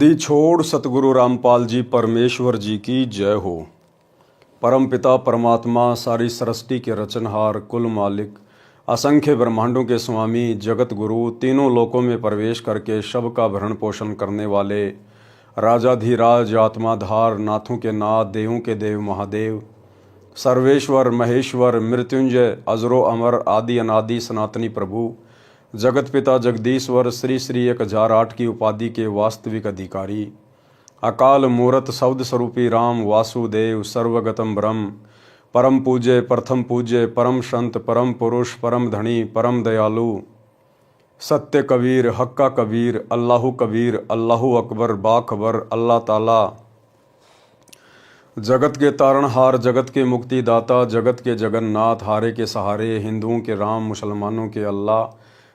दी छोड़ सतगुरु रामपाल जी परमेश्वर जी की जय हो। परम पिता परमात्मा सारी सृष्टि के रचनहार कुल मालिक असंख्य ब्रह्मांडों के स्वामी जगत गुरु तीनों लोकों में प्रवेश करके सब का भरण पोषण करने वाले राजाधिराज आत्माधार नाथों के नाथ देवों के देव महादेव सर्वेश्वर महेश्वर मृत्युंजय अजरो अमर आदि अनादि सनातनी प्रभु जगत पिता जगदीश्वर श्री श्री 1008 की उपाधि के वास्तविक अधिकारी अकाल मूरत शब्द स्वरूपी राम वासुदेव सर्वगतम ब्रह्म परम पूज्य प्रथम पूज्य परम संत परम पुरुष परम धनी परम दयालु सत्य कबीर हक्का कबीर अल्लाहु अकबर बाखबर अल्लाह ताला जगत के तारणहार जगत के मुक्तिदाता जगत के जगन्नाथ हारे के सहारे हिंदुओं के राम मुसलमानों के अल्लाह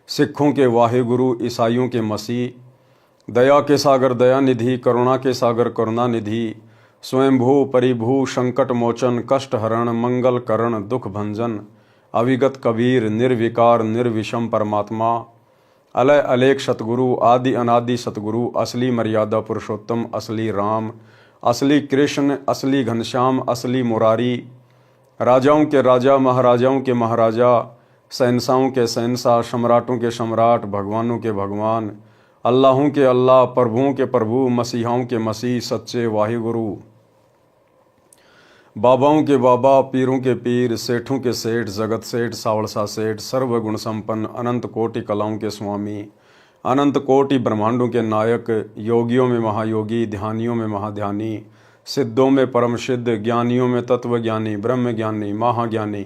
सिखों के वाहिगुरु ईसाइयों के मसीह दया के सागर दया निधि करुणा के सागर करुणा निधि स्वयंभू परिभू संकट मोचन कष्ट हरण मंगल करण दुख भंजन अविगत कबीर निर्विकार निर्विषम परमात्मा अलय अलेख सतगुरु आदि अनादि सतगुरु असली मर्यादा पुरुषोत्तम असली राम असली कृष्ण असली घनश्याम असली मुरारी राजाओं के राजा महाराजाओं के महाराजा शहंशाहों के शहंशाह सम्राटों के सम्राट भगवानों के भगवान अल्लाहों के अल्लाह प्रभुओं के प्रभु मसीहाओं के मसीह सच्चे वाहिगुरु बाबाओं के बाबा पीरों के पीर सेठों के सेठ जगत सेठ सावड़सा सेठ सर्वगुण संपन्न अनंत कोटि कलाओं के स्वामी अनंत कोटि ब्रह्मांडों के नायक योगियों में महायोगी ध्यानियों में महाध्यानी सिद्धों में परम सिद्ध ज्ञानियों में तत्वज्ञानी ब्रह्म ज्ञानी महाज्ञानी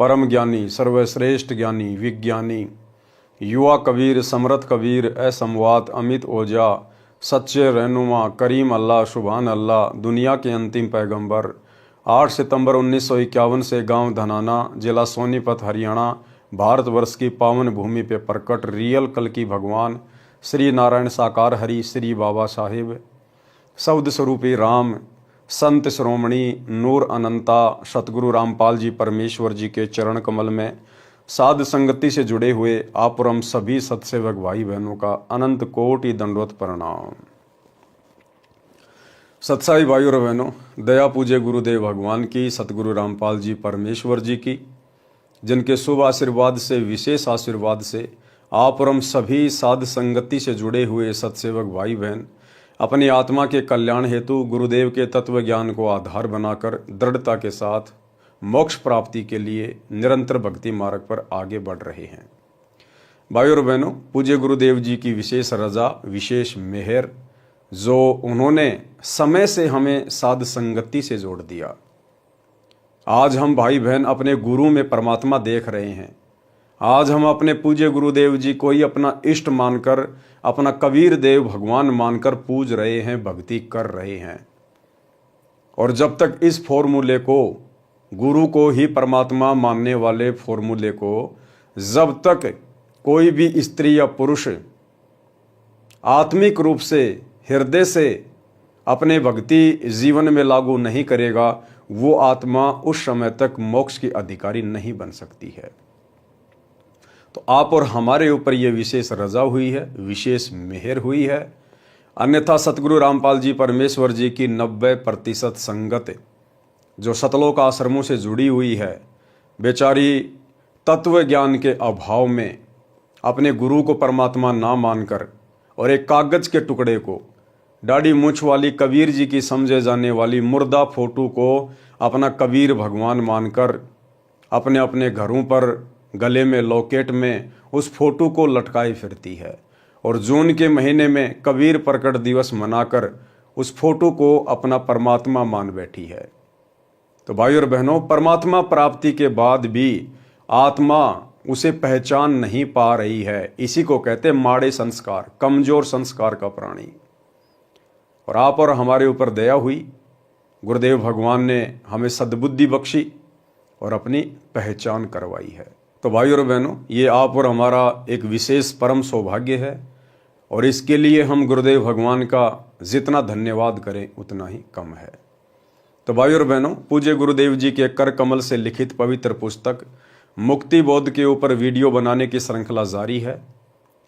परम ज्ञानी सर्वश्रेष्ठ ज्ञानी विज्ञानी युवा कबीर समर्थ कबीर असमवात अमित ओजा सच्चे रहनुमा करीम अल्लाह सुभान अल्लाह दुनिया के अंतिम पैगंबर 8 सितंबर 1951 से गांव धनाना जिला सोनीपत हरियाणा भारतवर्ष की पावन भूमि पे प्रकट रियल कल की भगवान श्री नारायण साकार हरि श्री बाबा साहिब शब्द स्वरूपी राम संत श्रोमणी नूर अनंता सतगुरु रामपाल जी परमेश्वर जी के चरण कमल में साध संगति से जुड़े हुए आप और हम सभी सत्सेवक भाई बहनों का अनंत कोटि दंडवत प्रणाम। सत्साई भाई और बहनों, दया पूज्य गुरुदेव भगवान की सतगुरु रामपाल जी परमेश्वर जी की जिनके शुभ आशीर्वाद से विशेष आशीर्वाद से आप और हम सभी साध संगति से जुड़े हुए सत्सेवक भाई बहन अपनी आत्मा के कल्याण हेतु गुरुदेव के तत्व ज्ञान को आधार बनाकर दृढ़ता के साथ मोक्ष प्राप्ति के लिए निरंतर भक्ति मार्ग पर आगे बढ़ रहे हैं। भाई और बहनों, पूज्य गुरुदेव जी की विशेष रजा विशेष मेहर जो उन्होंने समय से हमें साध संगति से जोड़ दिया। आज हम भाई बहन अपने गुरु में परमात्मा देख रहे हैं। आज हम अपने पूज्य गुरुदेव जी को ही अपना इष्ट मानकर अपना कबीर देव भगवान मानकर पूज रहे हैं, भक्ति कर रहे हैं। और जब तक इस फॉर्मूले को गुरु को ही परमात्मा मानने वाले फॉर्मूले को जब तक कोई भी स्त्री या पुरुष आत्मिक रूप से हृदय से अपने भक्ति जीवन में लागू नहीं करेगा, वो आत्मा उस समय तक मोक्ष की अधिकारी नहीं बन सकती है। तो आप और हमारे ऊपर ये विशेष रजा हुई है, विशेष मेहर हुई है। अन्यथा सतगुरु रामपाल जी परमेश्वर जी की 90% संगत जो सतलोक आश्रमों से जुड़ी हुई है, बेचारी तत्व ज्ञान के अभाव में अपने गुरु को परमात्मा ना मानकर और एक कागज के टुकड़े को दाढ़ी मूंछ वाली कबीर जी की समझे जाने वाली मुर्दा फोटो को अपना कबीर भगवान मानकर अपने अपने घरों पर गले में लॉकेट में उस फोटो को लटकाए फिरती है और जून के महीने में कबीर प्रकट दिवस मनाकर उस फोटो को अपना परमात्मा मान बैठी है। तो भाई और बहनों, परमात्मा प्राप्ति के बाद भी आत्मा उसे पहचान नहीं पा रही है। इसी को कहते माड़े संस्कार, कमजोर संस्कार का प्राणी। और आप और हमारे ऊपर दया हुई, गुरुदेव भगवान ने हमें सद्बुद्धि बख्शी और अपनी पहचान करवाई है। तो भाई और बहनों, ये आप और हमारा एक विशेष परम सौभाग्य है और इसके लिए हम गुरुदेव भगवान का जितना धन्यवाद करें उतना ही कम है। तो भाई और बहनों, पूज्य गुरुदेव जी के कर कमल से लिखित पवित्र पुस्तक मुक्ति बोध के ऊपर वीडियो बनाने की श्रृंखला जारी है।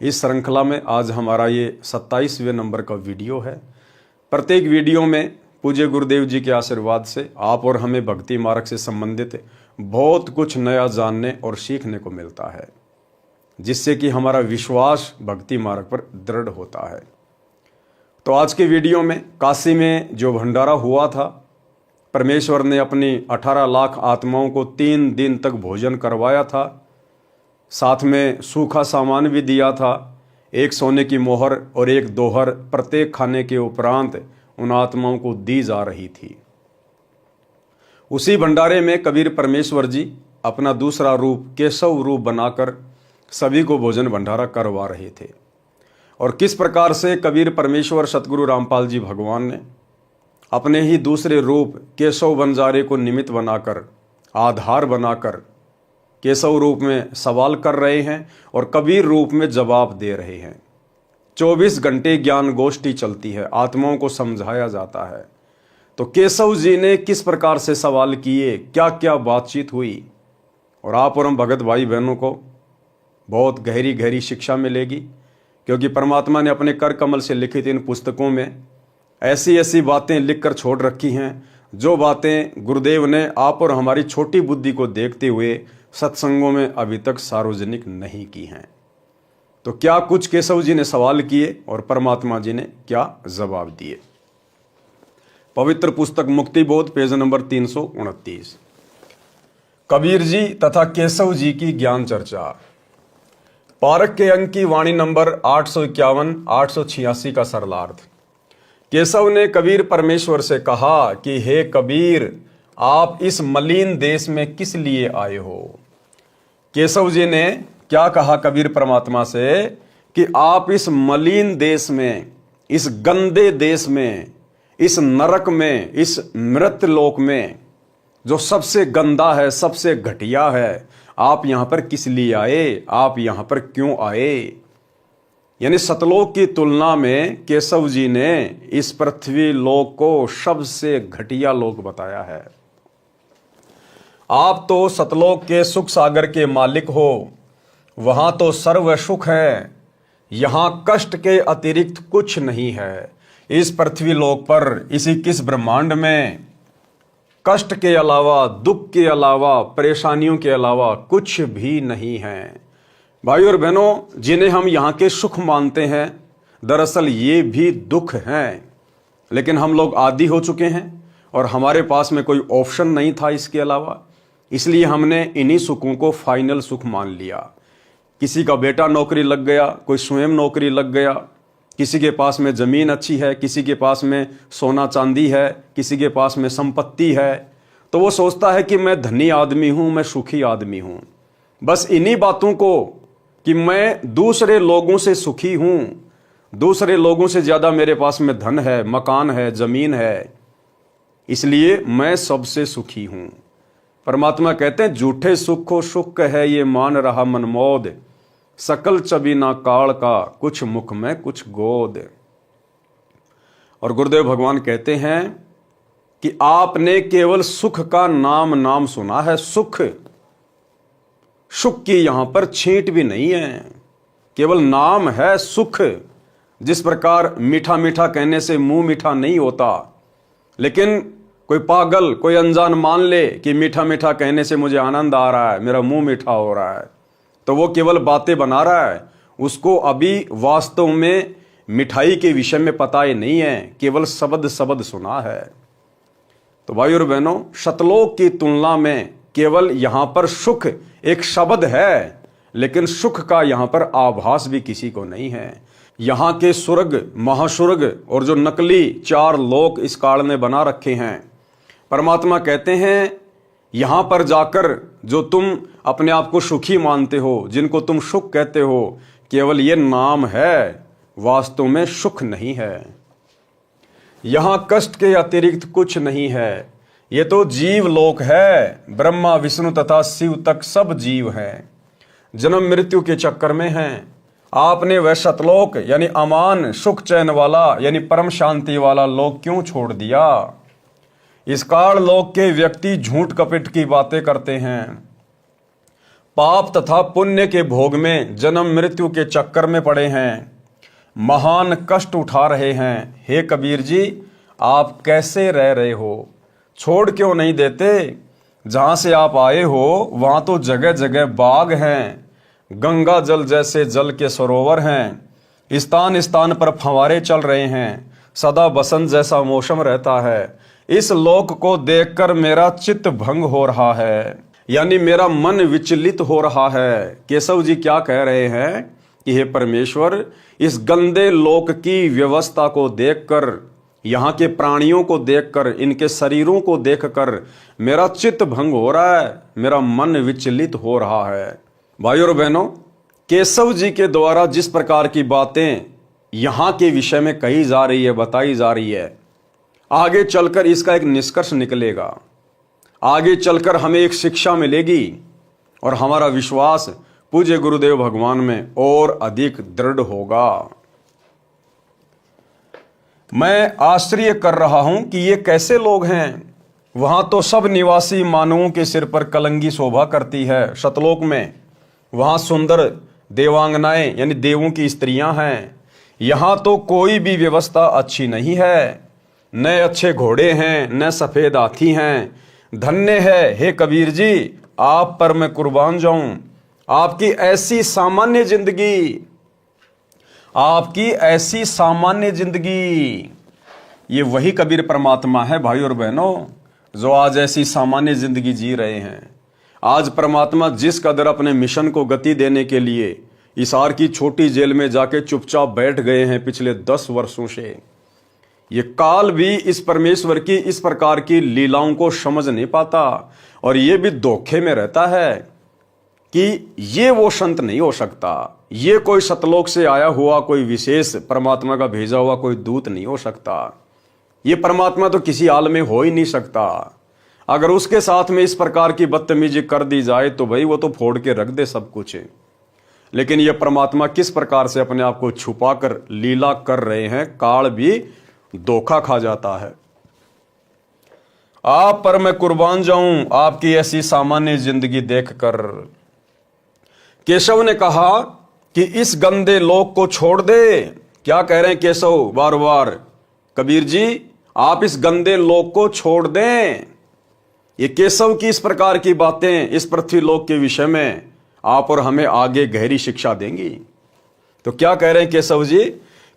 इस श्रृंखला में आज हमारा ये 27वें नंबर का वीडियो है। प्रत्येक वीडियो में पूज्य गुरुदेव जी के आशीर्वाद से आप और हमें भक्ति मार्ग से संबंधित बहुत कुछ नया जानने और सीखने को मिलता है, जिससे कि हमारा विश्वास भक्ति मार्ग पर दृढ़ होता है। तो आज के वीडियो में काशी में जो भंडारा हुआ था, परमेश्वर ने अपनी 18 लाख आत्माओं को 3 दिन तक भोजन करवाया था, साथ में सूखा सामान भी दिया था, एक सोने की मोहर और एक दोहर प्रत्येक खाने के उपरांत उन आत्माओं को दी जा रही थी। उसी भंडारे में कबीर परमेश्वर जी अपना दूसरा रूप केशव रूप बनाकर सभी को भोजन भंडारा करवा रहे थे। और किस प्रकार से कबीर परमेश्वर सतगुरु रामपाल जी भगवान ने अपने ही दूसरे रूप केशव बंजारे को निमित्त बनाकर, आधार बनाकर केशव रूप में सवाल कर रहे हैं और कबीर रूप में जवाब दे रहे हैं। 24 घंटे ज्ञान गोष्ठी चलती है, आत्माओं को समझाया जाता है। तो केशव जी ने किस प्रकार से सवाल किए, क्या क्या बातचीत हुई, और आप और हम भगत भाई बहनों को बहुत गहरी गहरी शिक्षा मिलेगी, क्योंकि परमात्मा ने अपने कर कमल से लिखित इन पुस्तकों में ऐसी ऐसी बातें लिखकर छोड़ रखी हैं, जो बातें गुरुदेव ने आप और हमारी छोटी बुद्धि को देखते हुए सत्संगों में अभी तक सार्वजनिक नहीं की हैं। तो क्या कुछ केशव जी ने सवाल किए और परमात्मा जी ने क्या जवाब दिए। पवित्र पुस्तक मुक्ति बोध, पेज नंबर 329। कबीर जी तथा केशव जी की ज्ञान चर्चा। पारक के अंक की वाणी नंबर 851 886 का सरलार्थ। केशव ने कबीर परमेश्वर से कहा कि हे कबीर, आप इस मलिन देश में किस लिए आए हो। केशव जी ने क्या कहा कबीर परमात्मा से कि आप इस मलिन देश में, इस गंदे देश में, इस नरक में, इस मृत लोक में जो सबसे गंदा है, सबसे घटिया है, आप यहां पर किस लिए आए, आप यहां पर क्यों आए। यानी सतलोक की तुलना में केशव जी ने इस पृथ्वी लोक को सबसे घटिया लोक बताया है। आप तो सतलोक के सुख सागर के मालिक हो, वहां तो सर्व सुख है, यहां कष्ट के अतिरिक्त कुछ नहीं है। इस पृथ्वी लोक पर, इसी किस ब्रह्मांड में कष्ट के अलावा, दुख के अलावा, परेशानियों के अलावा कुछ भी नहीं है। भाई और बहनों, जिन्हें हम यहाँ के सुख मानते हैं, दरअसल ये भी दुख हैं। लेकिन हम लोग आदी हो चुके हैं और हमारे पास में कोई ऑप्शन नहीं था इसके अलावा, इसलिए हमने इन्हीं सुखों को फाइनल सुख मान लिया। किसी का बेटा नौकरी लग गया, कोई स्वयं नौकरी लग गया, किसी के पास में ज़मीन अच्छी है, किसी के पास में सोना चांदी है, किसी के पास में संपत्ति है, तो वो सोचता है कि मैं धनी आदमी हूँ, मैं सुखी आदमी हूँ। बस इन्हीं बातों को कि मैं दूसरे लोगों से सुखी हूँ, दूसरे लोगों से ज़्यादा मेरे पास में धन है, मकान है, ज़मीन है, इसलिए मैं सबसे सुखी हूँ। परमात्मा कहते हैं झूठे सुख को सुख है ये मान रहा मनमोद, सकल चबीना काल का कुछ मुख में कुछ गोद। और गुरुदेव भगवान कहते हैं कि आपने केवल सुख का नाम सुना है। सुख की यहां पर छींट भी नहीं है, केवल नाम है सुख। जिस प्रकार मीठा मीठा कहने से मुंह मीठा नहीं होता, लेकिन कोई पागल, कोई अनजान मान ले कि मीठा मीठा कहने से मुझे आनंद आ रहा है, मेरा मुंह मीठा हो रहा है, तो वो केवल बातें बना रहा है। उसको अभी वास्तव में मिठाई के विषय में पता ही नहीं है, केवल शब्द सुना है। तो भाई और बहनों, सतलोक की तुलना में केवल यहां पर सुख एक शब्द है, लेकिन सुख का यहां पर आभास भी किसी को नहीं है। यहां के स्वर्ग, महास्वर्ग और जो नकली 4 लोक इस काल ने बना रखे हैं, परमात्मा कहते हैं यहां पर जाकर जो तुम अपने आप को सुखी मानते हो, जिनको तुम सुख कहते हो, केवल ये नाम है, वास्तव में सुख नहीं है। यहां कष्ट के अतिरिक्त कुछ नहीं है। ये तो जीव लोक है, ब्रह्मा विष्णु तथा शिव तक सब जीव हैं, जन्म मृत्यु के चक्कर में हैं। आपने वह सतलोक यानी अमान सुख चैन वाला यानी परम शांति वाला लोक क्यों छोड़ दिया। इस काल लोक के व्यक्ति झूठ कपट की बातें करते हैं, पाप तथा पुण्य के भोग में जन्म मृत्यु के चक्कर में पड़े हैं, महान कष्ट उठा रहे हैं। हे कबीर जी, आप कैसे रह रहे हो? छोड़ क्यों नहीं देते? जहाँ से आप आए हो वहाँ तो जगह जगह बाग हैं, गंगा जल जैसे जल के सरोवर हैं, स्थान स्थान पर फंवारे चल रहे हैं, सदा बसंत जैसा मौसम रहता है। इस लोक को देखकर मेरा चित्त भंग हो रहा है, यानी मेरा मन विचलित हो रहा है। केशव जी क्या कह रहे हैं कि हे परमेश्वर, इस गंदे लोक की व्यवस्था को देखकर, यहाँ के प्राणियों को देखकर, इनके शरीरों को देखकर मेरा चित्त भंग हो रहा है, मेरा मन विचलित हो रहा है। भाइयों और बहनों, केशव जी के द्वारा जिस प्रकार की बातें यहाँ के विषय में कही जा रही है, बताई जा रही है, आगे चलकर इसका एक निष्कर्ष निकलेगा, आगे चलकर हमें एक शिक्षा मिलेगी और हमारा विश्वास पूज्य गुरुदेव भगवान में और अधिक दृढ़ होगा। मैं आश्चर्य कर रहा हूं कि ये कैसे लोग हैं। वहां तो सब निवासी मानवों के सिर पर कलंगी शोभा करती है। सतलोक में वहां सुंदर देवांगनाएं यानी देवों की स्त्रियां हैं। यहां तो कोई भी व्यवस्था अच्छी नहीं है, न अच्छे घोड़े हैं, न सफेद हाथी हैं। धन्य है हे कबीर जी, आप पर मैं कुर्बान जाऊं। आपकी ऐसी सामान्य जिंदगी, आपकी ऐसी सामान्य जिंदगी, ये वही कबीर परमात्मा है भाई और बहनों, जो आज ऐसी सामान्य जिंदगी जी रहे हैं। आज परमात्मा जिस कदर अपने मिशन को गति देने के लिए हिसार की छोटी जेल में जाके चुपचाप बैठ गए हैं पिछले 10 वर्षों से, ये काल भी इस परमेश्वर की इस प्रकार की लीलाओं को समझ नहीं पाता और ये भी धोखे में रहता है कि ये वो संत नहीं हो सकता, ये कोई सतलोक से आया हुआ कोई विशेष परमात्मा का भेजा हुआ कोई दूत नहीं हो सकता, ये परमात्मा तो किसी हाल में हो ही नहीं सकता। अगर उसके साथ में इस प्रकार की बदतमीजी कर दी जाए तो भाई वो तो फोड़ के रख दे सब कुछ। लेकिन ये परमात्मा किस प्रकार से अपने आप को छुपा कर लीला कर रहे हैं, काल भी धोखा खा जाता है। आप पर मैं कुर्बान जाऊं आपकी ऐसी सामान्य जिंदगी देखकर। केशव ने कहा कि इस गंदे लोक को छोड़ दे। क्या कह रहे हैं केशव बार बार? कबीर जी, आप इस गंदे लोक को छोड़ दें। ये केशव की इस प्रकार की बातें इस पृथ्वी लोक के विषय में आप और हमें आगे गहरी शिक्षा देंगी। तो क्या कह रहे हैं केशव जी?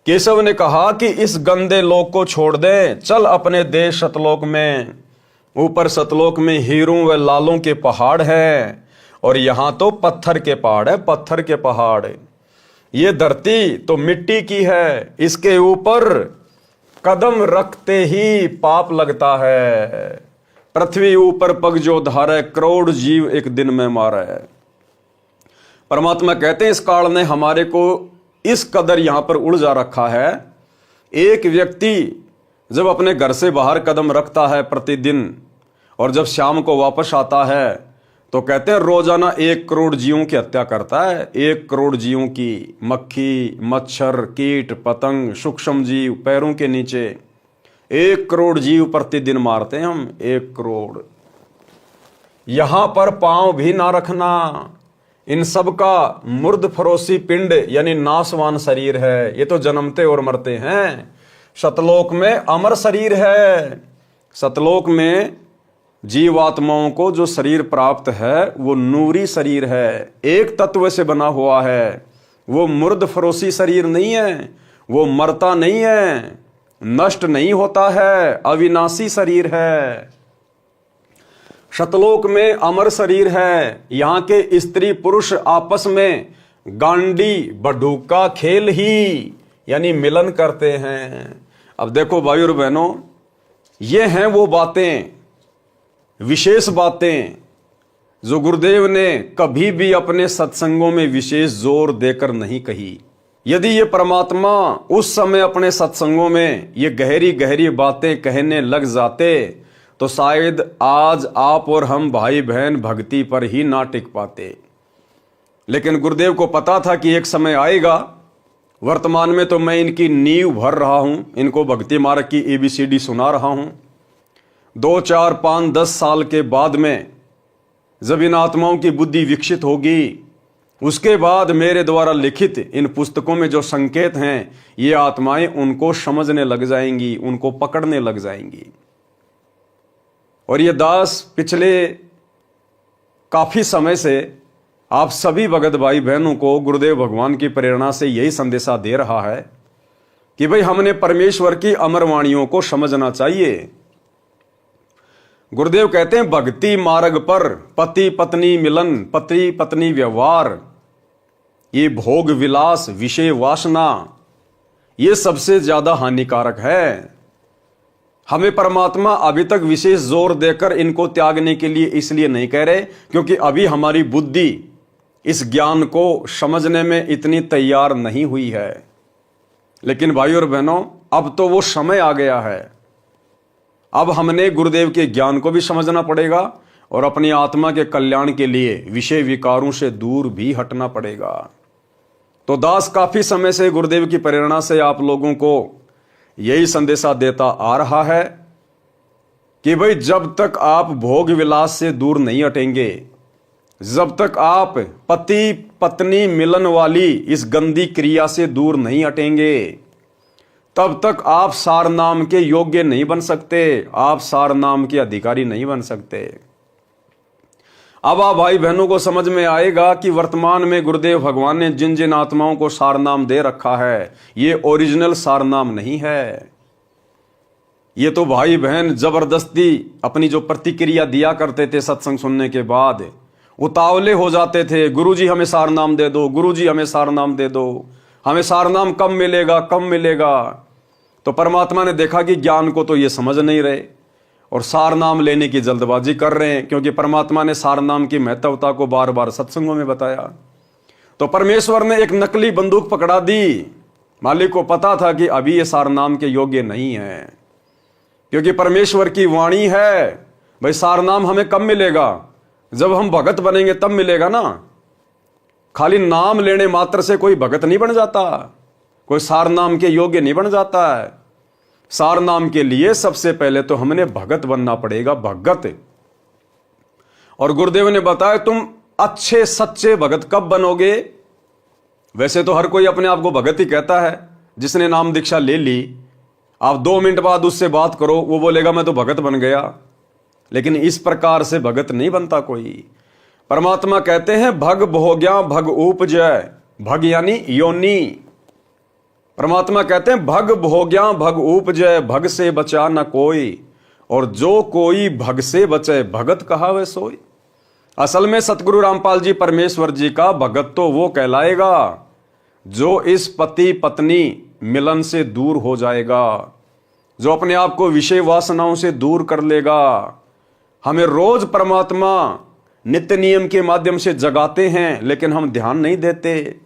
केशव ने कहा कि इस गंदे लोक को छोड़ दे, चल अपने देश सतलोक में। ऊपर सतलोक में हीरों व लालों के पहाड़ है और यहां तो पत्थर के पहाड़ है, पत्थर के पहाड़। ये धरती तो मिट्टी की है, इसके ऊपर कदम रखते ही पाप लगता है। पृथ्वी ऊपर पग जो धारे, करोड़ जीव एक दिन में मारा है। परमात्मा कहते हैं इस काल ने हमारे को इस कदर यहां पर उलझा रखा है। एक व्यक्ति जब अपने घर से बाहर कदम रखता है प्रतिदिन और जब शाम को वापस आता है तो कहते हैं रोजाना 1 करोड़ जीवों की हत्या करता है। 1 करोड़ जीवों की, मक्खी, मच्छर, कीट, पतंग, सूक्ष्म जीव, पैरों के नीचे 1 करोड़ जीव प्रतिदिन मारते हैं हम। 1 करोड़। यहां पर पांव भी ना रखना। इन सब का मुर्द फरोसी पिंड यानी नाशवान शरीर है। ये तो जन्मते और मरते हैं। सतलोक में अमर शरीर है। सतलोक में जीवात्माओं को जो शरीर प्राप्त है वो नूरी शरीर है, एक तत्व से बना हुआ है। वो मुर्द फरोसी शरीर नहीं है, वो मरता नहीं है, नष्ट नहीं होता है, अविनाशी शरीर है। सतलोक में अमर शरीर है। यहाँ के स्त्री पुरुष आपस में गांडी बडूका खेल ही यानी मिलन करते हैं। अब देखो भाई और बहनों, ये हैं वो बातें, विशेष बातें जो गुरुदेव ने कभी भी अपने सत्संगों में विशेष जोर देकर नहीं कही। यदि ये परमात्मा उस समय अपने सत्संगों में ये गहरी गहरी बातें कहने लग जाते तो शायद आज आप और हम भाई बहन भक्ति पर ही ना टिक पाते। लेकिन गुरुदेव को पता था कि एक समय आएगा। वर्तमान में तो मैं इनकी नींव भर रहा हूं, इनको भक्ति मार्ग की ABCD सुना रहा हूं। 2, 4, 5, 10 साल के बाद में जब इन आत्माओं की बुद्धि विकसित होगी, उसके बाद मेरे द्वारा लिखित इन पुस्तकों में जो संकेत हैं, ये आत्माएं उनको समझने लग जाएंगी, उनको पकड़ने लग जाएंगी। और ये दास पिछले काफी समय से आप सभी भगत भाई बहनों को गुरुदेव भगवान की प्रेरणा से यही संदेशा दे रहा है कि भाई हमने परमेश्वर की अमर वाणियों को समझना चाहिए। गुरुदेव कहते हैं भक्ति मार्ग पर पति पत्नी मिलन, पति पत्नी व्यवहार, ये भोग विलास, विषय वासना, ये सबसे ज्यादा हानिकारक है। हमें परमात्मा अभी तक विशेष जोर देकर इनको त्यागने के लिए इसलिए नहीं कह रहे क्योंकि अभी हमारी बुद्धि इस ज्ञान को समझने में इतनी तैयार नहीं हुई है। लेकिन भाई और बहनों, अब तो वो समय आ गया है। अब हमने गुरुदेव के ज्ञान को भी समझना पड़ेगा और अपनी आत्मा के कल्याण के लिए विषय विकारों से दूर भी हटना पड़ेगा। तो दास काफी समय से गुरुदेव की प्रेरणा से आप लोगों को यही संदेशा देता आ रहा है कि भाई जब तक आप भोग विलास से दूर नहीं हटेंगे, जब तक आप पति पत्नी मिलन वाली इस गंदी क्रिया से दूर नहीं हटेंगे, तब तक आप सार नाम के योग्य नहीं बन सकते, आप सार नाम के अधिकारी नहीं बन सकते। अब आप भाई बहनों को समझ में आएगा कि वर्तमान में गुरुदेव भगवान ने जिन जिन आत्माओं को सार नाम दे रखा है, ये ओरिजिनल सार नाम नहीं है। ये तो भाई बहन जबरदस्ती अपनी जो प्रतिक्रिया दिया करते थे सत्संग सुनने के बाद, उतावले हो जाते थे, गुरुजी हमें सार नाम दे दो, गुरुजी हमें सार नाम दे दो, हमें सार नाम कब मिलेगा कब मिलेगा। तो परमात्मा ने देखा कि ज्ञान को तो ये समझ नहीं रहे और सार नाम लेने की जल्दबाजी कर रहे हैं, क्योंकि परमात्मा ने सार नाम की महत्वता को बार बार सत्संगों में बताया। तो परमेश्वर ने एक नकली बंदूक पकड़ा दी। मालिक को पता था कि अभी ये सार नाम के योग्य नहीं है, क्योंकि परमेश्वर की वाणी है भाई सार नाम हमें कब मिलेगा, जब हम भगत बनेंगे तब मिलेगा ना। खाली नाम लेने मात्र से कोई भगत नहीं बन जाता, कोई सार नाम के योग्य नहीं बन जाता है। सार नाम के लिए सबसे पहले तो हमने भगत बनना पड़ेगा, भगत। और गुरुदेव ने बताया तुम अच्छे सच्चे भगत कब बनोगे। वैसे तो हर कोई अपने आप को भगत ही कहता है, जिसने नाम दीक्षा ले ली, आप 2 मिनट बाद उससे बात करो, वो बोलेगा मैं तो भगत बन गया। लेकिन इस प्रकार से भगत नहीं बनता कोई। परमात्मा कहते हैं भग भोग्या भग उपजय, भग यानी योनि। परमात्मा कहते हैं भग भोग्या भग उपजय, भग से बचा न कोई, और जो कोई भग से बचे भगत कहावे सोई। असल में सतगुरु रामपाल जी परमेश्वर जी का भगत तो वो कहलाएगा जो इस पति पत्नी मिलन से दूर हो जाएगा, जो अपने आप को विषय वासनाओं से दूर कर लेगा। हमें रोज परमात्मा नित्य नियम के माध्यम से जगाते हैं, लेकिन हम ध्यान नहीं देते।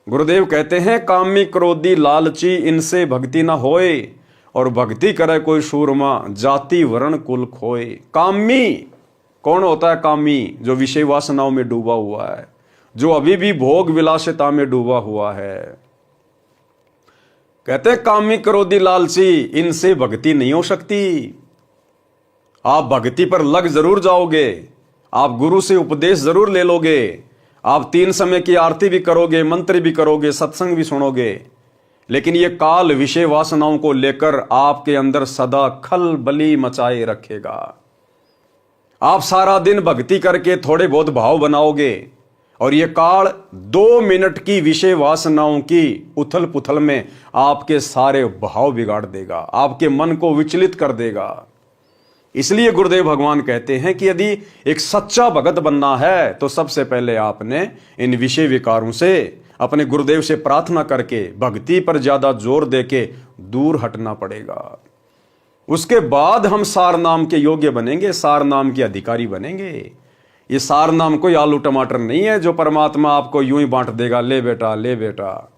गुरुदेव कहते हैं कामी क्रोधी लालची इनसे भक्ति ना होए, और भक्ति करे कोई सूरमा जाति वर्ण कुल खोए। कामी कौन होता है? कामी जो विषय वासनाओं में डूबा हुआ है, जो अभी भी भोग विलासिता में डूबा हुआ है। कहते हैं कामी क्रोधी लालची इनसे भक्ति नहीं हो सकती। आप भक्ति पर लग जरूर जाओगे, आप गुरु से उपदेश जरूर ले लोगे, आप 3 समय की आरती भी करोगे, मंत्र भी करोगे, सत्संग भी सुनोगे, लेकिन ये काल विषय वासनाओं को लेकर आपके अंदर सदा खलबली मचाए रखेगा। आप सारा दिन भक्ति करके थोड़े बहुत भाव बनाओगे, और ये काल 2 मिनट की विषय वासनाओं की उथल पुथल में आपके सारे भाव बिगाड़ देगा, आपके मन को विचलित कर देगा। इसलिए गुरुदेव भगवान कहते हैं कि यदि एक सच्चा भगत बनना है तो सबसे पहले आपने इन विषय विकारों से अपने गुरुदेव से प्रार्थना करके भक्ति पर ज्यादा जोर देके दूर हटना पड़ेगा। उसके बाद हम सार नाम के योग्य बनेंगे, सार नाम के अधिकारी बनेंगे। ये सार नाम कोई आलू टमाटर नहीं है जो परमात्मा आपको यूं ही बांट देगा, ले बेटा ले बेटा।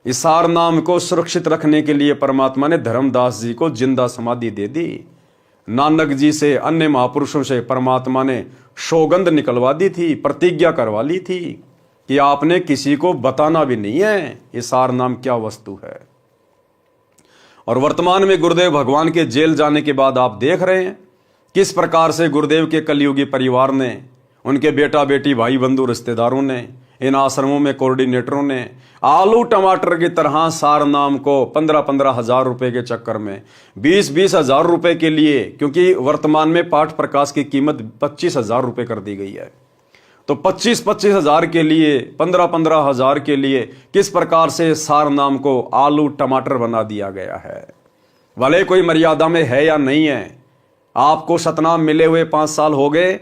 इस सार नाम को सुरक्षित रखने के लिए परमात्मा ने धर्मदास जी को जिंदा समाधि दे दी। नानक जी से, अन्य महापुरुषों से परमात्मा ने सौगंध निकलवा दी थी, प्रतिज्ञा करवा ली थी कि आपने किसी को बताना भी नहीं है ये सार नाम क्या वस्तु है। और वर्तमान में गुरुदेव भगवान के जेल जाने के बाद आप देख रहे हैं किस प्रकार से गुरुदेव के कलयुगी परिवार ने उनके बेटा बेटी भाई बंधु रिश्तेदारों ने, इन आश्रमों में कोऑर्डिनेटरों ने आलू टमाटर की तरह सारनाम को 15-15 हजार रुपए के चक्कर में, 20-20 हजार रुपए के लिए, क्योंकि वर्तमान में पाठ प्रकाश की कीमत 25 हजार रुपए कर दी गई है, तो 25-25 हजार के लिए, 15-15 हजार के लिए किस प्रकार से सारनाम को आलू टमाटर बना दिया गया है। भले कोई मर्यादा में है या नहीं है, आपको सतनाम मिले हुए 5 साल हो गए,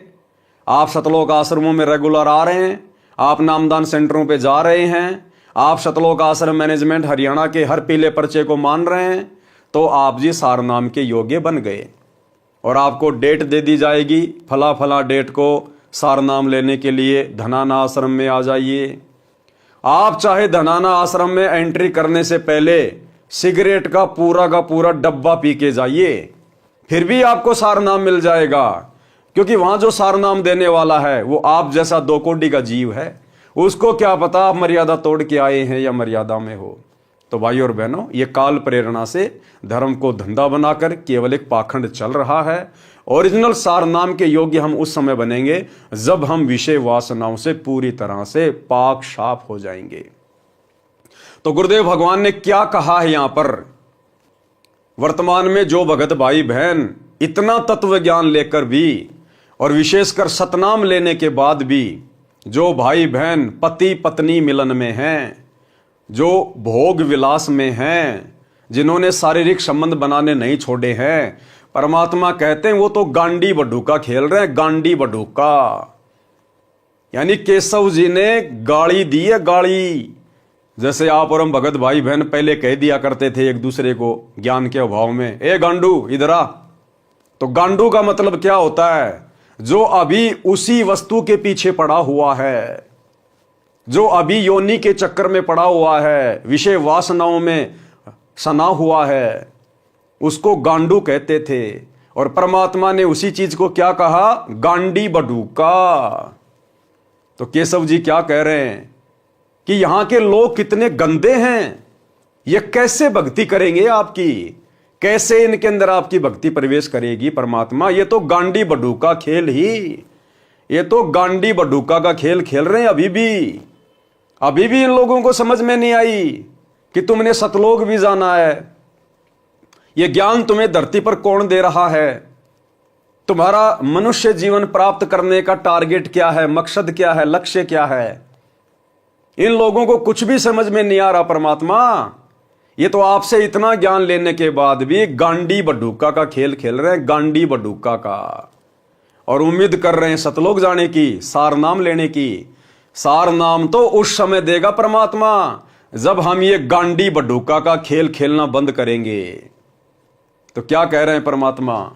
आप सतलोक आश्रमों में रेगुलर आ रहे हैं, आप नामदान सेंटरों पे जा रहे हैं, आप सतलोक आश्रम मैनेजमेंट हरियाणा के हर पीले पर्चे को मान रहे हैं, तो आप जी सारनाम के योग्य बन गए और आपको डेट दे दी जाएगी, फला फला डेट को सारनाम लेने के लिए धनाना आश्रम में आ जाइए। आप चाहे धनाना आश्रम में एंट्री करने से पहले सिगरेट का पूरा डब्बा पी के जाइए, फिर भी आपको सारनाम मिल जाएगा, क्योंकि वहां जो सारनाम देने वाला है वो आप जैसा 2 कोड़ी का जीव है। उसको क्या पता आप मर्यादा तोड़ के आए हैं या मर्यादा में हो। तो भाई और बहनों, ये काल प्रेरणा से धर्म को धंधा बनाकर केवल एक पाखंड चल रहा है। ओरिजिनल सारनाम के योग्य हम उस समय बनेंगे जब हम विषय वासनाओं से पूरी तरह से पाक साफ हो जाएंगे। तो गुरुदेव भगवान ने क्या कहा है यहां पर, वर्तमान में जो भगत भाई बहन इतना तत्व ज्ञान लेकर भी और विशेषकर सतनाम लेने के बाद भी जो भाई बहन पति पत्नी मिलन में हैं, जो भोग विलास में हैं, जिन्होंने शारीरिक संबंध बनाने नहीं छोड़े हैं, परमात्मा कहते हैं वो तो गांडी बडूका खेल रहे हैं। गांडी बडूका यानी केशव जी ने गाड़ी दी है, गाड़ी। जैसे आप और हम भगत भाई बहन पहले कह दिया करते थे एक दूसरे को ज्ञान के अभाव में, ए गांडू इधर आ। तो गांडू का मतलब क्या होता है, जो अभी उसी वस्तु के पीछे पड़ा हुआ है, जो अभी योनि के चक्कर में पड़ा हुआ है, विषय वासनाओं में सना हुआ है, उसको गांडू कहते थे। और परमात्मा ने उसी चीज को क्या कहा, गांडी बडूका। तो केशव जी क्या कह रहे हैं कि यहां के लोग कितने गंदे हैं, ये कैसे भक्ति करेंगे आपकी, कैसे इनके अंदर आपकी भक्ति प्रवेश करेगी परमात्मा। ये तो गांडी बडूका खेल ही, ये तो गांडी बडूका का खेल खेल रहे हैं। अभी भी इन लोगों को समझ में नहीं आई कि तुमने सतलोक भी जाना है। ये ज्ञान तुम्हें धरती पर कौन दे रहा है, तुम्हारा मनुष्य जीवन प्राप्त करने का टारगेट क्या है, मकसद क्या है, लक्ष्य क्या है। इन लोगों को कुछ भी समझ में नहीं आ रहा परमात्मा। ये तो आपसे इतना ज्ञान लेने के बाद भी गांडी बडूका का खेल खेल रहे हैं, गांडी बडूका का, और उम्मीद कर रहे हैं सतलोक जाने की, सारनाम लेने की। सारनाम तो उस समय देगा परमात्मा जब हम ये गांडी बडूका का खेल खेलना बंद करेंगे। तो क्या कह रहे हैं परमात्मा,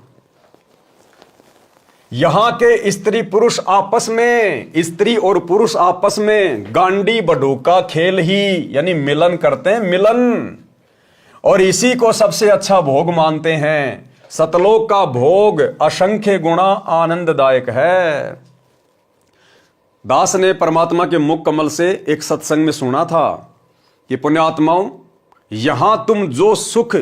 यहां के स्त्री पुरुष आपस में, स्त्री और पुरुष आपस में गांडी बडूका खेल ही यानी मिलन करते हैं, मिलन। और इसी को सबसे अच्छा भोग मानते हैं। सतलोक का भोग असंख्य गुणा आनंददायक है। दास ने परमात्मा के मुख कमल से एक सत्संग में सुना था कि पुण्यात्माओं, यहां तुम जो सुख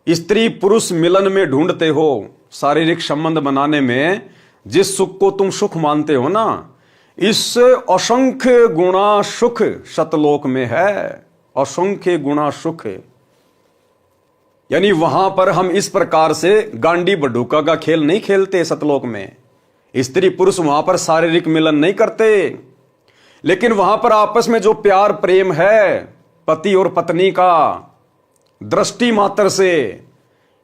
स्त्री पुरुष मिलन में ढूंढते हो, शारीरिक संबंध बनाने में जिस सुख को तुम सुख मानते हो ना, इस असंख्य गुणा सुख सतलोक में है। असंख्य गुणा सुख यानी वहां पर हम इस प्रकार से गांडी बडूका का खेल नहीं खेलते। सतलोक में स्त्री पुरुष वहां पर शारीरिक मिलन नहीं करते, लेकिन वहां पर आपस में जो प्यार प्रेम है पति और पत्नी का, दृष्टि मात्र से,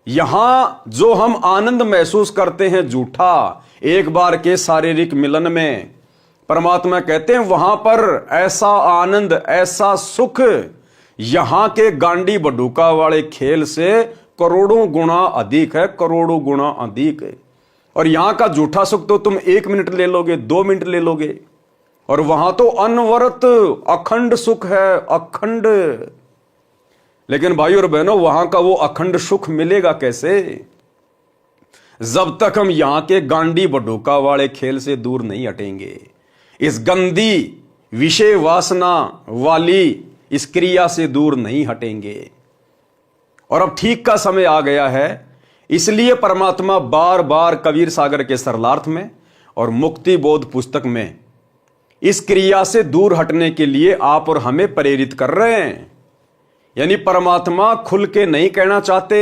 यहां जो हम आनंद महसूस करते हैं झूठा एक बार के शारीरिक मिलन में, परमात्मा कहते हैं वहां पर ऐसा आनंद, ऐसा सुख यहां के गांडी बडूका वाले खेल से करोड़ों गुना अधिक है, करोड़ों गुना अधिक है। और यहां का झूठा सुख तो तुम 1 मिनट ले लोगे, 2 मिनट ले लोगे, और वहां तो अनवरत अखंड सुख है, अखंड। लेकिन भाई और बहनों, वहां का वो अखंड सुख मिलेगा कैसे, जब तक हम यहां के गांडी बडूका वाले खेल से दूर नहीं हटेंगे, इस गंदी विषय वासना वाली इस क्रिया से दूर नहीं हटेंगे। और अब ठीक का समय आ गया है, इसलिए परमात्मा बार बार कबीर सागर के सरलार्थ में और मुक्ति बोध पुस्तक में इस क्रिया से दूर हटने के लिए आप और हमें प्रेरित कर रहे हैं। यानी परमात्मा खुल के नहीं कहना चाहते,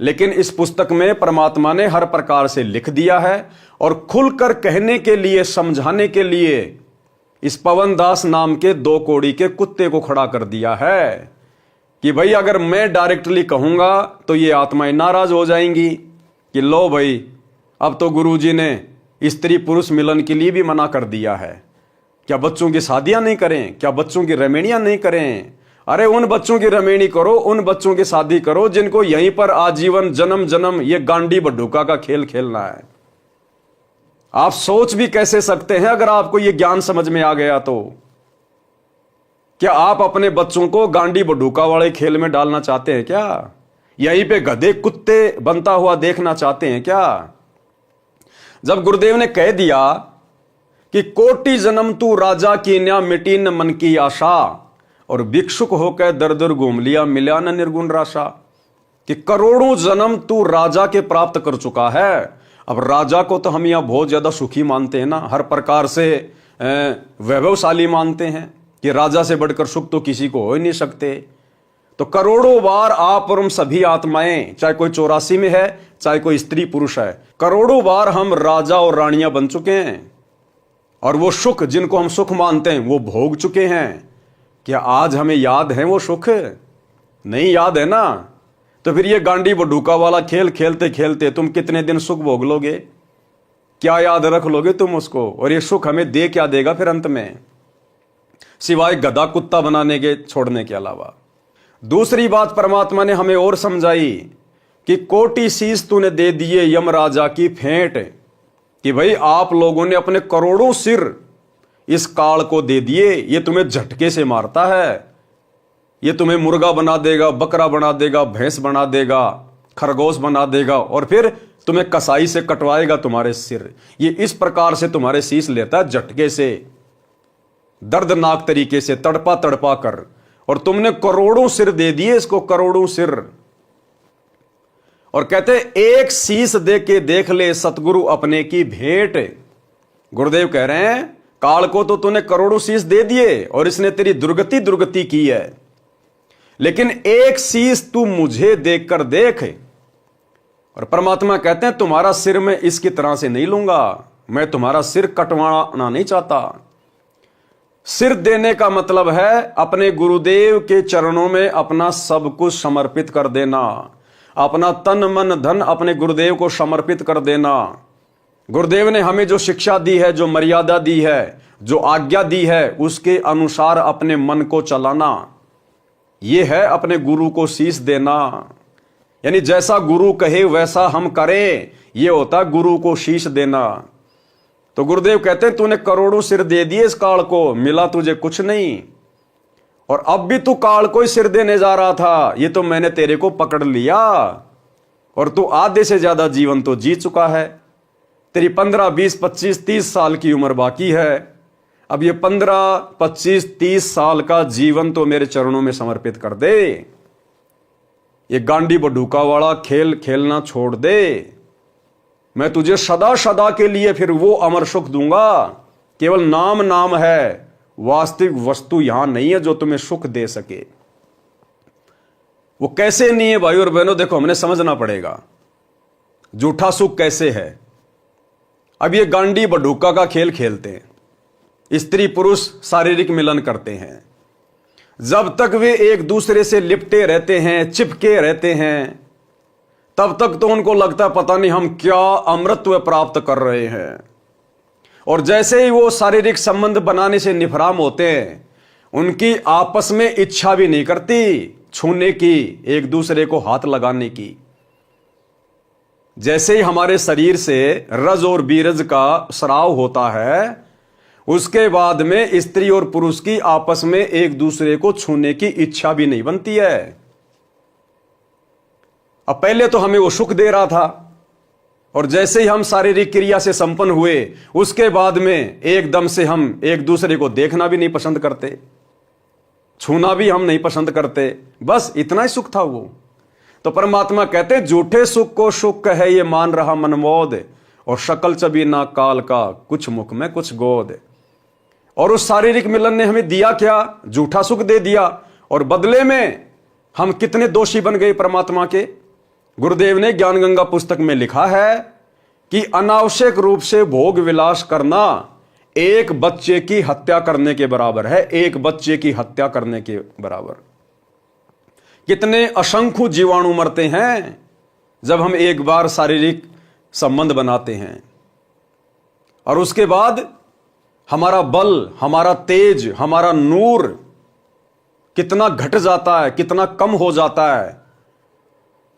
लेकिन इस पुस्तक में परमात्मा ने हर प्रकार से लिख दिया है और खुलकर कहने के लिए, समझाने के लिए इस पवन दास नाम के 2 कौड़ी के कुत्ते को खड़ा कर दिया है कि भाई अगर मैं डायरेक्टली कहूंगा तो ये आत्माएं नाराज हो जाएंगी कि लो भाई, अब तो गुरुजी ने स्त्री पुरुष मिलन के लिए भी मना कर दिया है। क्या बच्चों की शादियां नहीं करें? क्या बच्चों की रमेणियां नहीं करें? अरे उन बच्चों की रमेणी करो, उन बच्चों की शादी करो जिनको यहीं पर आजीवन जन्म जन्म ये गांडी बड्ढूका का खेल खेलना है। आप सोच भी कैसे सकते हैं अगर आपको ये ज्ञान समझ में आ गया तो? क्या आप अपने बच्चों को गांडी बड्ढूका वाले खेल में डालना चाहते हैं क्या? यहीं पे गधे कुत्ते बनता हुआ देखना चाहते हैं क्या? जब गुरुदेव ने कह दिया कि कोटि जन्म तू राजा की न्या मिटी न मन की आशा, और भिक्षुक होकर दर दर घूम लिया मिला न निर्गुण राशा, कि करोड़ों जन्म तू राजा के प्राप्त कर चुका है। अब राजा को तो हम यहां बहुत ज्यादा सुखी मानते हैं ना, हर प्रकार से वैभवशाली मानते हैं कि राजा से बढ़कर सुख तो किसी को हो ही नहीं सकते। तो करोड़ों बार आप और हम सभी आत्माएं, चाहे कोई 84 में है, चाहे कोई स्त्री पुरुष है, करोड़ों बार हम राजा और रानियां बन चुके हैं और वो सुख जिनको हम सुख मानते हैं वो भोग चुके हैं। क्या आज हमें याद है वो सुख? नहीं याद है ना। तो फिर ये गांडी बड्ढूका वाला खेल खेलते खेलते तुम कितने दिन सुख भोग लोगे? क्या याद रख लोगे तुम उसको? और ये सुख हमें दे क्या देगा फिर अंत में, सिवाय गधा कुत्ता बनाने के, छोड़ने के अलावा? दूसरी बात परमात्मा ने हमें और समझाई कि कोटि शीश तूने दे दिए यमराजा की फेंट, कि भाई आप लोगों ने अपने करोड़ों सिर इस काल को दे दिए। ये तुम्हें झटके से मारता है, ये तुम्हें मुर्गा बना देगा, बकरा बना देगा, भैंस बना देगा, खरगोश बना देगा, और फिर तुम्हें कसाई से कटवाएगा तुम्हारे सिर। ये इस प्रकार से तुम्हारे शीश लेता है झटके से, दर्दनाक तरीके से, तड़पा तड़पा कर, और तुमने करोड़ों सिर दे दिए इसको, करोड़ों सिर। और कहते एक शीश दे के देख ले सतगुरु अपने की भेंट। गुरुदेव कह रहे हैं काल को तो तूने करोड़ों शीश दे दिए और इसने तेरी दुर्गति दुर्गति की है, लेकिन एक शीश तू मुझे देखकर देख। और परमात्मा कहते हैं तुम्हारा सिर मैं इसकी तरह से नहीं लूंगा, मैं तुम्हारा सिर कटवाना नहीं चाहता। सिर देने का मतलब है अपने गुरुदेव के चरणों में अपना सब कुछ समर्पित कर देना, अपना तन मन धन अपने गुरुदेव को समर्पित कर देना। गुरुदेव ने हमें जो शिक्षा दी है, जो मर्यादा दी है, जो आज्ञा दी है, उसके अनुसार अपने मन को चलाना, यह है अपने गुरु को शीश देना। यानी जैसा गुरु कहे वैसा हम करें, यह होता गुरु को शीश देना। तो गुरुदेव कहते हैं तूने करोड़ों सिर दे दिए इस काल को, मिला तुझे कुछ नहीं, और अब भी तू काल को ही सिर देने जा रहा था। ये तो मैंने तेरे को पकड़ लिया और तू आधे से ज्यादा जीवन तो जी चुका है। तेरी 15, 20, 25, 30 साल की उम्र बाकी है। अब ये 15, 25, 30 साल का जीवन तो मेरे चरणों में समर्पित कर दे। ये गांडी बड्ढूका वाला खेल खेलना छोड़ दे। मैं तुझे सदा सदा के लिए फिर वो अमर सुख दूंगा। केवल नाम नाम है, वास्तविक वस्तु यहां नहीं है जो तुम्हें सुख दे सके। वो कैसे नहीं है भाई और बहनों, देखो हमने समझना पड़ेगा झूठा सुख कैसे है। अब ये गांडी बड्ढूका का खेल खेलते हैं, स्त्री पुरुष शारीरिक मिलन करते हैं, जब तक वे एक दूसरे से लिपटे रहते हैं, चिपके रहते हैं, तब तक तो उनको लगता है पता नहीं हम क्या अमृतत्व प्राप्त कर रहे हैं। और जैसे ही वो शारीरिक संबंध बनाने से निफराम होते हैं, उनकी आपस में इच्छा भी नहीं करती छूने की, एक दूसरे को हाथ लगाने की। जैसे ही हमारे शरीर से रज और बीरज का स्राव होता है, उसके बाद में स्त्री और पुरुष की आपस में एक दूसरे को छूने की इच्छा भी नहीं बनती है। अब पहले तो हमें वो सुख दे रहा था, और जैसे ही हम शारीरिक क्रिया से संपन्न हुए, उसके बाद में एकदम से हम एक दूसरे को देखना भी नहीं पसंद करते, छूना भी हम नहीं पसंद करते। बस इतना ही सुख था वो। तो परमात्मा कहते झूठे सुख को सुख है ये मान रहा मनमोद, और शकल चबीना काल का, कुछ मुख में कुछ गोद। और उस शारीरिक मिलन ने हमें दिया क्या? झूठा सुख दे दिया, और बदले में हम कितने दोषी बन गए परमात्मा के। गुरुदेव ने ज्ञान गंगा पुस्तक में लिखा है कि अनावश्यक रूप से भोग विलास करना एक बच्चे की हत्या करने के बराबर है, एक बच्चे की हत्या करने के बराबर। कितने असंख्य जीवाणु मरते हैं जब हम एक बार शारीरिक संबंध बनाते हैं, और उसके बाद हमारा बल, हमारा तेज, हमारा नूर कितना घट जाता है, कितना कम हो जाता है।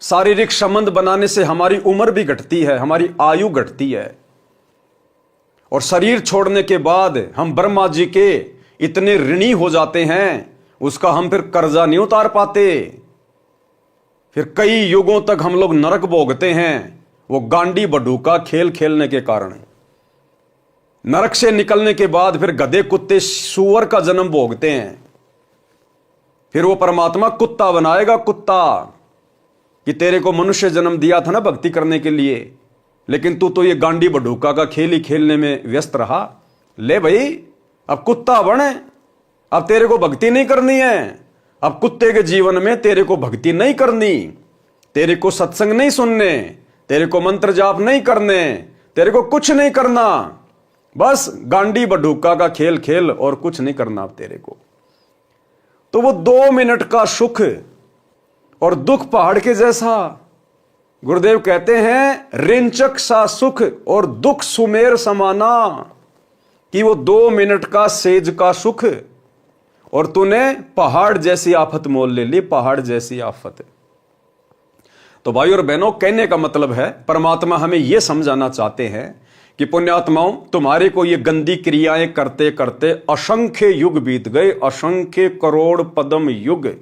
शारीरिक संबंध बनाने से हमारी उम्र भी घटती है, हमारी आयु घटती है, और शरीर छोड़ने के बाद हम ब्रह्मा जी के इतने ऋणी हो जाते हैं, उसका हम फिर कर्जा नहीं उतार पाते। फिर कई युगों तक हम लोग नरक भोगते हैं, वो गांडी बडूका खेल खेलने के कारण। नरक से निकलने के बाद फिर गधे कुत्ते सूअर का जन्म भोगते हैं। फिर वो परमात्मा कुत्ता बनाएगा, कुत्ता, कि तेरे को मनुष्य जन्म दिया था ना भक्ति करने के लिए, लेकिन तू तो ये गांडी बडूका का खेल ही खेलने में व्यस्त रहा। ले भाई, अब कुत्ता बने, अब तेरे को भक्ति नहीं करनी है। अब कुत्ते के जीवन में तेरे को भक्ति नहीं करनी, तेरे को सत्संग नहीं सुनने, तेरे को मंत्र जाप नहीं करने, तेरे को कुछ नहीं करना, बस गांडी बडूका का खेल खेल और कुछ नहीं करना अब तेरे को। तो वो 2 मिनट का सुख और दुख पहाड़ के जैसा। गुरुदेव कहते हैं रिंचक सा सुख और दुख सुमेर समाना, कि वो 2 मिनट का सेज का सुख और तूने पहाड़ जैसी आफत मोल ले ली, पहाड़ जैसी आफत। तो भाई और बहनों, कहने का मतलब है परमात्मा हमें यह समझाना चाहते हैं कि पुण्यात्माओं, तुम्हारे को ये गंदी क्रियाएं करते करते असंख्य युग बीत गए, असंख्य करोड़ पदम युग।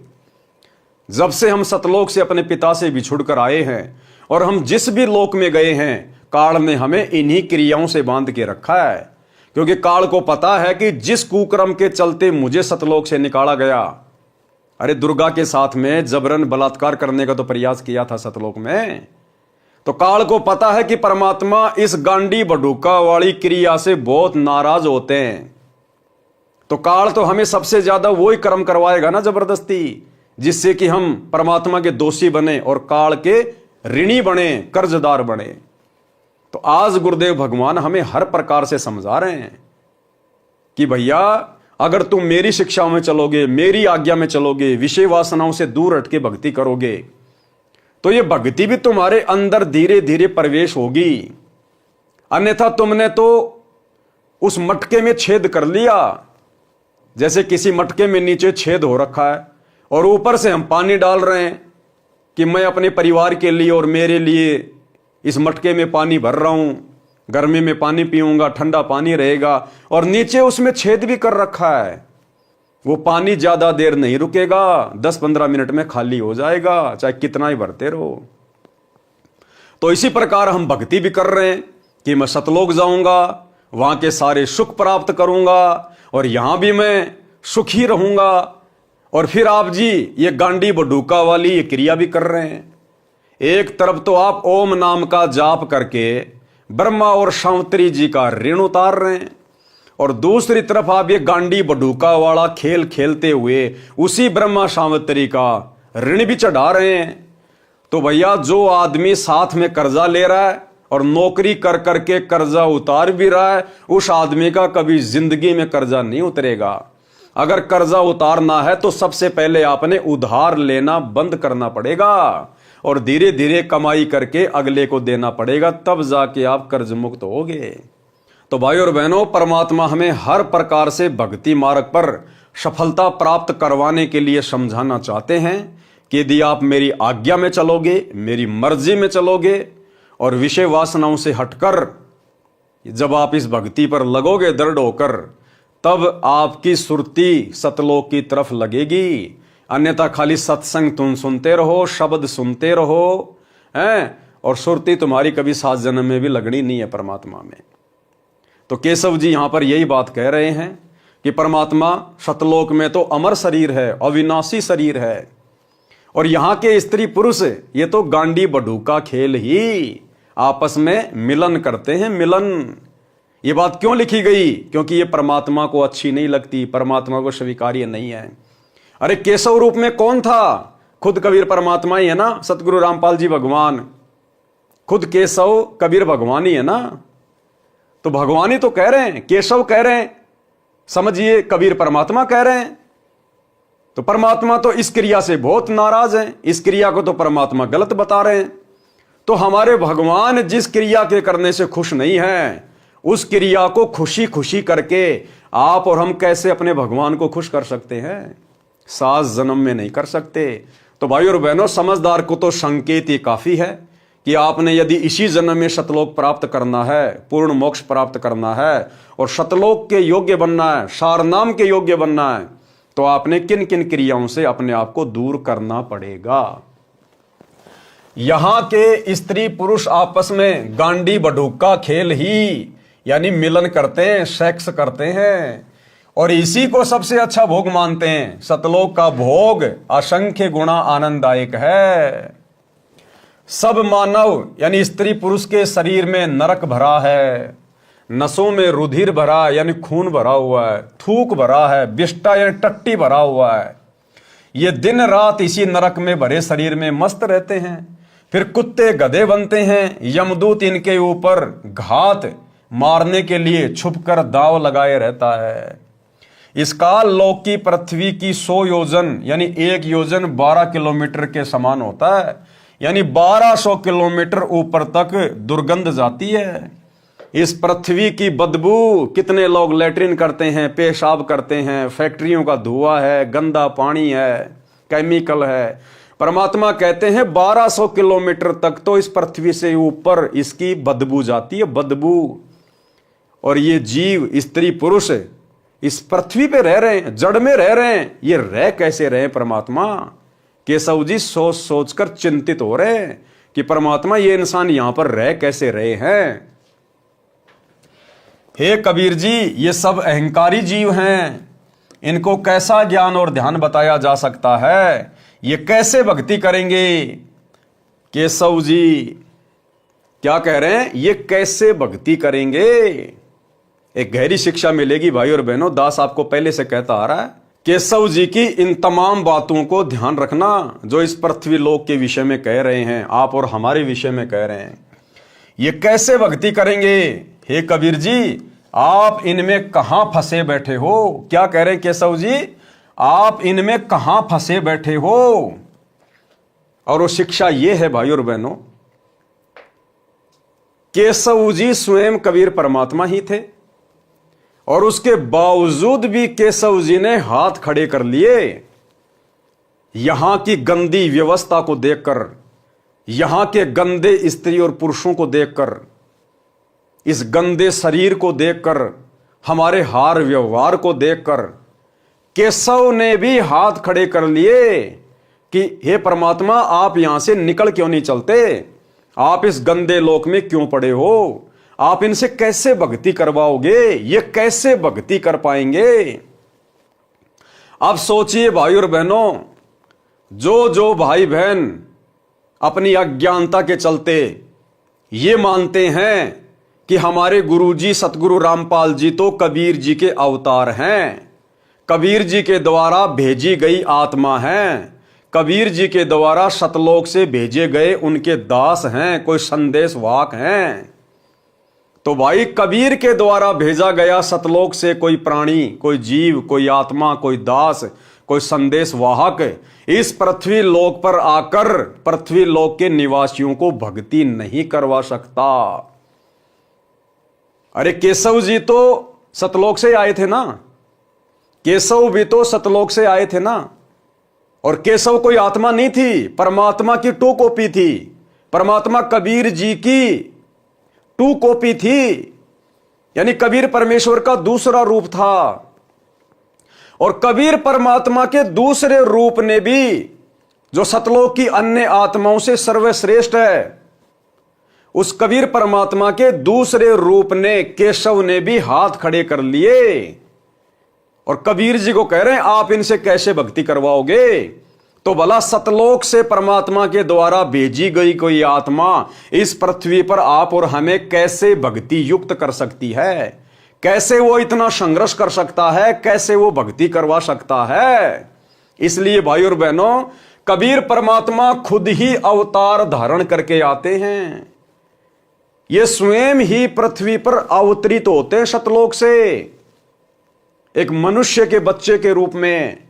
जब से हम सतलोक से अपने पिता से बिछुड़ कर आए हैं, और हम जिस भी लोक में गए हैं, काल ने हमें इन्हीं क्रियाओं से बांध के रखा है। क्योंकि काल को पता है कि जिस कुक्रम के चलते मुझे सतलोक से निकाला गया, अरे दुर्गा के साथ में जबरन बलात्कार करने का तो प्रयास किया था सतलोक में, तो काल को पता है कि परमात्मा इस गांडी बडूका वाली क्रिया से बहुत नाराज होते हैं। तो काल तो हमें सबसे ज्यादा वही कर्म करवाएगा ना जबरदस्ती, जिससे कि हम परमात्मा के दोषी बने और काल के ऋणी बने, कर्जदार बने। तो आज गुरुदेव भगवान हमें हर प्रकार से समझा रहे हैं कि भैया, अगर तुम मेरी शिक्षाओं में चलोगे, मेरी आज्ञा में चलोगे, विषय वासनाओं से दूर हट के भक्ति करोगे, तो ये भक्ति भी तुम्हारे अंदर धीरे धीरे प्रवेश होगी। अन्यथा तुमने तो उस मटके में छेद कर लिया, जैसे किसी मटके में नीचे छेद हो रखा है और ऊपर से हम पानी डाल रहे हैं कि मैं अपने परिवार के लिए और मेरे लिए इस मटके में पानी भर रहा हूं, गर्मी में पानी पीऊंगा, ठंडा पानी रहेगा, और नीचे उसमें छेद भी कर रखा है। वो पानी ज्यादा देर नहीं रुकेगा, 10-15 मिनट में खाली हो जाएगा, चाहे कितना ही भरते रहो। तो इसी प्रकार हम भक्ति भी कर रहे हैं कि मैं सतलोक जाऊंगा, वहां के सारे सुख प्राप्त करूंगा, और यहां भी मैं सुखी रहूंगा। और फिर आप जी ये गांडी बडूका वाली ये क्रिया भी कर रहे हैं। एक तरफ तो आप ओम नाम का जाप करके ब्रह्मा और शांवत्री जी का ऋण उतार रहे हैं, और दूसरी तरफ आप ये गांडी बडूका वाला खेल खेलते हुए उसी ब्रह्मा शांवत्री का ऋण भी चढ़ा रहे हैं। तो भैया, जो आदमी साथ में कर्जा ले रहा है और नौकरी कर करके कर्जा उतार भी रहा है, उस आदमी का कभी जिंदगी में कर्जा नहीं उतरेगा। अगर कर्जा उतारना है तो सबसे पहले आपने उधार लेना बंद करना पड़ेगा, और धीरे धीरे कमाई करके अगले को देना पड़ेगा, तब जाके आप कर्ज मुक्त होगे। तो भाई और बहनों, परमात्मा हमें हर प्रकार से भक्ति मार्ग पर सफलता प्राप्त करवाने के लिए समझाना चाहते हैं कि यदि आप मेरी आज्ञा में चलोगे, मेरी मर्जी में चलोगे, और विषय वासनाओं से हटकर जब आप इस भक्ति पर लगोगे दृढ़ होकर, तब आपकी सुरती सतलोक की तरफ लगेगी। अन्यथा खाली सत्संग तुम सुनते रहो, शब्द सुनते रहो हैं, और सुरती तुम्हारी कभी 7 जन्म में भी लगनी नहीं है परमात्मा में। तो केशव जी यहां पर यही बात कह रहे हैं कि परमात्मा सतलोक में तो अमर शरीर है, अविनाशी शरीर है, और यहां के स्त्री पुरुष ये तो गांडी बडूका खेल ही आपस में मिलन करते हैं, मिलन। ये बात क्यों लिखी गई? क्योंकि ये परमात्मा को अच्छी नहीं लगती, परमात्मा को स्वीकार्य नहीं है। अरे केशव रूप में कौन था? खुद कबीर परमात्मा ही है ना, सतगुरु रामपाल जी भगवान, खुद केशव कबीर भगवान ही है ना। तो भगवान ही तो कह रहे हैं, केशव कह रहे हैं, समझिए कबीर परमात्मा कह रहे हैं। तो परमात्मा तो इस क्रिया से बहुत नाराज हैं, इस क्रिया को तो परमात्मा गलत बता रहे हैं। तो हमारे भगवान जिस क्रिया के करने से खुश नहीं है, उस क्रिया को खुशी खुशी करके आप और हम कैसे अपने भगवान को खुश कर सकते हैं? 7 जन्म में नहीं कर सकते। तो भाई और बहनों, समझदार को तो संकेत ये काफी है कि आपने यदि इसी जन्म में शतलोक प्राप्त करना है, पूर्ण मोक्ष प्राप्त करना है और शतलोक के योग्य बनना है, सारनाम के योग्य बनना है, तो आपने किन किन क्रियाओं से अपने आप को दूर करना पड़ेगा। यहां के स्त्री पुरुष आपस में गांडी बडूका खेल ही यानी मिलन करते हैं, सेक्स करते हैं और इसी को सबसे अच्छा भोग मानते हैं। सतलोक का भोग असंख्य गुणा आनंददायक है। सब मानव यानी स्त्री पुरुष के शरीर में नरक भरा है, नसों में रुधिर भरा यानी खून भरा हुआ है, थूक भरा है, बिष्टा यानी टट्टी भरा हुआ है। ये दिन रात इसी नरक में भरे शरीर में मस्त रहते हैं। फिर कुत्ते गधे बनते हैं, यमदूत इनके ऊपर घात मारने के लिए छुपकर दांव लगाए रहता है। इस काल लोक की पृथ्वी की 100 योजन यानी 1 योजन 12 किलोमीटर के समान होता है, यानी 1200 किलोमीटर ऊपर तक दुर्गंध जाती है। इस पृथ्वी की बदबू, कितने लोग लैट्रिन करते हैं, पेशाब करते हैं, फैक्ट्रियों का धुआं है, गंदा पानी है, केमिकल है। परमात्मा कहते हैं 1200 किलोमीटर तक तो इस पृथ्वी से ऊपर इसकी बदबू जाती है, बदबू। और ये जीव, स्त्री पुरुष इस पृथ्वी पे रह रहे हैं, जड़ में रह रहे हैं। ये रह कैसे रहे परमात्मा? केशव जी सोच सोचकर चिंतित हो रहे हैं कि परमात्मा ये इंसान यहां पर रह कैसे रहे हैं। हे कबीर जी, ये सब अहंकारी जीव हैं, इनको कैसा ज्ञान और ध्यान बताया जा सकता है? ये कैसे भक्ति करेंगे? केशव जी क्या कह रहे हैं? ये कैसे भक्ति करेंगे? एक गहरी शिक्षा मिलेगी भाई और बहनों। दास आपको पहले से कहता आ रहा है, केशव जी की इन तमाम बातों को ध्यान रखना जो इस पृथ्वी लोक के विषय में कह रहे हैं, आप और हमारे विषय में कह रहे हैं। ये कैसे भक्ति करेंगे? हे कबीर जी, आप इनमें कहां फंसे बैठे हो? क्या कह रहे हैं केशव जी? आप इनमें कहां फंसे बैठे हो? और वो शिक्षा ये है भाई और बहनों, केशव जी स्वयं कबीर परमात्मा ही थे और उसके बावजूद भी केशव जी ने हाथ खड़े कर लिए। यहां की गंदी व्यवस्था को देखकर, यहां के गंदे स्त्री और पुरुषों को देखकर, इस गंदे शरीर को देखकर, हमारे हार व्यवहार को देखकर केशव ने भी हाथ खड़े कर लिए कि हे परमात्मा, आप यहां से निकल क्यों नहीं चलते? आप इस गंदे लोक में क्यों पड़े हो? आप इनसे कैसे भक्ति करवाओगे? ये कैसे भक्ति कर पाएंगे? अब सोचिए भाई और बहनों, जो भाई बहन अपनी अज्ञानता के चलते ये मानते हैं कि हमारे गुरुजी सतगुरु रामपाल जी तो कबीर जी के अवतार हैं, कबीर जी के द्वारा भेजी गई आत्मा हैं, कबीर जी के द्वारा सतलोक से भेजे गए उनके दास हैं, कोई संदेश वाहक हैं। तो भाई कबीर के द्वारा भेजा गया सतलोक से कोई प्राणी, कोई जीव, कोई आत्मा, कोई दास, कोई संदेश वाहक इस पृथ्वी लोक पर आकर पृथ्वी लोक के निवासियों को भक्ति नहीं करवा सकता। अरे केशव जी तो सतलोक से आए थे ना, केशव भी तो सतलोक से आए थे ना। और केशव कोई आत्मा नहीं थी, परमात्मा की 2 कॉपी थी। परमात्मा कबीर जी की 2 कॉपी थी, यानी कबीर परमेश्वर का दूसरा रूप था। और कबीर परमात्मा के दूसरे रूप ने भी, जो सतलोक की अन्य आत्माओं से सर्वश्रेष्ठ है, उस कबीर परमात्मा के दूसरे रूप ने, केशव ने भी हाथ खड़े कर लिए और कबीर जी को कह रहे हैं आप इनसे कैसे भक्ति करवाओगे? तो भला सतलोक से परमात्मा के द्वारा भेजी गई कोई आत्मा इस पृथ्वी पर आप और हमें कैसे भक्ति युक्त कर सकती है? कैसे वो इतना संघर्ष कर सकता है? कैसे वो भक्ति करवा सकता है? इसलिए भाई और बहनों, कबीर परमात्मा खुद ही अवतार धारण करके आते हैं। ये स्वयं ही पृथ्वी पर अवतरित होते हैं सतलोक से, एक मनुष्य के बच्चे के रूप में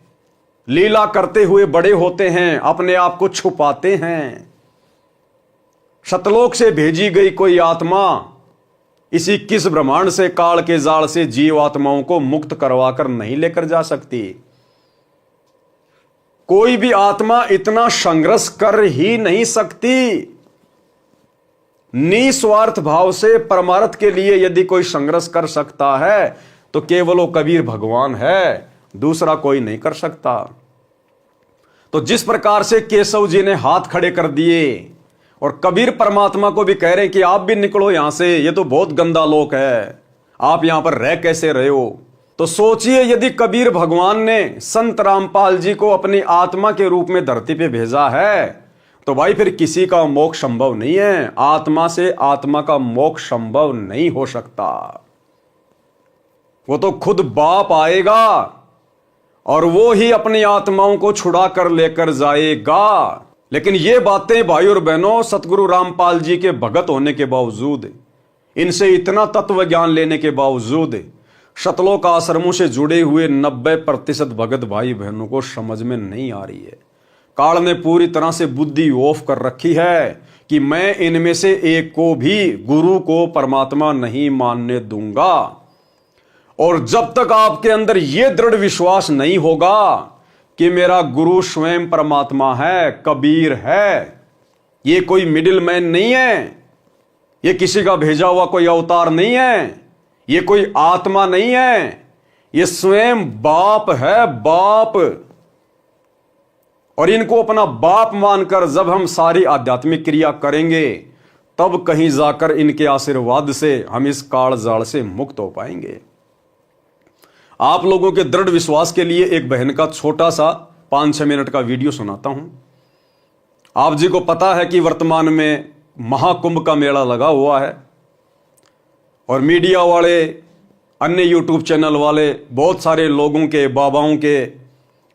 लीला करते हुए बड़े होते हैं, अपने आप को छुपाते हैं। सतलोक से भेजी गई कोई आत्मा इसी किस ब्रह्मांड से, काल के जाल से जीव आत्माओं को मुक्त करवाकर नहीं लेकर जा सकती। कोई भी आत्मा इतना संघर्ष कर ही नहीं सकती। निस्वार्थ भाव से परमार्थ के लिए यदि कोई संघर्ष कर सकता है तो केवल वो कबीर भगवान है, दूसरा कोई नहीं कर सकता। तो जिस प्रकार से केशव जी ने हाथ खड़े कर दिए और कबीर परमात्मा को भी कह रहे हैं कि आप भी निकलो यहां से, ये तो बहुत गंदा लोक है, आप यहां पर रह कैसे रहे हो। तो सोचिए, यदि कबीर भगवान ने संत रामपाल जी को अपनी आत्मा के रूप में धरती पे भेजा है तो भाई फिर किसी का मोक्ष संभव नहीं है। आत्मा से आत्मा का मोक्ष संभव नहीं हो सकता। वो तो खुद बाप आएगा और वो ही अपनी आत्माओं को छुड़ा कर लेकर जाएगा। लेकिन ये बातें भाई और बहनों, सतगुरु रामपाल जी के भगत होने के बावजूद, इनसे इतना तत्व ज्ञान लेने के बावजूद सतलोक आश्रमों से जुड़े हुए 90% भगत भाई बहनों को समझ में नहीं आ रही है। काल ने पूरी तरह से बुद्धि ऑफ कर रखी है कि मैं इनमें से एक को भी गुरु को परमात्मा नहीं मानने दूंगा। और जब तक आपके अंदर यह दृढ़ विश्वास नहीं होगा कि मेरा गुरु स्वयं परमात्मा है, कबीर है, ये कोई मिडिल मैन नहीं है, ये किसी का भेजा हुआ कोई अवतार नहीं है, ये कोई आत्मा नहीं है, ये स्वयं बाप है, बाप। और इनको अपना बाप मानकर जब हम सारी आध्यात्मिक क्रिया करेंगे तब कहीं जाकर इनके आशीर्वाद से हम इस काल जाल से मुक्त हो पाएंगे। आप लोगों के दृढ़ विश्वास के लिए एक बहन का छोटा सा 5-6 मिनट का वीडियो सुनाता हूं। आप जी को पता है कि वर्तमान में महाकुंभ का मेला लगा हुआ है और मीडिया वाले, अन्य यूट्यूब चैनल वाले बहुत सारे लोगों के, बाबाओं के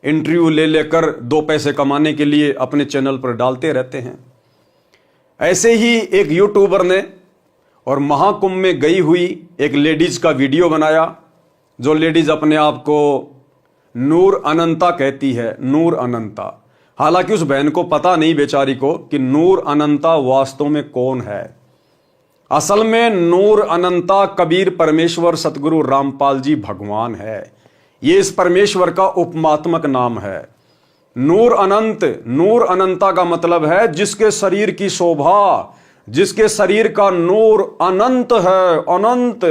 इंटरव्यू ले लेकर 2 पैसे कमाने के लिए अपने चैनल पर डालते रहते हैं। ऐसे ही एक यूट्यूबर ने और महाकुंभ में गई हुई एक लेडीज का वीडियो बनाया, जो लेडीज अपने आप को नूर अनंता कहती है, नूर अनंता। हालांकि उस बहन को पता नहीं बेचारी को कि नूर अनंता वास्तव में कौन है। असल में नूर अनंता कबीर परमेश्वर सतगुरु रामपाल जी भगवान है। ये इस परमेश्वर का उपमात्मक नाम है। नूर अनंत, नूर अनंता का मतलब है जिसके शरीर की शोभा, जिसके शरीर का नूर अनंत है, अनंत।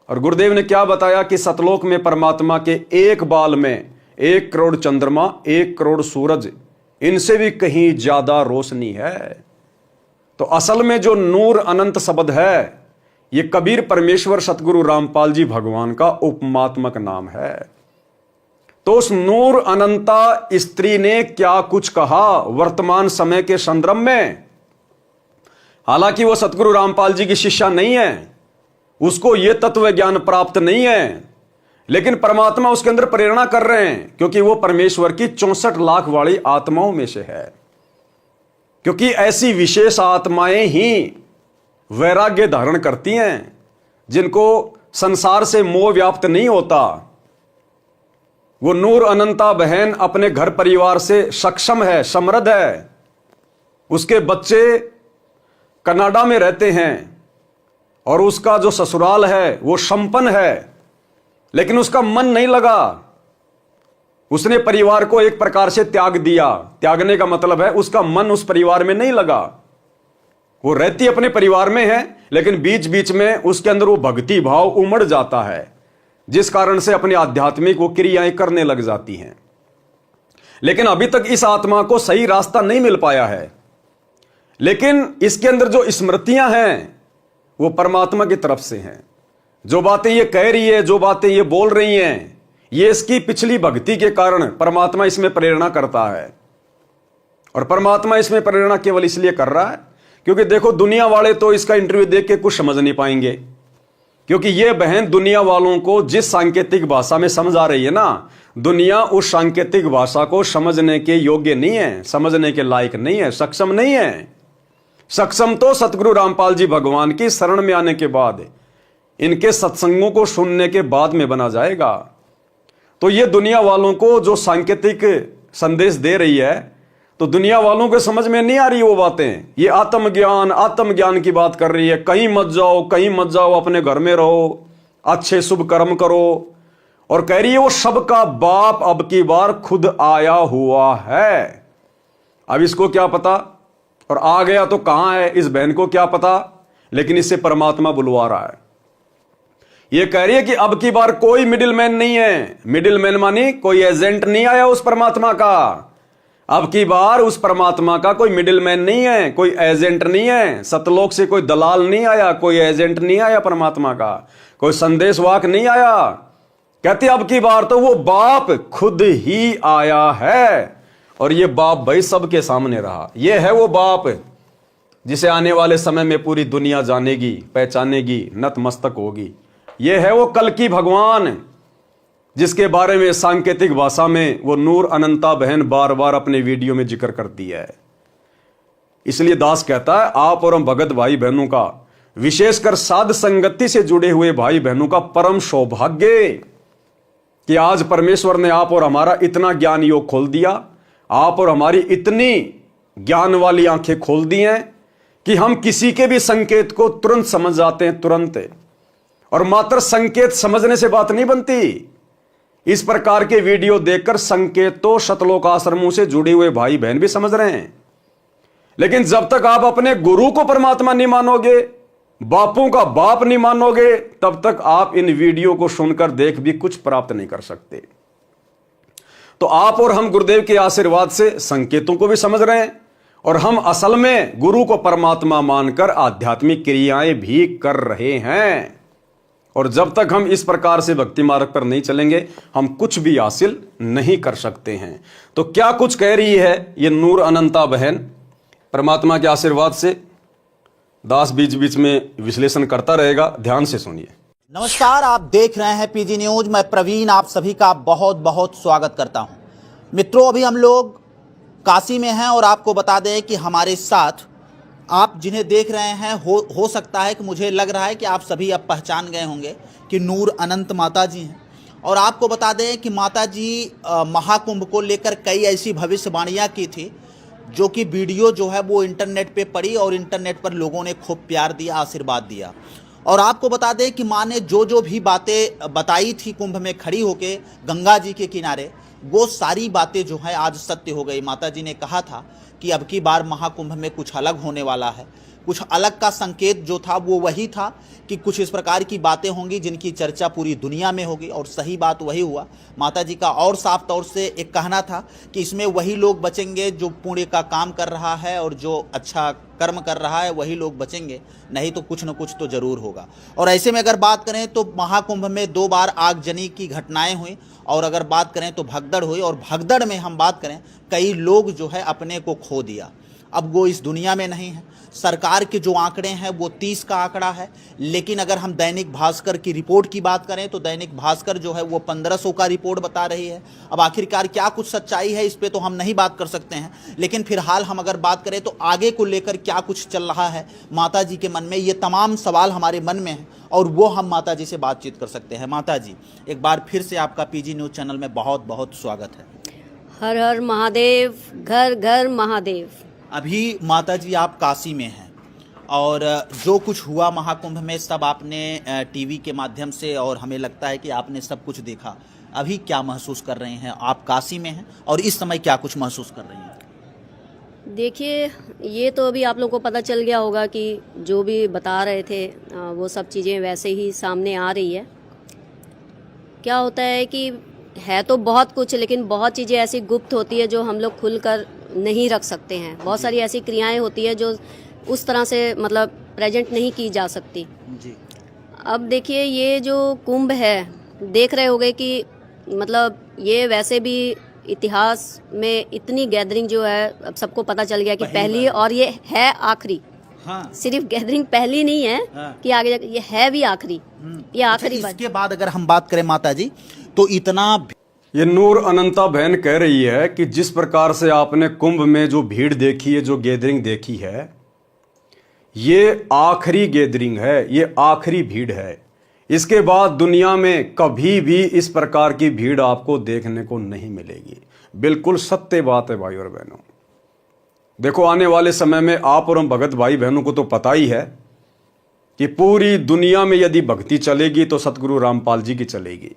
और गुरुदेव ने क्या बताया कि सतलोक में परमात्मा के एक बाल में 1 करोड़ चंद्रमा, 1 करोड़ सूरज, इनसे भी कहीं ज्यादा रोशनी है। तो असल में जो नूर अनंत शब्द है, ये कबीर परमेश्वर सतगुरु रामपाल जी भगवान का उपमात्मक नाम है। तो उस नूर अनंता स्त्री ने क्या कुछ कहा वर्तमान समय के संदर्भ में। हालांकि वो सतगुरु रामपाल जी की शिष्या नहीं है, उसको यह तत्व ज्ञान प्राप्त नहीं है, लेकिन परमात्मा उसके अंदर प्रेरणा कर रहे हैं क्योंकि वो परमेश्वर की 64 लाख वाली आत्माओं में से है। क्योंकि ऐसी विशेष आत्माएं ही वैराग्य धारण करती हैं, जिनको संसार से मोह व्याप्त नहीं होता। वो नूर अनंता बहन अपने घर परिवार से सक्षम है, समृद्ध है। उसके बच्चे कनाडा में रहते हैं और उसका जो ससुराल है वो संपन्न है, लेकिन उसका मन नहीं लगा। उसने परिवार को एक प्रकार से त्याग दिया। त्यागने का मतलब है उसका मन उस परिवार में नहीं लगा। वो रहती अपने परिवार में है, लेकिन बीच बीच में उसके अंदर वो भक्ति भाव उमड़ जाता है, जिस कारण से अपनी आध्यात्मिक वो क्रियाएं करने लग जाती हैं। लेकिन अभी तक इस आत्मा को सही रास्ता नहीं मिल पाया है। लेकिन इसके अंदर जो स्मृतियां हैं वो परमात्मा की तरफ से हैं। जो बातें ये कह रही है, जो बातें ये बोल रही हैं, ये इसकी पिछली भक्ति के कारण परमात्मा इसमें प्रेरणा करता है। और परमात्मा इसमें प्रेरणा केवल इसलिए कर रहा है क्योंकि देखो दुनिया वाले तो इसका इंटरव्यू देख के कुछ समझ नहीं पाएंगे, क्योंकि ये बहन दुनिया वालों को जिस सांकेतिक भाषा में समझ आ रही है ना, दुनिया उस सांकेतिक भाषा को समझने के योग्य नहीं है, समझने के लायक नहीं है, सक्षम नहीं है। सक्षम तो सतगुरु रामपाल जी भगवान की शरण में आने के बाद, इनके सत्संगों को सुनने के बाद में बना जाएगा। तो ये दुनिया वालों को जो सांकेतिक संदेश दे रही है, तो दुनिया वालों को समझ में नहीं आ रही वो बातें। ये आत्मज्ञान की बात कर रही है। कहीं मत जाओ, अपने घर में रहो, अच्छे शुभ कर्म करो, और कह रही है वो सबका बाप अब की बार खुद आया हुआ है। अब इसको क्या पता, और आ गया तो कहां है, इस बहन को क्या पता, लेकिन इससे परमात्मा बुलवा रहा है। ये कह रही है कि अब की बार कोई मिडिलमैन नहीं है। मिडिलमैन मानी कोई एजेंट नहीं आया उस परमात्मा का। अब की बार उस परमात्मा का कोई मिडिलमैन नहीं है, कोई एजेंट नहीं है। सतलोक से कोई दलाल नहीं आया, कोई एजेंट नहीं आया परमात्मा का, कोई संदेशवाहक नहीं आया। कहते अब की बार तो वो बाप खुद ही आया है, और ये बाप भाई सबके सामने रहा। ये है वो बाप जिसे आने वाले समय में पूरी दुनिया जानेगी, पहचानेगी, नतमस्तक होगी। ये है वो कल की भगवान जिसके बारे में सांकेतिक भाषा में वो नूर अनंता बहन बार बार अपने वीडियो में जिक्र करती है। इसलिए दास कहता है आप और हम भगत भाई बहनों का, विशेषकर साध संगति से जुड़े हुए भाई बहनों का परम सौभाग्य कि आज परमेश्वर ने आप और हमारा इतना ज्ञान योग खोल दिया, आप और हमारी इतनी ज्ञान वाली आंखें खोल दी हैं कि हम किसी के भी संकेत को तुरंत समझ जाते हैं, तुरंत। और मात्र संकेत समझने से बात नहीं बनती। इस प्रकार के वीडियो देखकर संकेत तो शतलोक आश्रमों से जुड़े हुए भाई बहन भी समझ रहे हैं, लेकिन जब तक आप अपने गुरु को परमात्मा नहीं मानोगे, बापों का बाप नहीं मानोगे, तब तक आप इन वीडियो को सुनकर देख भी कुछ प्राप्त नहीं कर सकते। तो आप और हम गुरुदेव के आशीर्वाद से संकेतों को भी समझ रहे हैं, और हम असल में गुरु को परमात्मा मानकर आध्यात्मिक क्रियाएं भी कर रहे हैं। और जब तक हम इस प्रकार से भक्ति मार्ग पर नहीं चलेंगे, हम कुछ भी हासिल नहीं कर सकते हैं। तो क्या कुछ कह रही है ये नूर अनंता बहन परमात्मा के आशीर्वाद से। दास बीच बीच में विश्लेषण करता रहेगा, ध्यान से सुनिए। नमस्कार, आप देख रहे हैं पीजी न्यूज। मैं प्रवीण आप सभी का बहुत बहुत स्वागत करता हूं। मित्रों, अभी हम लोग काशी में हैं और आपको बता दें कि हमारे साथ आप जिन्हें देख रहे हैं हो सकता है कि मुझे लग रहा है कि आप सभी अब पहचान गए होंगे कि नूर अनंत माता जी हैं। और आपको बता दें कि माता जी महाकुंभ को लेकर कई ऐसी भविष्यवाणियां की थी जो कि वीडियो जो है वो इंटरनेट पे पड़ी और इंटरनेट पर लोगों ने खूब प्यार दिया, आशीर्वाद दिया। और आपको बता दें कि माँ ने जो भी बातें बताई थी कुंभ में खड़ी होके गंगा जी के किनारे, वो सारी बातें जो है आज सत्य हो गई। माता जी ने कहा था कि अब की बार महाकुंभ में कुछ अलग होने वाला है। कुछ अलग का संकेत जो था वो वही था कि कुछ इस प्रकार की बातें होंगी जिनकी चर्चा पूरी दुनिया में होगी, और सही बात वही हुआ। माता जी का और साफ तौर से एक कहना था कि इसमें वही लोग बचेंगे जो पुण्य का काम कर रहा है और जो अच्छा कर्म कर रहा है, वही लोग बचेंगे, नहीं तो कुछ न कुछ तो जरूर होगा। और ऐसे में अगर बात करें तो महाकुंभ में 2 बार आगजनी की घटनाएं हुई, और अगर बात करें तो भगदड़ हुई, और भगदड़ में हम बात करें कई लोग जो है अपने को खो दिया। अब वो इस दुनिया में नहीं है। सरकार के जो आंकड़े हैं वो 30 का आंकड़ा है, लेकिन अगर हम दैनिक भास्कर की रिपोर्ट की बात करें तो दैनिक भास्कर जो है वो 1500 का रिपोर्ट बता रही है। अब आखिरकार क्या कुछ सच्चाई है इस पे तो हम नहीं बात कर सकते हैं, लेकिन फिलहाल हम अगर बात करें तो आगे को लेकर क्या कुछ चल रहा है माता जी के मन में, ये तमाम सवाल हमारे मन में हैं और वो हम माता जी से बातचीत कर सकते हैं। माता जी, एक बार फिर से आपका पीजी न्यूज़ चैनल में बहुत बहुत स्वागत है। हर हर महादेव, घर घर महादेव। अभी माता जी आप काशी में हैं और जो कुछ हुआ महाकुंभ में सब आपने टीवी के माध्यम से, और हमें लगता है कि आपने सब कुछ देखा। अभी क्या महसूस कर रहे हैं? आप काशी में हैं और इस समय क्या कुछ महसूस कर रही हैं? देखिए, ये तो अभी आप लोगों को पता चल गया होगा कि जो भी बता रहे थे वो सब चीज़ें वैसे ही सामने आ रही है। क्या होता है कि है तो बहुत कुछ, लेकिन बहुत चीज़ें ऐसी गुप्त होती है जो हम लोग खुलकर नहीं रख सकते हैं। बहुत सारी ऐसी क्रियाएं होती है जो उस तरह से मतलब प्रेजेंट नहीं की जा सकती जी। अब देखिए, ये जो कुंभ है, देख रहे होंगे कि मतलब ये वैसे भी इतिहास में इतनी गैदरिंग जो है अब सबको पता चल गया कि पहली और ये है आखिरी। हाँ। सिर्फ गैदरिंग पहली नहीं है कि आगे जाके ये है भी आखिरी, ये आखिरी बात। इसके बाद अगर हम बात करें माता जी, तो इतना ये नूर अनंता बहन कह रही है कि जिस प्रकार से आपने कुंभ में जो भीड़ देखी है, जो गैदरिंग देखी है, ये आखिरी गैदरिंग है, ये आखिरी भीड़ है। इसके बाद दुनिया में कभी भी इस प्रकार की भीड़ आपको देखने को नहीं मिलेगी। बिल्कुल सत्य बात है भाई और बहनों। देखो, आने वाले समय में आप और हम भगत भाई बहनों को तो पता ही है कि पूरी दुनिया में यदि भक्ति चलेगी तो सतगुरु रामपाल जी की चलेगी।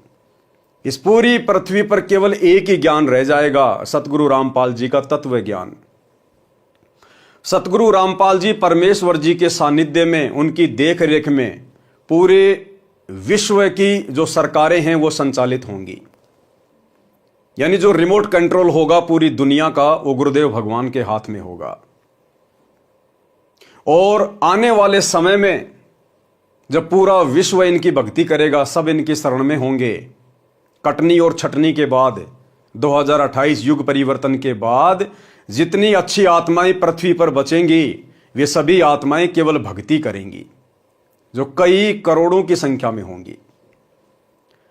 इस पूरी पृथ्वी पर केवल एक ही ज्ञान रह जाएगा, सतगुरु रामपाल जी का तत्व ज्ञान। सतगुरु रामपाल जी परमेश्वर जी के सानिध्य में, उनकी देख रेख में पूरे विश्व की जो सरकारें हैं वो संचालित होंगी। यानी जो रिमोट कंट्रोल होगा पूरी दुनिया का, वो गुरुदेव भगवान के हाथ में होगा। और आने वाले समय में जब पूरा विश्व इनकी भक्ति करेगा, सब इनकी शरण में होंगे। कटनी और छटनी के बाद 2028 युग परिवर्तन के बाद जितनी अच्छी आत्माएं पृथ्वी पर बचेंगी, वे सभी आत्माएं केवल भक्ति करेंगी, जो कई करोड़ों की संख्या में होंगी।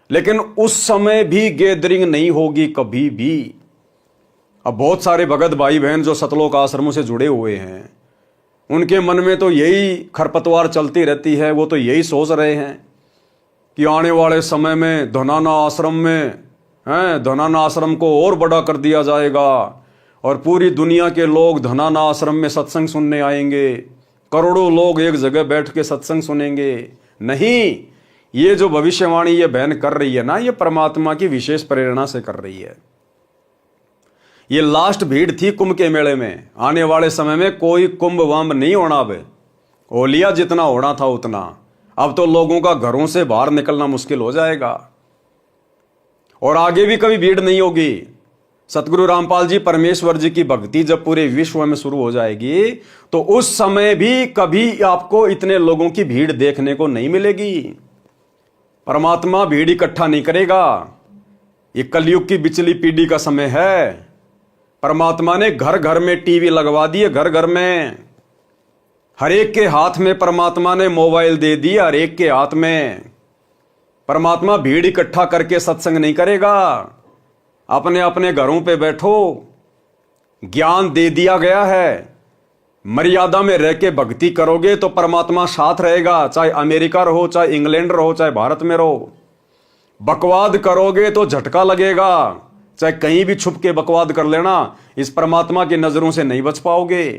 लेकिन उस समय भी गैदरिंग नहीं होगी कभी भी। अब बहुत सारे भगत भाई बहन जो सतलोक आश्रमों से जुड़े हुए हैं, उनके मन में तो यही खरपतवार चलती रहती है। वो तो यही सोच रहे हैं कि आने वाले समय में धनाना आश्रम में धनाना आश्रम को और बड़ा कर दिया जाएगा और पूरी दुनिया के लोग धनाना आश्रम में सत्संग सुनने आएंगे, करोड़ों लोग एक जगह बैठ के सत्संग सुनेंगे। नहीं, ये जो भविष्यवाणी ये बहन कर रही है ना, ये परमात्मा की विशेष प्रेरणा से कर रही है। ये लास्ट भीड़ थी कुंभ के मेले में। आने वाले समय में कोई कुंभ वाम्ब नहीं होना। अब ओलिया जितना होना था उतना। अब तो लोगों का घरों से बाहर निकलना मुश्किल हो जाएगा और आगे भी कभी भीड़ नहीं होगी। सतगुरु रामपाल जी परमेश्वर जी की भक्ति जब पूरे विश्व में शुरू हो जाएगी तो उस समय भी कभी आपको इतने लोगों की भीड़ देखने को नहीं मिलेगी। परमात्मा भीड़ इकट्ठा नहीं करेगा। ये कलयुग की बिचली पीढ़ी का समय है। परमात्मा ने घर घर में टीवी लगवा दिए, घर घर में। हर एक के हाथ में परमात्मा ने मोबाइल दे दिया, हर एक के हाथ में। परमात्मा भीड़ इकट्ठा करके सत्संग नहीं करेगा। अपने अपने घरों पे बैठो, ज्ञान दे दिया गया है। मर्यादा में रह के भक्ति करोगे तो परमात्मा साथ रहेगा, चाहे अमेरिका रहो, चाहे इंग्लैंड रहो, चाहे भारत में रहो। बकवाद करोगे तो झटका लगेगा, चाहे कहीं भी छुप के बकवाद कर लेना, इस परमात्मा की नजरों से नहीं बच पाओगे।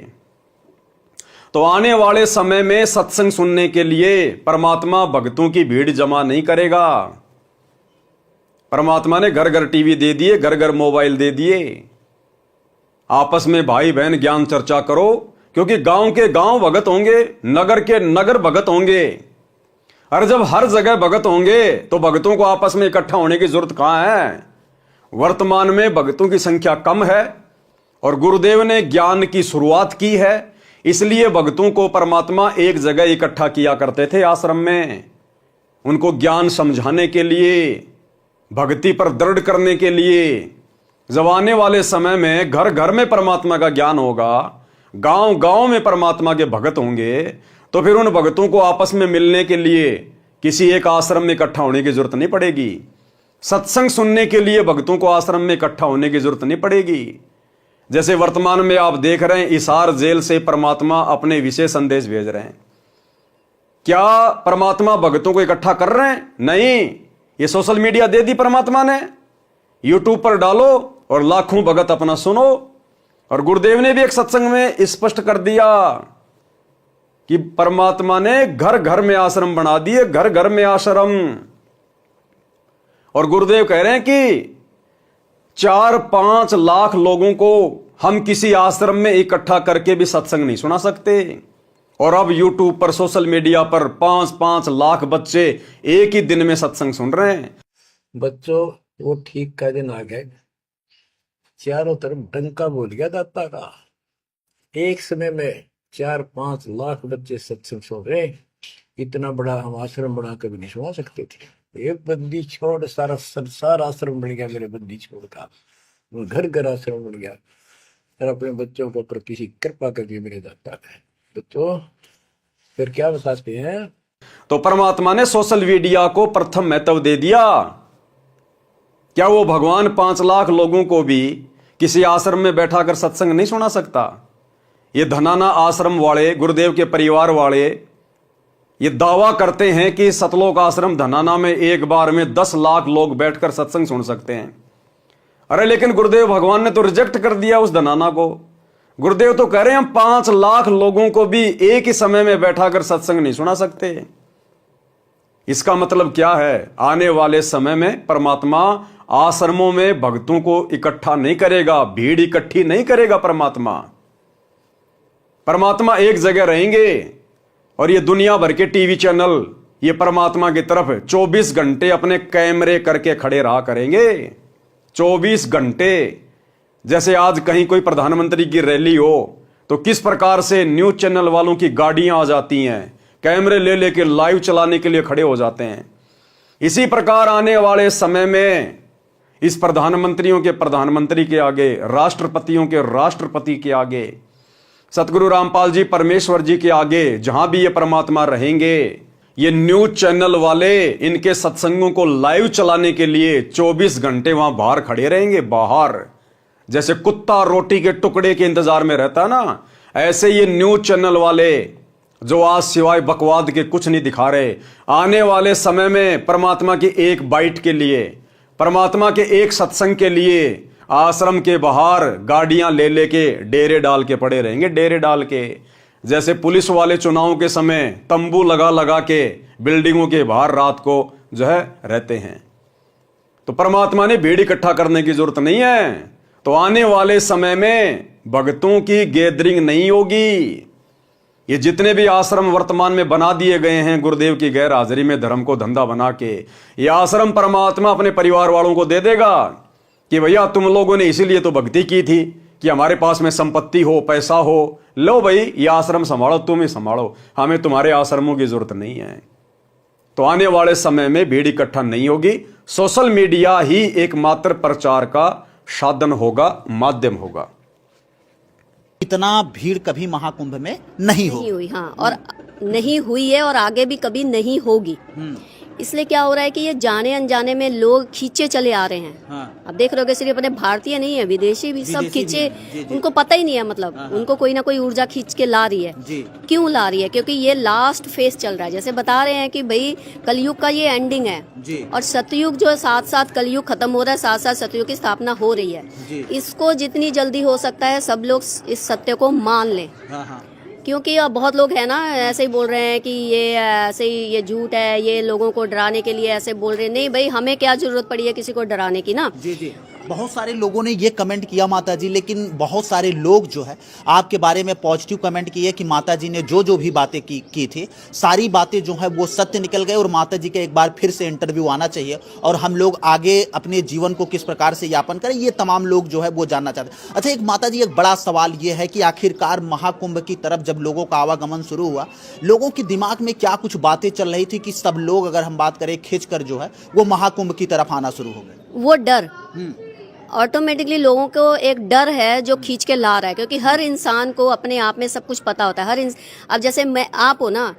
तो आने वाले समय में सत्संग सुनने के लिए परमात्मा भक्तों की भीड़ जमा नहीं करेगा। परमात्मा ने घर घर टीवी दे दिए, घर घर मोबाइल दे दिए। आपस में भाई बहन ज्ञान चर्चा करो, क्योंकि गांव के गांव भगत होंगे, नगर के नगर भगत होंगे। और जब हर जगह भगत होंगे तो भगतों को आपस में इकट्ठा होने की जरूरत कहां है। वर्तमान में भगतों की संख्या कम है और गुरुदेव ने ज्ञान की शुरुआत की है, इसलिए भक्तों को परमात्मा एक जगह इकट्ठा किया करते थे आश्रम में, उनको ज्ञान समझाने के लिए, भक्ति पर दृढ़ करने के लिए। जब आने वाले समय में घर घर में परमात्मा का ज्ञान होगा, गांव गांव में परमात्मा के भगत होंगे, तो फिर उन भगतों को आपस में मिलने के लिए किसी एक आश्रम में इकट्ठा होने की जरूरत नहीं पड़ेगी। सत्संग सुनने के लिए भक्तों को आश्रम में इकट्ठा होने की जरूरत नहीं पड़ेगी। जैसे वर्तमान में आप देख रहे हैं, हिसार जेल से परमात्मा अपने विशेष संदेश भेज रहे हैं। क्या परमात्मा भक्तों को इकट्ठा कर रहे हैं? नहीं, ये सोशल मीडिया दे दी परमात्मा ने। यूट्यूब पर डालो और लाखों भगत अपना सुनो। और गुरुदेव ने भी एक सत्संग में स्पष्ट कर दिया कि परमात्मा ने घर घर में आश्रम बना दिए, घर घर में आश्रम। और गुरुदेव कह रहे हैं कि 4-5 लाख लोगों को हम किसी आश्रम में इकट्ठा करके भी सत्संग नहीं सुना सकते। और अब यूट्यूब पर, सोशल मीडिया पर 5-5 लाख बच्चे एक ही दिन में सत्संग सुन रहे हैं। बच्चों, वो ठीक का दिन आ गए। चारों तरफ डंका बोल गया दाता का। एक समय में 4-5 लाख बच्चे सत्संग सुन रहे। इतना बड़ा हम आश्रम बना कभी नहीं सुना सकते थे। एक बंदी छोड़ सारा संसार आश्रम बन गया मेरे बंदी छोड़ का। घर घर आश्रम बन गया। और अपने बच्चों के ऊपर किसी कृपा करके मेरे दाता है। बच्चों फिर क्या बताते हैं, तो परमात्मा ने सोशल मीडिया को प्रथम महत्व दे दिया। क्या वो भगवान 5 लाख लोगों को भी किसी आश्रम में बैठा कर सत्संग नहीं सुना सकता? ये धनाना आश्रम वाले, गुरुदेव के परिवार वाले ये दावा करते हैं कि सतलोक आश्रम धनाना में एक बार में 10 लाख लोग बैठकर सत्संग सुन सकते हैं। अरे लेकिन गुरुदेव भगवान ने तो रिजेक्ट कर दिया उस धनाना को। गुरुदेव तो कह रहे हैं हम 5 लाख लोगों को भी एक ही समय में बैठाकर सत्संग नहीं सुना सकते। इसका मतलब क्या है? आने वाले समय में परमात्मा आश्रमों में भक्तों को इकट्ठा नहीं करेगा, भीड़ इकट्ठी नहीं करेगा। परमात्मा एक जगह रहेंगे और ये दुनिया भर के टीवी चैनल ये परमात्मा की तरफ 24 घंटे अपने कैमरे करके खड़े रहा करेंगे। 24 घंटे। जैसे आज कहीं कोई प्रधानमंत्री की रैली हो तो किस प्रकार से न्यूज चैनल वालों की गाड़ियां आ जाती हैं, कैमरे ले लेके लाइव चलाने के लिए खड़े हो जाते हैं। इसी प्रकार आने वाले समय में इस प्रधानमंत्रियों के प्रधानमंत्री के आगे, राष्ट्रपतियों के राष्ट्रपति के आगे, सतगुरु रामपाल जी परमेश्वर जी के आगे, जहां भी ये परमात्मा रहेंगे, ये न्यूज चैनल वाले इनके सत्संगों को लाइव चलाने के लिए 24 घंटे वहां बाहर खड़े रहेंगे। बाहर जैसे कुत्ता रोटी के टुकड़े के इंतजार में रहता ना, ऐसे ये न्यूज चैनल वाले जो आज सिवाय बकवाद के कुछ नहीं दिखा रहे, आने वाले समय में परमात्मा की एक बाइट के लिए, परमात्मा के एक सत्संग के लिए आश्रम के बाहर गाड़ियां ले लेके डेरे डाल के पड़े रहेंगे। डेरे डाल के, जैसे पुलिस वाले चुनाव के समय तंबू लगा लगा के बिल्डिंगों के बाहर रात को जो है रहते हैं। तो परमात्मा ने भीड़ इकट्ठा करने की जरूरत नहीं है। तो आने वाले समय में भक्तों की गैदरिंग नहीं होगी। ये जितने भी आश्रम वर्तमान में बना दिए गए हैं गुरुदेव की गैर हाजिरी में धर्म को धंधा बना के, ये आश्रम परमात्मा अपने परिवार वालों को दे देगा कि भैया तुम लोगों ने इसीलिए तो भक्ति की थी कि हमारे पास में संपत्ति हो, पैसा हो, लो भाई ये आश्रम संभालो, तुम ही संभालो, हमें तुम्हारे आश्रमों की जरूरत नहीं है। तो आने वाले समय में भीड़ इकट्ठा नहीं होगी। सोशल मीडिया ही एकमात्र प्रचार का साधन होगा, माध्यम होगा। इतना भीड़ कभी महाकुंभ में नहीं हुई। हाँ, और नहीं हुई है और आगे भी कभी नहीं होगी। इसलिए क्या हो रहा है कि ये जाने अनजाने में लोग खींचे चले आ रहे हैं। हाँ। अब देख रहे हो सिर्फ अपने भारतीय नहीं है, विदेशी भी सब खींचे। उनको पता ही नहीं है, मतलब उनको कोई ना कोई ऊर्जा खींच के ला रही है। क्यों ला रही है? क्योंकि ये लास्ट फेज चल रहा है। जैसे बता रहे हैं कि भाई कलयुग का ये एंडिंग है और सतयुग जो है, साथ साथ कलयुग खत्म हो रहा है, साथ साथ सतयुग की स्थापना हो रही है। इसको जितनी जल्दी हो सकता है सब लोग इस सत्य को मान लें। क्योंकि अब बहुत लोग हैं ना ऐसे ही बोल रहे हैं कि ये ऐसे ही ये झूठ है, ये लोगों को डराने के लिए ऐसे बोल रहे हैं। नहीं भाई, हमें क्या जरूरत पड़ी है किसी को डराने की ना। जी। बहुत सारे लोगों ने ये कमेंट किया माता जी, लेकिन बहुत सारे लोग जो है आपके बारे में पॉजिटिव कमेंट किए कि माता जी ने जो भी बातें की थी सारी बातें जो है वो सत्य निकल गए और माता जी का एक बार फिर से इंटरव्यू आना चाहिए और हम लोग आगे अपने जीवन को किस प्रकार से यापन करें, ये तमाम लोग जो है वो जानना चाहते हैं। अच्छा, एक माता जी एक बड़ा सवाल ये है कि आखिरकार महाकुंभ की तरफ जब लोगों का आवागमन शुरू हुआ, लोगों के दिमाग में क्या कुछ बातें चल रही थी कि सब लोग, अगर हम बात करें, खींच कर जो है वो महाकुंभ की तरफ आना शुरू हो गए? वो डर ऑटोमेटिकली लोगों को एक डर है जो खींच के ला रहा है। क्योंकि हर इंसान को अपने आप में सब कुछ पता होता है। अब जैसे मैं, आप हो ना,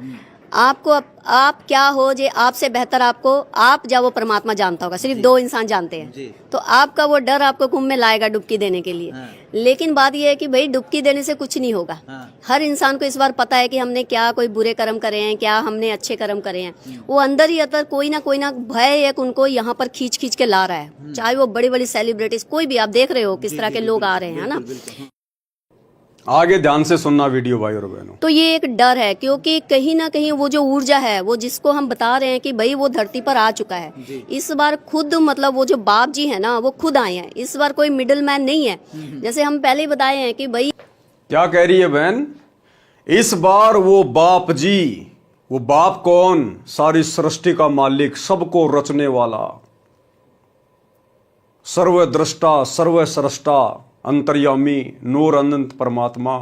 आपको आप क्या हो, जे आपसे बेहतर आप जब वो परमात्मा जानता होगा। सिर्फ 2 इंसान जानते हैं। तो आपका वो डर आपको कुंभ में लाएगा डुबकी देने के लिए। लेकिन बात ये है कि भाई डुबकी देने से कुछ नहीं होगा। हर इंसान को इस बार पता है कि हमने क्या कोई बुरे कर्म करे हैं, क्या हमने अच्छे कर्म करे हैं। वो अंदर ही अंदर कोई ना भय एक उनको यहाँ पर खींच के ला रहा है। चाहे वो बड़ी बड़ी सेलिब्रिटीज, कोई भी, आप देख रहे हो किस तरह के लोग आ रहे हैं ना। आगे ध्यान से सुनना वीडियो भाई और बहनों। तो ये एक डर है क्योंकि कहीं ना कहीं वो जो ऊर्जा है, वो जिसको हम बता रहे हैं कि भाई वो धरती पर आ चुका है। इस बार खुद, मतलब वो जो बाप जी है ना, वो खुद आए हैं। इस बार कोई मिडिल मैन नहीं है। जैसे हम पहले ही बताए हैं कि भाई, क्या कह रही है बहन? इस बार वो बाप जी, वो बाप कौन? सारी सृष्टि का मालिक, सबको रचने वाला, सर्वद्रष्टा, सर्वसृष्टा, अंतर्यामी, नूर अनंत परमात्मा।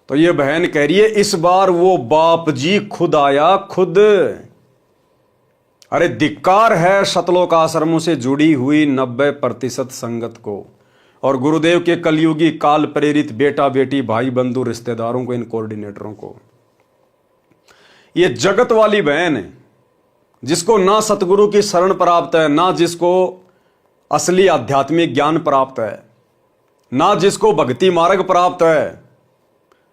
तो ये बहन कह रही है इस बार वो बाप जी खुद आया, खुद। अरे धिक्कार है शतलोक आश्रमों से जुड़ी हुई 90% संगत को और गुरुदेव के कलयुगी काल प्रेरित बेटा बेटी भाई बंधु रिश्तेदारों को, इन कोऑर्डिनेटरों को। ये जगत वाली बहन है जिसको ना सतगुरु की शरण प्राप्त है, ना जिसको असली आध्यात्मिक ज्ञान प्राप्त है, ना जिसको भक्ति मार्ग प्राप्त है,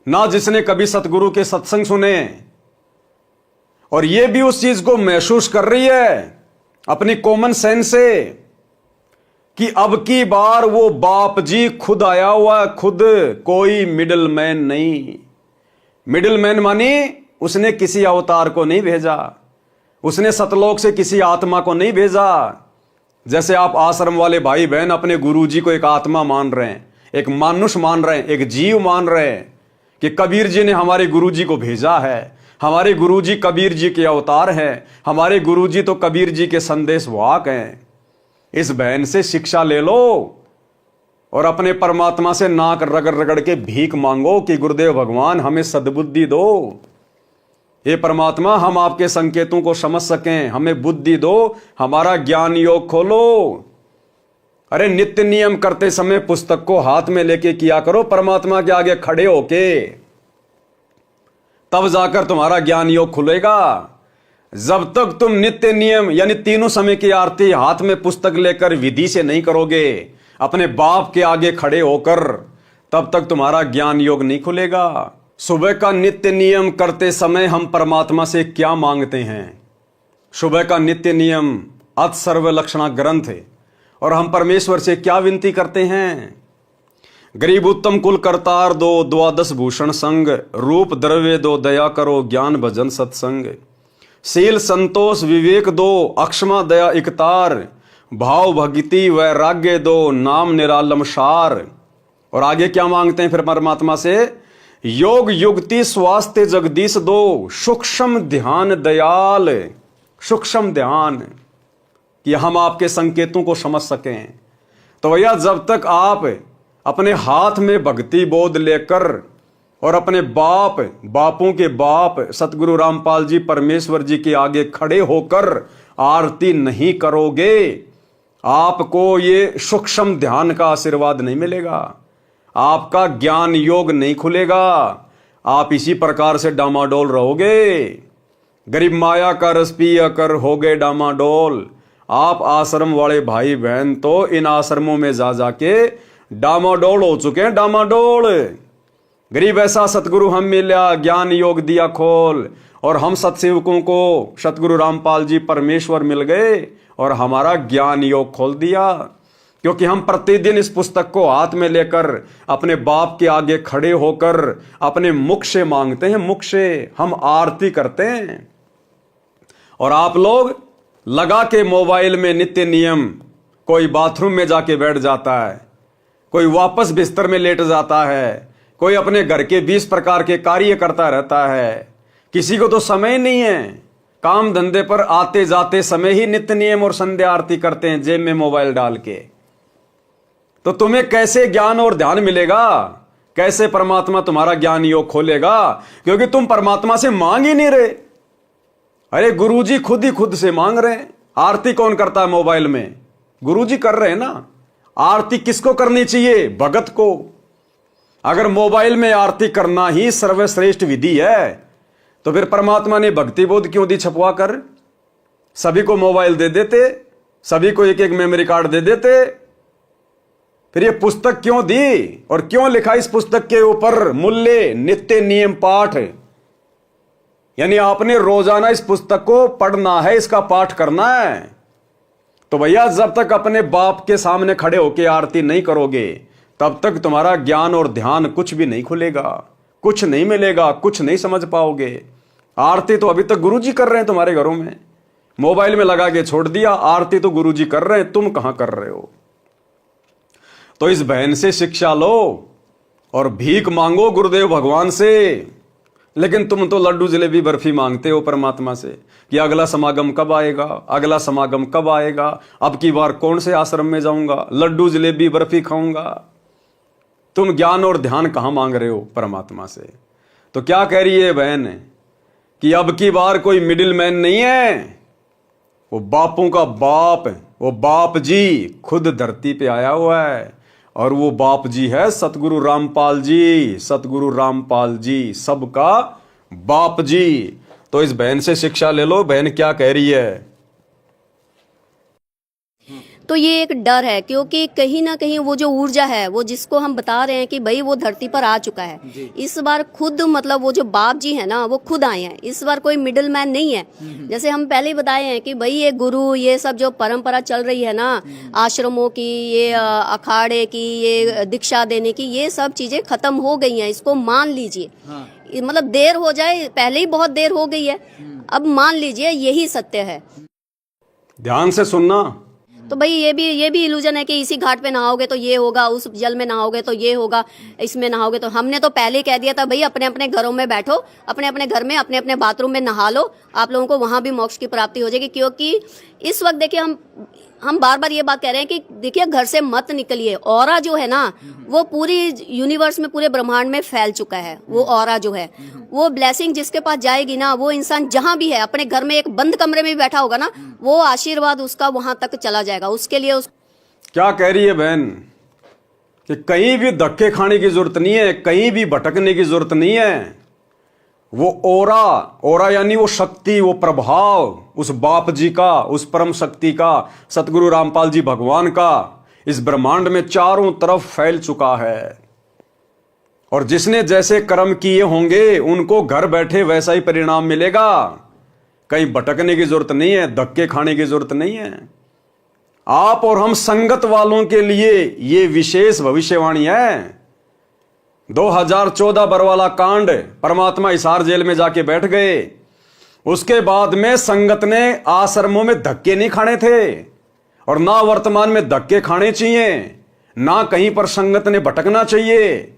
ना जिसने कभी सतगुरु के सत्संग सुने, और ये भी उस चीज को महसूस कर रही है अपनी कॉमन सेंस से कि अब की बार वो बाप जी खुद आया हुआ, खुद, कोई मिडिल मैन नहीं। मिडिल मैन मानी उसने किसी अवतार को नहीं भेजा, उसने सतलोक से किसी आत्मा को नहीं भेजा। जैसे आप आश्रम वाले भाई बहन अपने गुरुजी को एक आत्मा मान रहे हैं, एक मानुष मान रहे हैं, एक जीव मान रहे हैं कि कबीर जी ने हमारे गुरुजी को भेजा है, हमारे गुरुजी कबीर जी के अवतार हैं, हमारे गुरुजी तो कबीर जी के संदेश वाहक हैं। इस बहन से शिक्षा ले लो और अपने परमात्मा से नाक रगड़ रगड़ के भीख मांगो कि गुरुदेव भगवान हमें सद्बुद्धि दो, हे परमात्मा हम आपके संकेतों को समझ सकें, हमें बुद्धि दो, हमारा ज्ञान योग खोलो। अरे नित्य नियम करते समय पुस्तक को हाथ में लेके किया करो, परमात्मा के आगे खड़े होके, तब जाकर तुम्हारा ज्ञान योग खुलेगा। जब तक तुम नित्य नियम यानी तीनों समय की आरती हाथ में पुस्तक लेकर विधि से नहीं करोगे, अपने बाप के आगे खड़े होकर, तब तक तुम्हारा ज्ञान योग नहीं खुलेगा। सुबह का नित्य नियम करते समय हम परमात्मा से क्या मांगते हैं? सुबह का नित्य नियम अत सर्व लक्षणा ग्रंथ है और हम परमेश्वर से क्या विनती करते हैं? गरीब उत्तम कुल करतार दो, द्वादश भूषण संग, रूप द्रव्य दो, दया करो, ज्ञान भजन सत्संग, शील संतोष विवेक दो, अक्षमा दया इकतार, भाव भक्ति वैराग्य दो, नाम निरालम सार। और आगे क्या मांगते हैं फिर परमात्मा से? योग युक्ति स्वास्थ्य जगदीश दो, सूक्ष्म ध्यान दयाल, सूक्ष्म ध्यान, कि हम आपके संकेतों को समझ सकें। तो भैया जब तक आप अपने हाथ में भक्ति बोध लेकर और अपने बाप, बापों के बाप सतगुरु रामपाल जी परमेश्वर जी के आगे खड़े होकर आरती नहीं करोगे, आपको ये सूक्ष्म ध्यान का आशीर्वाद नहीं मिलेगा, आपका ज्ञान योग नहीं खुलेगा, आप इसी प्रकार से डामाडोल रहोगे। गरीब माया का रस पिया कर हो गए डामाडोल। आप आश्रम वाले भाई बहन तो इन आश्रमों में जा जाके डामाडोल हो चुके हैं, डामाडोल। गरीब ऐसा सतगुरु हम मिला, ज्ञान योग दिया खोल, और हम सत्सेवकों को सतगुरु रामपाल जी परमेश्वर मिल गए और हमारा ज्ञान योग खोल दिया, क्योंकि हम प्रतिदिन इस पुस्तक को हाथ में लेकर अपने बाप के आगे खड़े होकर अपने मुख से मांगते हैं, मुख से हम आरती करते हैं। और आप लोग लगा के मोबाइल में नित्य नियम, कोई बाथरूम में जाके बैठ जाता है, कोई वापस बिस्तर में लेट जाता है, कोई अपने घर के 20 प्रकार के कार्य करता रहता है। किसी को तो समय नहीं है, काम धंधे पर आते जाते समय ही नित्य नियम और संध्या आरती करते हैं जेब में मोबाइल डाल के। तो तुम्हें कैसे ज्ञान और ध्यान मिलेगा? कैसे परमात्मा तुम्हारा ज्ञान योग खोलेगा? क्योंकि तुम परमात्मा से मांग ही नहीं रहे। अरे गुरुजी खुद ही खुद से मांग रहे हैं। आरती कौन करता है मोबाइल में? गुरुजी कर रहे हैं ना। आरती किसको करनी चाहिए? भगत को। अगर मोबाइल में आरती करना ही सर्वश्रेष्ठ विधि है तो फिर परमात्मा ने भक्ति बोध क्यों दी छपवा कर? सभी को मोबाइल दे देते, सभी को एक एक मेमोरी कार्ड दे देते। फिर ये पुस्तक क्यों दी और क्यों लिखा इस पुस्तक के ऊपर मूल्य नित्य नियम पाठ? यानी आपने रोजाना इस पुस्तक को पढ़ना है, इसका पाठ करना है। तो भैया जब तक अपने बाप के सामने खड़े होकर आरती नहीं करोगे तब तक तुम्हारा ज्ञान और ध्यान कुछ भी नहीं खुलेगा, कुछ नहीं मिलेगा, कुछ नहीं समझ पाओगे। आरती तो अभी तक गुरुजी कर रहे हैं तुम्हारे घरों में, मोबाइल में लगा के छोड़ दिया। आरती तो गुरुजी कर रहे हैं, तुम कहां कर रहे हो? तो इस बहन से शिक्षा लो और भीख मांगो गुरुदेव भगवान से। लेकिन तुम तो लड्डू जलेबी बर्फी मांगते हो परमात्मा से कि अगला समागम कब आएगा, अगला समागम कब आएगा, अब की बार कौन से आश्रम में जाऊंगा, लड्डू जलेबी बर्फी खाऊंगा। तुम ज्ञान और ध्यान कहां मांग रहे हो परमात्मा से? तो क्या कह रही है बहन कि अब की बार कोई मिडिल मैन नहीं है, वो बापों का बाप, वो बाप जी खुद धरती पे आया हुआ है, और वो बाप जी है सतगुरु रामपाल जी। सतगुरु रामपाल जी सबका बाप जी। तो इस बहन से शिक्षा ले लो, बहन क्या कह रही है। तो ये एक डर है, क्योंकि कहीं ना कहीं वो जो ऊर्जा है, वो जिसको हम बता रहे हैं कि भाई वो धरती पर आ चुका है, इस बार खुद मतलब वो जो बाप जी है ना, वो खुद आए हैं। इस बार कोई मिडिल मैन नहीं है। जैसे हम पहले ही बताए हैं कि भाई ये गुरु, ये सब जो परंपरा चल रही है ना, आश्रमों की, ये अखाड़े की, ये दीक्षा देने की, ये सब चीजें खत्म हो गई हैं। इसको मान लीजिए। मतलब देर हो जाए, पहले ही बहुत देर हो गई है, अब मान लीजिए यही सत्य है। ध्यान से सुनना। तो भाई ये भी इल्यूजन है कि इसी घाट पे नहाओगे तो ये होगा, उस जल में नहाओगे तो ये होगा, इसमें नहाओगे तो। हमने तो पहले ही कह दिया था भाई अपने अपने घरों में बैठो, अपने अपने घर में अपने अपने बाथरूम में नहा लो, आप लोगों को वहां भी मोक्ष की प्राप्ति हो जाएगी। क्योंकि इस वक्त देखिए हम बार बार ये बात कह रहे हैं कि देखिए घर से मत निकलिए। ऑरा जो है ना, वो पूरी यूनिवर्स में, पूरे ब्रह्मांड में फैल चुका है। वो ऑरा जो है, वो ब्लेसिंग जिसके पास जाएगी ना, वो इंसान जहां भी है, अपने घर में एक बंद कमरे में भी बैठा होगा ना, वो आशीर्वाद उसका वहां तक चला जाएगा। उसके लिए क्या कह रही है बहन कि कहीं भी धक्के खाने की जरूरत नहीं है, कहीं भी भटकने की जरूरत नहीं है। वो ओरा यानी वो शक्ति, वो प्रभाव उस बाप जी का, उस परम शक्ति का, सतगुरु रामपाल जी भगवान का इस ब्रह्मांड में चारों तरफ फैल चुका है। और जिसने जैसे कर्म किए होंगे उनको घर बैठे वैसा ही परिणाम मिलेगा। कहीं भटकने की जरूरत नहीं है, धक्के खाने की जरूरत नहीं है। आप और हम संगत वालों के लिए ये विशेष भविष्यवाणी है। 2014 बरवाला कांड, परमात्मा हिसार जेल में जाके बैठ गए। उसके बाद में संगत ने आश्रमों में धक्के नहीं खाने थे, और ना वर्तमान में धक्के खाने चाहिए, ना कहीं पर संगत ने भटकना चाहिए।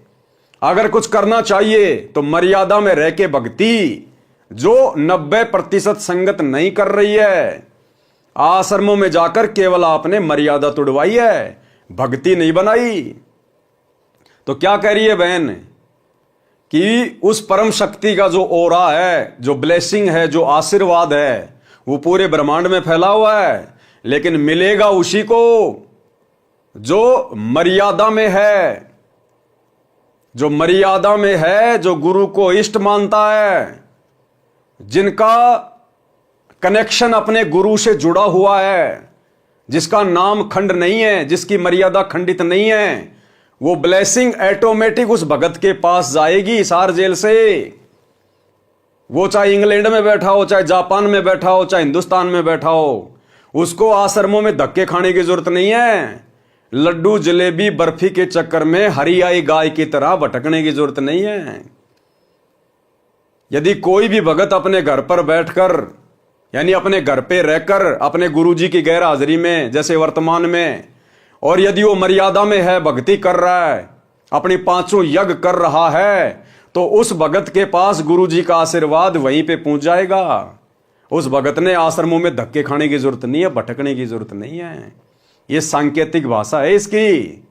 अगर कुछ करना चाहिए तो मर्यादा में रह के भक्ति, जो 90% संगत नहीं कर रही है। आश्रमों में जाकर केवल आपने मर्यादा तोड़वाई है, भक्ति नहीं बनाई। तो क्या कह रही है बहन कि उस परम शक्ति का जो ओरा है, जो ब्लेसिंग है, जो आशीर्वाद है, वो पूरे ब्रह्मांड में फैला हुआ है, लेकिन मिलेगा उसी को जो मर्यादा में है, जो मर्यादा में है, जो गुरु को इष्ट मानता है, जिनका कनेक्शन अपने गुरु से जुड़ा हुआ है, जिसका नाम खंड नहीं है, जिसकी मर्यादा खंडित नहीं है। वो ब्लेसिंग ऑटोमेटिक उस भगत के पास जाएगी हिसार जेल से। वो चाहे इंग्लैंड में बैठा हो, चाहे जापान में बैठा हो, चाहे हिंदुस्तान में बैठा हो, उसको आश्रमों में धक्के खाने की जरूरत नहीं है। लड्डू जलेबी बर्फी के चक्कर में हरियाई गाय की तरह भटकने की जरूरत नहीं है। यदि कोई भी भगत अपने घर पर बैठकर, यानी अपने घर पे रहकर, अपने गुरुजी की गैर हाजिरी में, जैसे वर्तमान में, और यदि वो मर्यादा में है, भक्ति कर रहा है, अपनी 5 यज्ञ कर रहा है, तो उस भगत के पास गुरुजी का आशीर्वाद वहीं पे पहुंच जाएगा। उस भगत ने आश्रमों में धक्के खाने की जरूरत नहीं है, भटकने की जरूरत नहीं है। ये सांकेतिक भाषा है इसकी।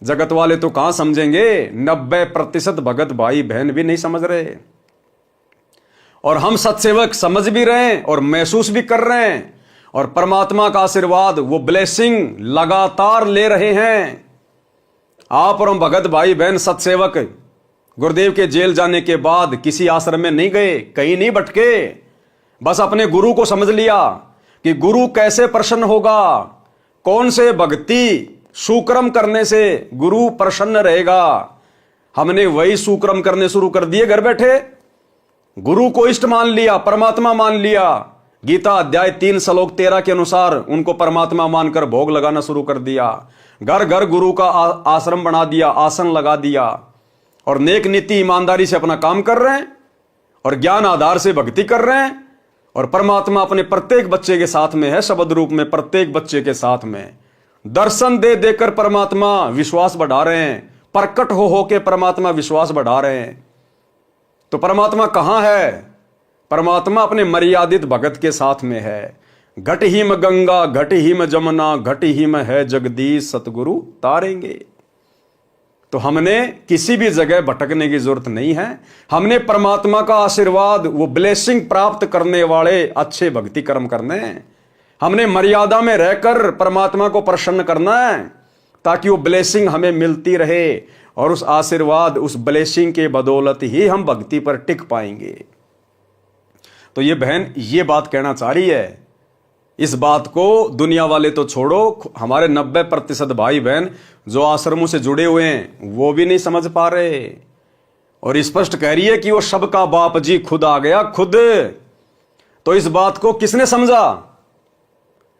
जगत वाले तो कहां समझेंगे, 90% भगत भाई बहन भी नहीं समझ रहे। और हम सत्सेवक समझ भी रहे हैं और महसूस भी कर रहे हैं, और परमात्मा का आशीर्वाद, वो ब्लेसिंग लगातार ले रहे हैं। आप और हम भगत भाई बहन सत्सेवक गुरुदेव के जेल जाने के बाद किसी आश्रम में नहीं गए, कहीं नहीं भटके, बस अपने गुरु को समझ लिया कि गुरु कैसे प्रसन्न होगा, कौन से भक्ति सुक्रम करने से गुरु प्रसन्न रहेगा। हमने वही सुक्रम करने शुरू कर दिए घर बैठे। गुरु को इष्ट मान लिया, परमात्मा मान लिया। गीता अध्याय 3 श्लोक 13 के अनुसार उनको परमात्मा मानकर भोग लगाना शुरू कर दिया। घर घर गुरु का आश्रम बना दिया, आसन लगा दिया, और नेक नीति ईमानदारी से अपना काम कर रहे हैं, और ज्ञान आधार से भक्ति कर रहे हैं। और परमात्मा अपने प्रत्येक बच्चे के साथ में है, शब्द रूप में प्रत्येक बच्चे के साथ में। दर्शन दे देकर परमात्मा विश्वास बढ़ा रहे हैं, प्रकट हो के परमात्मा विश्वास बढ़ा रहे हैं। तो परमात्मा कहां है? परमात्मा अपने मर्यादित भगत के साथ में है। घट हिम गंगा, घट हिम जमुना, घट हिम है जगदीश, सतगुरु तारेंगे। तो हमने किसी भी जगह भटकने की जरूरत नहीं है। हमने परमात्मा का आशीर्वाद, वो ब्लेसिंग प्राप्त करने वाले अच्छे भक्ति कर्म करने हैं। हमने मर्यादा में रहकर परमात्मा को प्रसन्न करना है, ताकि वो ब्लेसिंग हमें मिलती रहे और उस आशीर्वाद, उस ब्लेसिंग के बदौलत ही हम भक्ति पर टिक पाएंगे। तो ये बहन ये बात कहना चाह रही है। इस बात को दुनिया वाले तो छोड़ो, हमारे 90% भाई बहन जो आश्रमों से जुड़े हुए हैं वो भी नहीं समझ पा रहे, और स्पष्ट कह रही है कि वो सबका बाप जी खुद आ गया, खुद। तो इस बात को किसने समझा?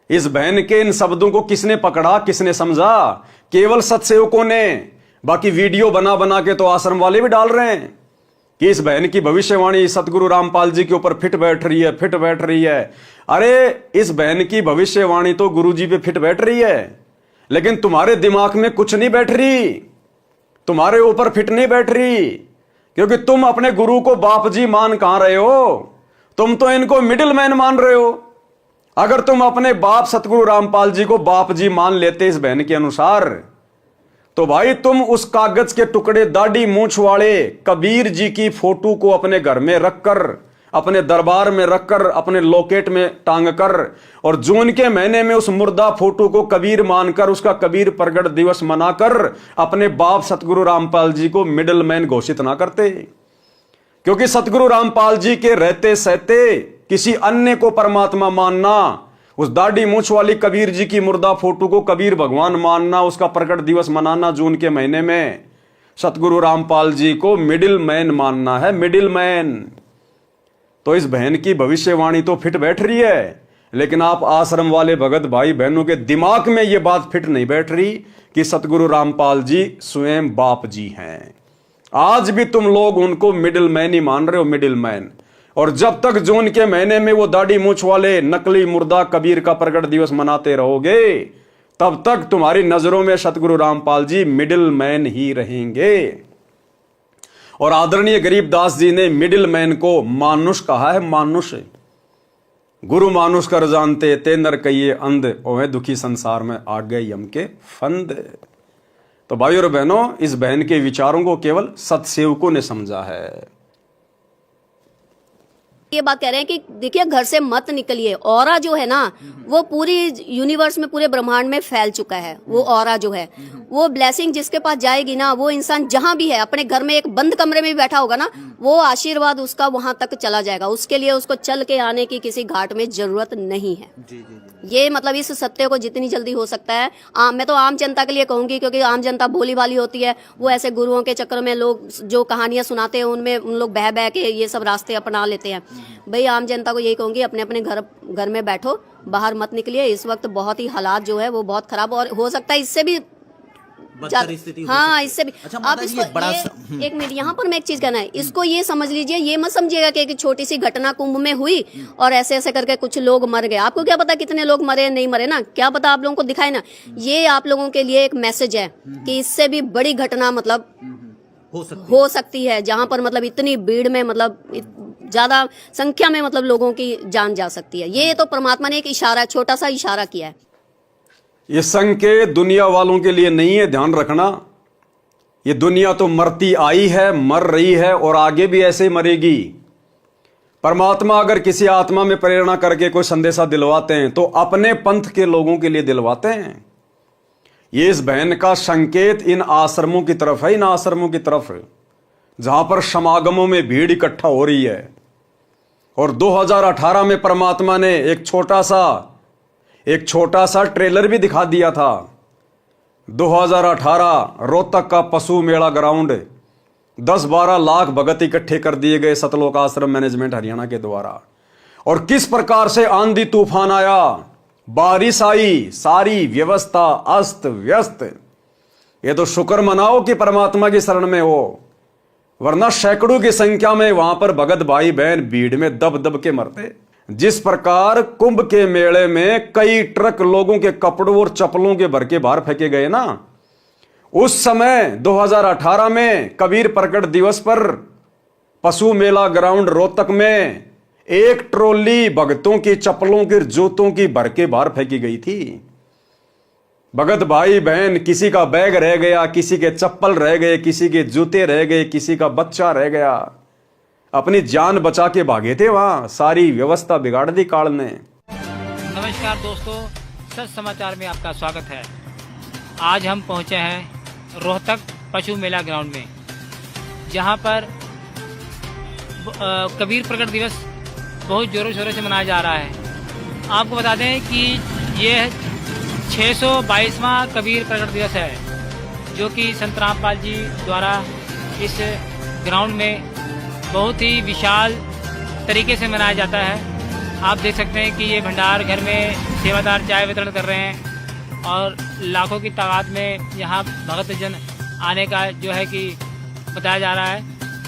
इस बहन के इन शब्दों को किसने पकड़ा, किसने समझा? केवल सत्सेवकों ने। बाकी वीडियो बना बना के तो आश्रम वाले भी डाल रहे हैं कि इस बहन की भविष्यवाणी सतगुरु रामपाल जी के ऊपर फिट बैठ रही है, फिट बैठ रही है। अरे इस बहन की भविष्यवाणी तो गुरु जी पे फिट बैठ रही है, लेकिन तुम्हारे दिमाग में कुछ नहीं बैठ रही, तुम्हारे ऊपर फिट नहीं बैठ रही, क्योंकि तुम अपने गुरु को बाप जी मान कहां रहे हो? तुम तो इनको मिडिल मैन मान रहे हो। अगर तुम अपने बाप सतगुरु रामपाल जी को बाप जी मान लेते इस बहन के अनुसार, तो भाई तुम उस कागज के टुकड़े दाढ़ी मूंछ वाले कबीर जी की फोटो को अपने घर में रखकर, अपने दरबार में रखकर, अपने लॉकेट में टांग कर, और जून के महीने में उस मुर्दा फोटो को कबीर मानकर, उसका कबीर प्रगट दिवस मनाकर अपने बाप सतगुरु रामपाल जी को मिडिल मैन घोषित ना करते। क्योंकि सतगुरु रामपाल जी के रहते सहते किसी अन्य को परमात्मा मानना, उस दाढ़ी मूंछ वाली कबीर जी की मुर्दा फोटो को कबीर भगवान मानना, उसका प्रकट दिवस मनाना जून के महीने में, सतगुरु रामपाल जी को मिडिल मैन मानना है, मिडिल मैन। तो इस बहन की भविष्यवाणी तो फिट बैठ रही है, लेकिन आप आश्रम वाले भगत भाई बहनों के दिमाग में यह बात फिट नहीं बैठ रही कि सतगुरु रामपाल जी स्वयं बाप जी हैं। आज भी तुम लोग उनको मिडिल मैन ही मान रहे हो, मिडिल मैन। और जब तक जून के महीने में वो दाढ़ी मूंछ वाले नकली मुर्दा कबीर का प्रकट दिवस मनाते रहोगे, तब तक तुम्हारी नजरों में सतगुरु रामपाल जी मिडिल मैन ही रहेंगे। और आदरणीय गरीबदास जी ने मिडिल मैन को मानुष कहा है, मानुष। गुरु मानुष कर जानते ते नर कहिए अंध, ओहे दुखी संसार में आ गए यम के फंद। तो भाई और बहनों, इस बहन के विचारों को केवल सत्सेवकों ने समझा है। ये बात कह रहे हैं कि देखिए घर से मत निकलिए। ऑरा जो है ना वो पूरी यूनिवर्स में, पूरे ब्रह्मांड में फैल चुका है। वो ऑरा जो है, वो ब्लेसिंग जिसके पास जाएगी ना, वो इंसान जहां भी है, अपने घर में एक बंद कमरे में भी बैठा होगा ना, वो आशीर्वाद उसका वहां तक चला जाएगा। उसके लिए उसको चल के आने की किसी घाट में जरूरत नहीं है। ये मतलब इस सत्य को जितनी जल्दी हो सकता है, मैं तो आम जनता के लिए कहूंगी, क्योंकि आम जनता भोली भाली होती है। वो ऐसे गुरुओं के चक्कर में लोग जो कहानियां सुनाते हैं उनमें उन लोग बह बह के ये सब रास्ते अपना लेते हैं। भाई आम जनता को यही कहूंगी, अपने अपने घर में बैठो, बाहर मत निकलिए। इस वक्त बहुत ही हालात जो है वो बहुत खराब, और हो सकता है इससे भी हाँ, इससे भी। अच्छा, आप इसको एक मिनट, यहाँ पर मैं एक चीज कहना है, इसको ये समझ लीजिए, ये मत समझिएगा कि एक छोटी सी घटना कुंभ में हुई और ऐसे ऐसे करके कुछ लोग मर गए। आपको क्या पता कितने लोग मरे नहीं मरे ना, क्या पता आप लोगों को दिखाए ना। ये आप लोगों के लिए एक मैसेज है कि इससे भी बड़ी घटना मतलब हो सकती है, जहां पर मतलब इतनी भीड़ में मतलब ज्यादा संख्या में मतलब लोगों की जान जा सकती है। ये तो परमात्मा ने एक इशारा, छोटा सा इशारा किया है। ये संकेत दुनिया वालों के लिए नहीं है, ध्यान रखना। ये दुनिया तो मरती आई है, मर रही है और आगे भी ऐसे ही मरेगी। परमात्मा अगर किसी आत्मा में प्रेरणा करके कोई संदेशा दिलवाते हैं तो अपने पंथ के लोगों के लिए दिलवाते हैं। ये इस बहन का संकेत इन आश्रमों की तरफ है, इन आश्रमों की तरफ जहां पर समागमों में भीड़ इकट्ठा हो रही है। और 2018 में परमात्मा ने एक छोटा सा ट्रेलर भी दिखा दिया था। 2018 रोहतक का पशु मेला ग्राउंड, 10-12 लाख भगत इकट्ठे कर दिए गए सतलोक आश्रम मैनेजमेंट हरियाणा के द्वारा। और किस प्रकार से आंधी तूफान आया, बारिश आई, सारी व्यवस्था अस्त व्यस्त। ये तो शुक्र मनाओ कि परमात्मा की शरण में हो, वरना सैकड़ों की संख्या में वहां पर भगत भाई बहन भीड़ में दब दब के मरते। जिस प्रकार कुंभ के मेले में कई ट्रक लोगों के कपड़ों और चप्पलों के भर के बाहर फेंके गए ना, उस समय 2018 में कबीर प्रकट दिवस पर पशु मेला ग्राउंड रोहतक में एक ट्रॉली भगतों की चप्पलों की, जूतों की भर के बाहर फेंकी गई थी। भगत भाई बहन, किसी का बैग रह गया, किसी के चप्पल रह गए, किसी के जूते रह गए, किसी का बच्चा रह गया, अपनी जान बचा के भागे थे वहां। सारी व्यवस्था बिगाड़ दी काल ने। नमस्कार। नमस्कार दोस्तों, सच समाचार में आपका स्वागत है। आज हम पहुंचे हैं रोहतक पशु मेला ग्राउंड में, जहां पर कबीर प्रकट दिवस बहुत ज़ोरों शोरों से मनाया जा रहा है। आपको बता दें कि ये 622वां कबीर प्रकट दिवस है, जो कि संत रामपाल जी द्वारा इस ग्राउंड में बहुत ही विशाल तरीके से मनाया जाता है। आप देख सकते हैं कि ये भंडार घर में सेवादार चाय वितरण कर रहे हैं और लाखों की तादाद में यहाँ भगत जन आने का जो है कि बताया जा रहा है।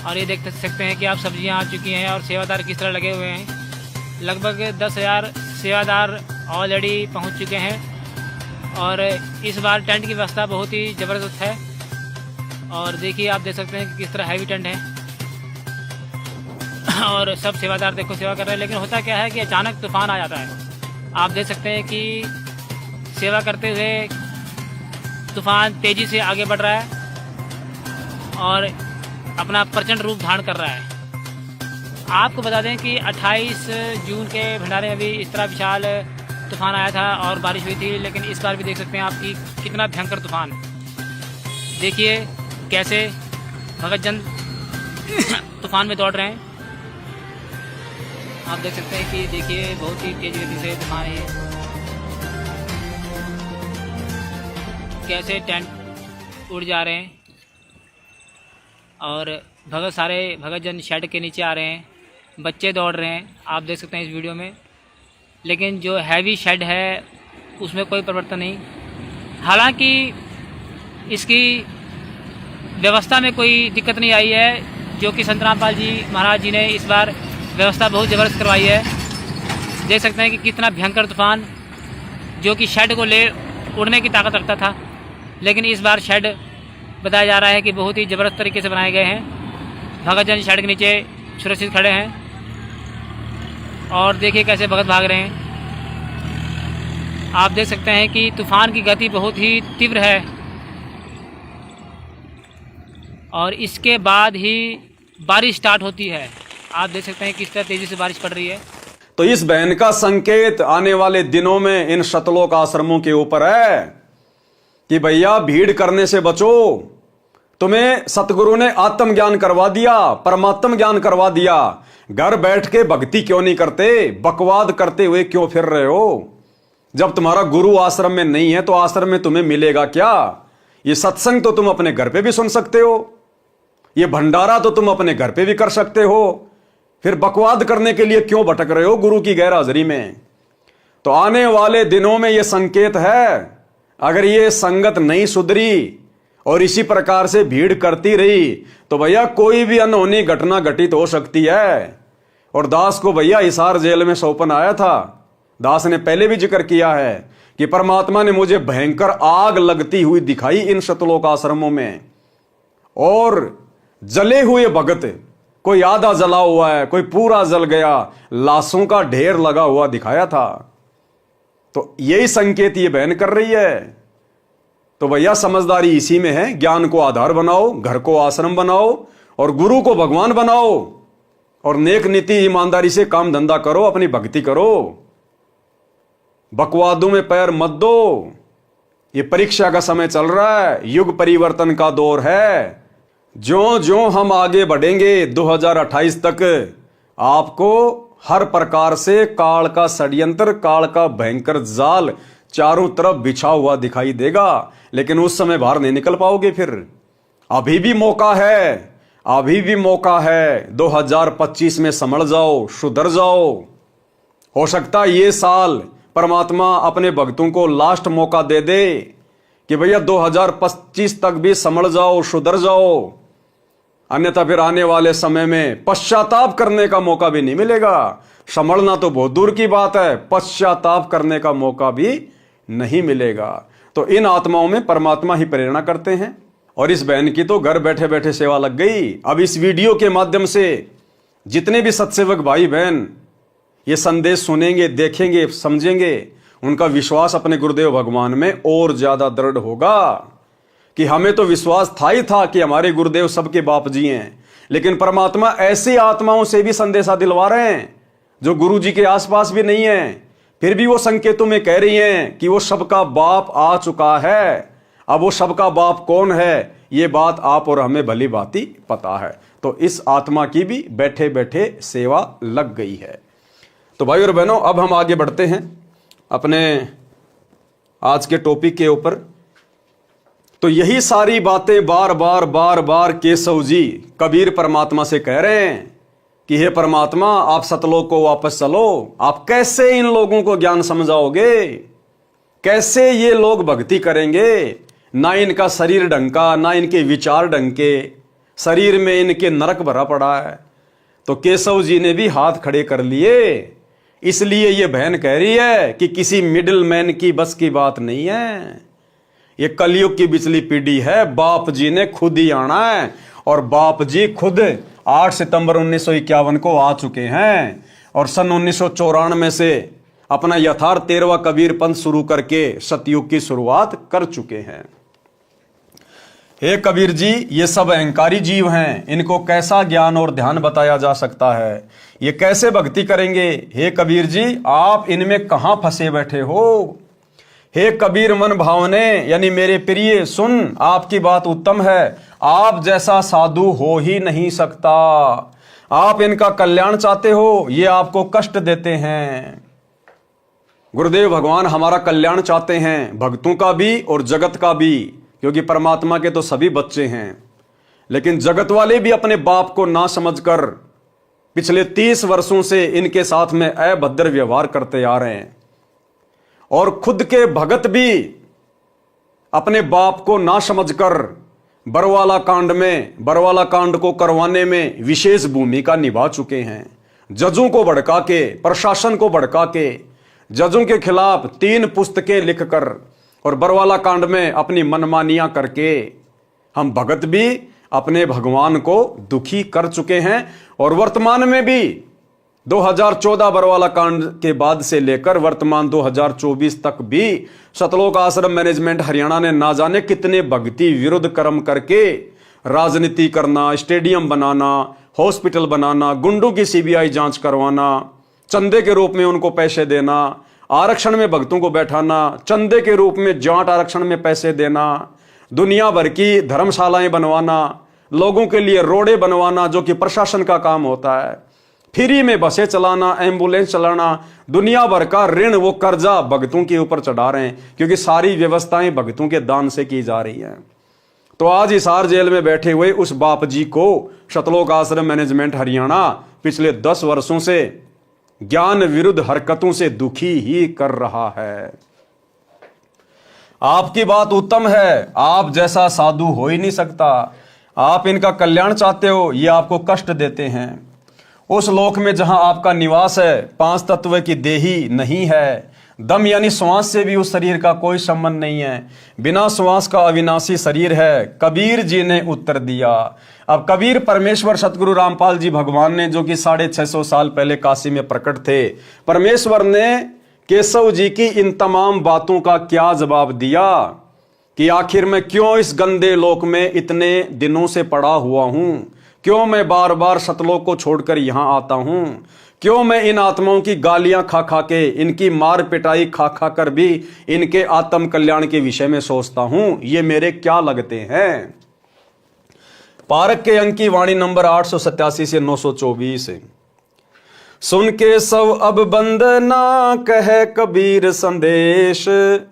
और ये देख सकते हैं कि आप सब्जियाँ आ चुकी हैं और सेवादार किस तरह लगे हुए हैं। लगभग 10,000 सेवादार ऑलरेडी पहुँच चुके हैं और इस बार टेंट की व्यवस्था बहुत ही ज़बरदस्त है। और देखिए, आप देख सकते हैं कि किस तरह हैवी टेंट है और सब सेवादार देखो सेवा कर रहे हैं। लेकिन होता क्या है कि अचानक तूफान आ जाता है। आप देख सकते हैं कि सेवा करते हुए तूफान तेज़ी से आगे बढ़ रहा है और अपना प्रचंड रूप धारण कर रहा है। आपको बता दें कि 28 जून के भंडारे में भी इस तरह विशाल तूफान आया था और बारिश हुई थी, लेकिन इस बार भी देख सकते हैं आप कि कितना भयंकर तूफान। देखिए कैसे भगत जन तूफान में दौड़ रहे हैं। आप देख सकते हैं कि देखिए बहुत ही तेज गति से तूफान है। कैसे टेंट उड़ जा रहे हैं और सारे भगत जन शेड के नीचे आ रहे हैं, बच्चे दौड़ रहे हैं। आप देख सकते हैं इस वीडियो में। लेकिन जो हैवी शेड है उसमें कोई परिवर्तन नहीं। हालांकि इसकी व्यवस्था में कोई दिक्कत नहीं आई है, जो कि संत रामपाल जी महाराज जी ने इस बार व्यवस्था बहुत ज़बरदस्त करवाई है। देख सकते हैं कि कितना भयंकर तूफान, जो कि शेड को ले उड़ने की ताकत रखता था, लेकिन इस बार शेड बताया जा रहा है कि बहुत ही ज़बरदस्त तरीके से बनाए गए हैं। भगत जन शेड के नीचे सुरक्षित खड़े हैं और देखिए कैसे भगत भाग रहे हैं। आप देख सकते हैं कि तूफान की गति बहुत ही तीव्र है और इसके बाद ही बारिश स्टार्ट होती है। आप देख सकते हैं किस तरह तेजी से बारिश पड़ रही है। तो इस बहन का संकेत आने वाले दिनों में इन शतलोक आश्रमों के ऊपर है कि भैया भीड़ करने से बचो। तुम्हें सतगुरु ने आत्म ज्ञान करवा दिया, परमात्म ज्ञान करवा दिया, घर बैठ के भक्ति क्यों नहीं करते? बकवाद करते हुए क्यों फिर रहे हो? जब तुम्हारा गुरु आश्रम में नहीं है तो आश्रम में तुम्हें मिलेगा क्या? ये सत्संग तो तुम अपने घर पे भी सुन सकते हो, ये भंडारा तो तुम अपने घर पे भी कर सकते हो। फिर बकवाद करने के लिए क्यों भटक रहे हो गुरु की गैर हाजिरी में? तो आने वाले दिनों में यह संकेत है, अगर ये संगत नहीं सुधरी और इसी प्रकार से भीड़ करती रही तो भैया कोई भी अनहोनी घटना घटित हो सकती है। और दास को भैया हिसार जेल में सौंपन आया था। दास ने पहले भी जिक्र किया है कि परमात्मा ने मुझे भयंकर आग लगती हुई दिखाई इन शतलोक आश्रमों में, और जले हुए भगत, कोई आधा जला हुआ है, कोई पूरा जल गया, लाशों का ढेर लगा हुआ दिखाया था। तो यही संकेत ये बहन कर रही है। तो भैया समझदारी इसी में है, ज्ञान को आधार बनाओ, घर को आश्रम बनाओ और गुरु को भगवान बनाओ और नेक नीति ईमानदारी से काम धंधा करो, अपनी भक्ति करो, बकवादों में पैर मत दो। ये परीक्षा का समय चल रहा है, युग परिवर्तन का दौर है। ज्यों ज्यों हम आगे बढ़ेंगे 2028 तक, आपको हर प्रकार से काल का षड्यंत्र, काल का भयंकर जाल चारों तरफ बिछा हुआ दिखाई देगा, लेकिन उस समय बाहर नहीं निकल पाओगे। फिर अभी भी मौका है, अभी भी मौका है। 2025 में संभल जाओ, सुधर जाओ। हो सकता है ये साल परमात्मा अपने भक्तों को लास्ट मौका दे दे कि भैया 2025 तक भी संभल जाओ, सुधर जाओ, अन्यथा फिर आने वाले समय में पश्चाताप करने का मौका भी नहीं मिलेगा। संभलना तो बहुत दूर की बात है, पश्चाताप करने का मौका भी नहीं मिलेगा। तो इन आत्माओं में परमात्मा ही प्रेरणा करते हैं और इस बहन की तो घर बैठे बैठे सेवा लग गई। अब इस वीडियो के माध्यम से जितने भी सत्सेवक भाई बहन ये संदेश सुनेंगे, देखेंगे, समझेंगे, उनका विश्वास अपने गुरुदेव भगवान में और ज्यादा दृढ़ होगा कि हमें तो विश्वास था ही था कि हमारे गुरुदेव सबके बाप जी हैं, लेकिन परमात्मा ऐसी आत्माओं से भी संदेशा दिलवा रहे हैं जो गुरु जी के आसपास भी नहीं है, फिर भी वो संकेतों में कह रही हैं कि वो सबका बाप आ चुका है। अब वो सबका बाप कौन है, ये बात आप और हमें भली भांति पता है। तो इस आत्मा की भी बैठे बैठे सेवा लग गई है। तो भाई और बहनों, अब हम आगे बढ़ते हैं अपने आज के टॉपिक के ऊपर। तो यही सारी बातें बार बार केशव जी कबीर परमात्मा से कह रहे हैं कि हे परमात्मा, आप सतलोक को वापस चलो। आप कैसे इन लोगों को ज्ञान समझाओगे, कैसे ये लोग भक्ति करेंगे? ना इनका शरीर ढंग का, ना इनके विचार ढंग के, शरीर में इनके नरक भरा पड़ा है। तो केशव जी ने भी हाथ खड़े कर लिए। इसलिए ये बहन कह रही है कि किसी मिडिल मैन की बस की बात नहीं है। ये कलयुग की बिचली पीढ़ी है। बाप जी ने खुद ही आना है, और बाप जी खुद 8 सितंबर 1951 को आ चुके हैं, और सन 1994 से अपना यथार्थ 13वां कबीर पंथ शुरू करके सतयुग की शुरुआत कर चुके हैं। हे कबीर जी, ये सब अहंकारी जीव हैं, इनको कैसा ज्ञान और ध्यान बताया जा सकता है? ये कैसे भक्ति करेंगे? हे कबीर जी, आप इनमें कहां फंसे बैठे हो? हे कबीर मन भावने, यानी मेरे प्रिय सुन, आपकी बात उत्तम है। आप जैसा साधु हो ही नहीं सकता। आप इनका कल्याण चाहते हो, ये आपको कष्ट देते हैं। गुरुदेव भगवान हमारा कल्याण चाहते हैं, भक्तों का भी और जगत का भी, क्योंकि परमात्मा के तो सभी बच्चे हैं। लेकिन जगत वाले भी अपने बाप को ना समझकर पिछले 30 वर्षों से इनके साथ में अभद्र व्यवहार करते आ रहे हैं, और खुद के भगत भी अपने बाप को ना समझकर बरवाला कांड को करवाने में विशेष भूमिका निभा चुके हैं। जजों को भड़का के, प्रशासन को भड़का के, जजों के खिलाफ 3 पुस्तकें लिखकर और बरवाला कांड में अपनी मनमानियां करके हम भगत भी अपने भगवान को दुखी कर चुके हैं। और वर्तमान में भी 2014 बरवाला कांड के बाद से लेकर वर्तमान 2024 तक भी सतलोक आश्रम मैनेजमेंट हरियाणा ने ना जाने कितने भक्ति विरुद्ध कर्म करके राजनीति करना, स्टेडियम बनाना, हॉस्पिटल बनाना, गुंडों की सीबीआई जांच करवाना, चंदे के रूप में उनको पैसे देना, आरक्षण में भक्तों को बैठाना, चंदे के रूप में जाट आरक्षण में पैसे देना, दुनिया भर की धर्मशालाएं बनवाना, लोगों के लिए रोडे बनवाना जो कि प्रशासन का काम होता है, फ्री में बसें चलाना, एम्बुलेंस चलाना, दुनिया भर का ऋण वो कर्जा भक्तों के ऊपर चढ़ा रहे हैं, क्योंकि सारी व्यवस्थाएं भक्तों के दान से की जा रही हैं। तो आज हिसार जेल में बैठे हुए उस बाप जी को सतलोक आश्रम मैनेजमेंट हरियाणा पिछले 10 वर्षों से ज्ञान विरुद्ध हरकतों से दुखी ही कर रहा है। आपकी बात उत्तम है, आप जैसा साधु हो ही नहीं सकता। आप इनका कल्याण चाहते हो, ये आपको कष्ट देते हैं। उस लोक में जहां आपका निवास है, 5 तत्व की देही नहीं है, दम यानी श्वास से भी उस शरीर का कोई संबंध नहीं है, बिना श्वास का अविनाशी शरीर है। कबीर जी ने उत्तर दिया। अब कबीर परमेश्वर सतगुरु रामपाल जी भगवान ने, जो कि 650 साल पहले काशी में प्रकट थे, परमेश्वर ने केशव जी की इन तमाम बातों का क्या जवाब दिया कि आखिर मैं क्यों इस गंदे लोक में इतने दिनों से पड़ा हुआ हूं, क्यों मैं बार बार सतलोक को छोड़कर यहां आता हूं, क्यों मैं इन आत्माओं की गालियां खा खा के, इनकी मार पिटाई खा खा कर भी इनके आत्म कल्याण के विषय में सोचता हूं, ये मेरे क्या लगते हैं। पारक के अंक की वाणी नंबर 887 से 924। सुन के सब अब बंदना कहे कबीर संदेश,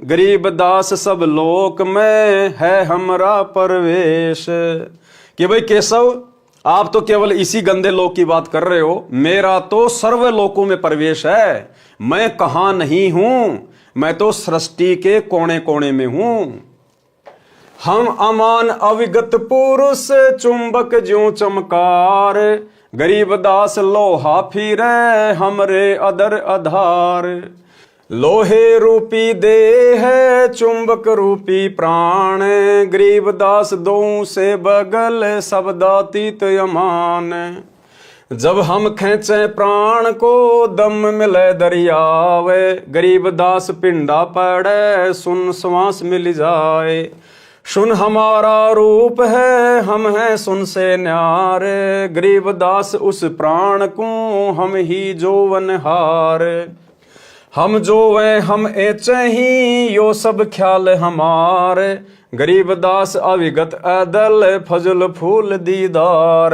गरीब दास सब लोक में है हमरा परवेश। कि भाई केशव, आप तो केवल इसी गंदे लोक की बात कर रहे हो, मेरा तो सर्व लोकों में प्रवेश है। मैं कहां नहीं हूं, मैं तो सृष्टि के कोने कोने में हूं। हम अमान अविगत पुरुष चुंबक ज्यों चमकार, गरीब दास लोहा फिरे हमरे अदर आधार। लोहे रूपी देह चुंबक रूपी प्राण, गरीब दास दो से बगल शब्दातीत अमान। जब हम खेचे प्राण को दम मिले दरियावे, गरीब दास पिंडा पड़े सुन श्वास मिल जाए। सुन हमारा रूप है हम हैं सुन से न्यारे, गरीब दास उस प्राण को हम ही जोवन हार। हम जो वे हम एचे ही यो सब ख्याल हमारे, गरीबदास अविगत अदल फजल फूल दीदार।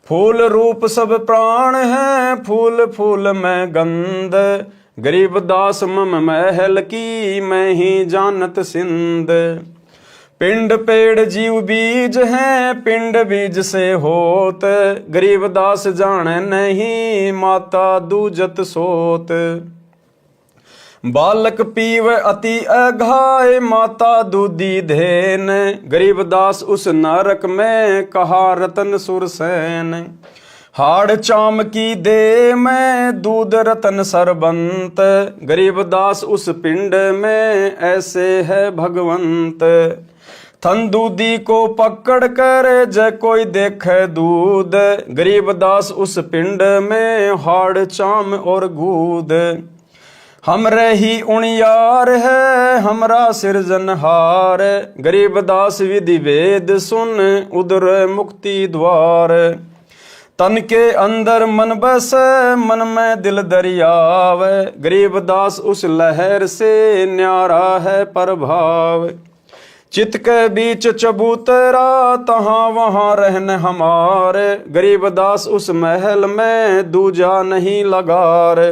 फूल रूप सब प्राण है फूल फूल में गंध, गरीबदास मम महल की मैं ही जानत सिंध। पिंड पेड़ जीव बीज है पिंड बीज से होत, गरीबदास जाने नहीं माता दूजत सोत। बालक पीव अति अघाय माता दूधी धेन, गरीबदास उस नरक में कहा रतन सुरसैन। हाड़ चाम की दे में दूध रतन सरबंत, गरीबदास उस पिंड में ऐसे है भगवंत। थन दूधी को पकड़ कर जय कोई देखे दूध, गरीबदास उस पिंड में हाड़ चाम और गूद। हमरे ही उणियार है हमरा सिरजनहार, गरीबदास विधि वेद सुन उदर मुक्ति द्वार। तन के अंदर मन बस मन में दिल दरियाव, गरीबदास उस लहर से न्यारा है प्रभाव। चित के बीच चबूतरा तहाँ वहाँ रहन हमारे, गरीबदास उस महल में दूजा नहीं लगार।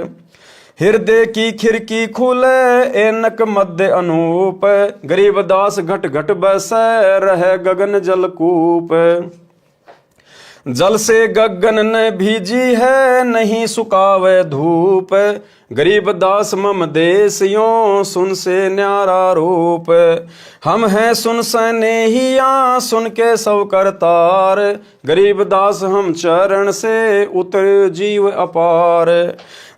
हृदय की खिड़की खुले एनक मध्य अनूप, गरीबदास घट घट बस रहे गगन जलकूप। जल से गगन ने भीजी है नहीं सुकावे धूप, गरीबदास मम देश यों सुन से न्यारा रूप। हम हैं सुन सनेहिया सुन के सब करतार, गरीबदास हम चरण से उतर जीव अपार।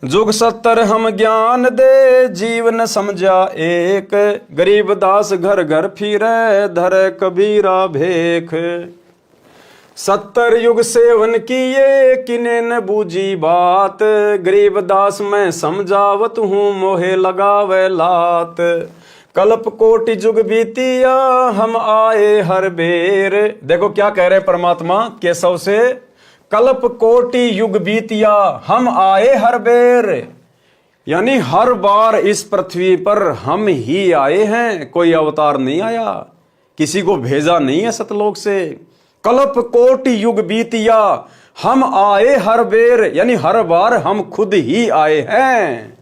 जुग 70 हम ज्ञान दे जीवन समझा एक, गरीबदास घर घर फिरे धरे कबीरा भेख। 70 युग सेवन किए किने न बूझी बात, गरीबदास मैं समझावत हूँ मोहे लगावे लात। कल्प कोटि जुग बीतिया हम आए हर बेर, देखो क्या कह रहे परमात्मा केशव से, कल्प कोटि युग बीतिया हम आए हर बेर, यानी हर बार इस पृथ्वी पर हम ही आए हैं, कोई अवतार नहीं आया, किसी को भेजा नहीं है सतलोक से। कल्प कोटि युग बीतिया हम आए हर बेर, यानी हर बार हम खुद ही आए हैं।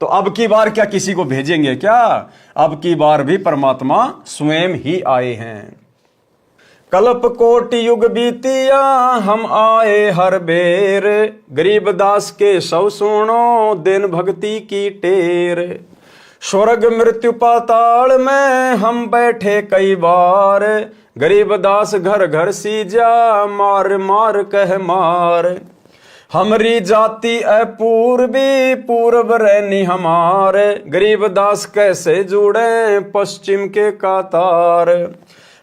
तो अब की बार क्या किसी को भेजेंगे क्या? अब की बार भी परमात्मा स्वयं ही आए हैं। कल्प कोटि युग बीतिया हम आए हर बेर, गरीबदास के सब सुनो दिन भक्ति की टेर। स्वर्ग मृत्यु पाताल में हम बैठे कई बार, गरीबदास घर घर सीजा मार मार कह मार। हमरी जाति अपूर्वी पूर्व रहनी हमारे, गरीबदास कैसे जुड़े पश्चिम के कातार।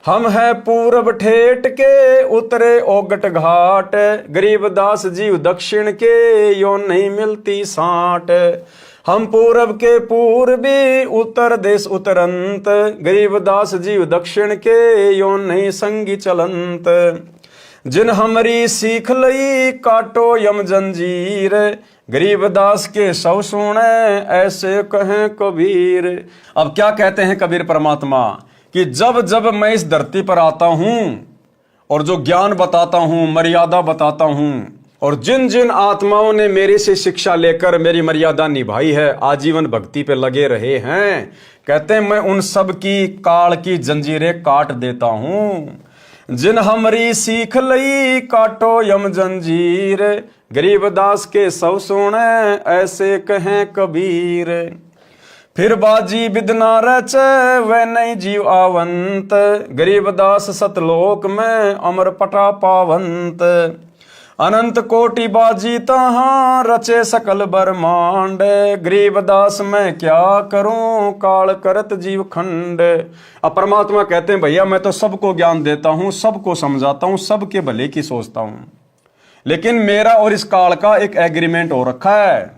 हम है पूर्व ठेठ के उतरे ओगट घाट, गरीबदास जीव दक्षिण के यो नहीं मिलती साट। हम पूरब के पूर्वी उत्तर देश उतरंत, गरीबदास जीव दक्षिण के यो नहीं संगी चलंत। जिन हमरी सीख लई काटो यम जंजीर, गरीबदास के सब सुने ऐसे कहें कबीर। अब क्या कहते हैं कबीर परमात्मा कि जब जब मैं इस धरती पर आता हूं और जो ज्ञान बताता हूं, मर्यादा बताता हूं, और जिन जिन आत्माओं ने मेरे से शिक्षा लेकर मेरी मर्यादा निभाई है, आजीवन भक्ति पे लगे रहे हैं, कहते हैं मैं उन सब की काल की जंजीरें काट देता हूं। जिन हमरी सीख लई काटो यम जंजीर, गरीबदास के सब सुने ऐसे कहें कबीर। फिर बाजी बिदना रचे वह नहीं जीव आवंत, गरीबदास सतलोक में अमर पटा पावंत। अनंत कोटि बाजी तहाँ रचे सकल ब्रह्मांड, गरीबदास मैं क्या करूं काल करत जीव खंड। अब परमात्मा कहते हैं भैया मैं तो सबको ज्ञान देता हूं, सबको समझाता हूं, सबके भले की सोचता हूं, लेकिन मेरा और इस काल का एक एग्रीमेंट हो रखा है।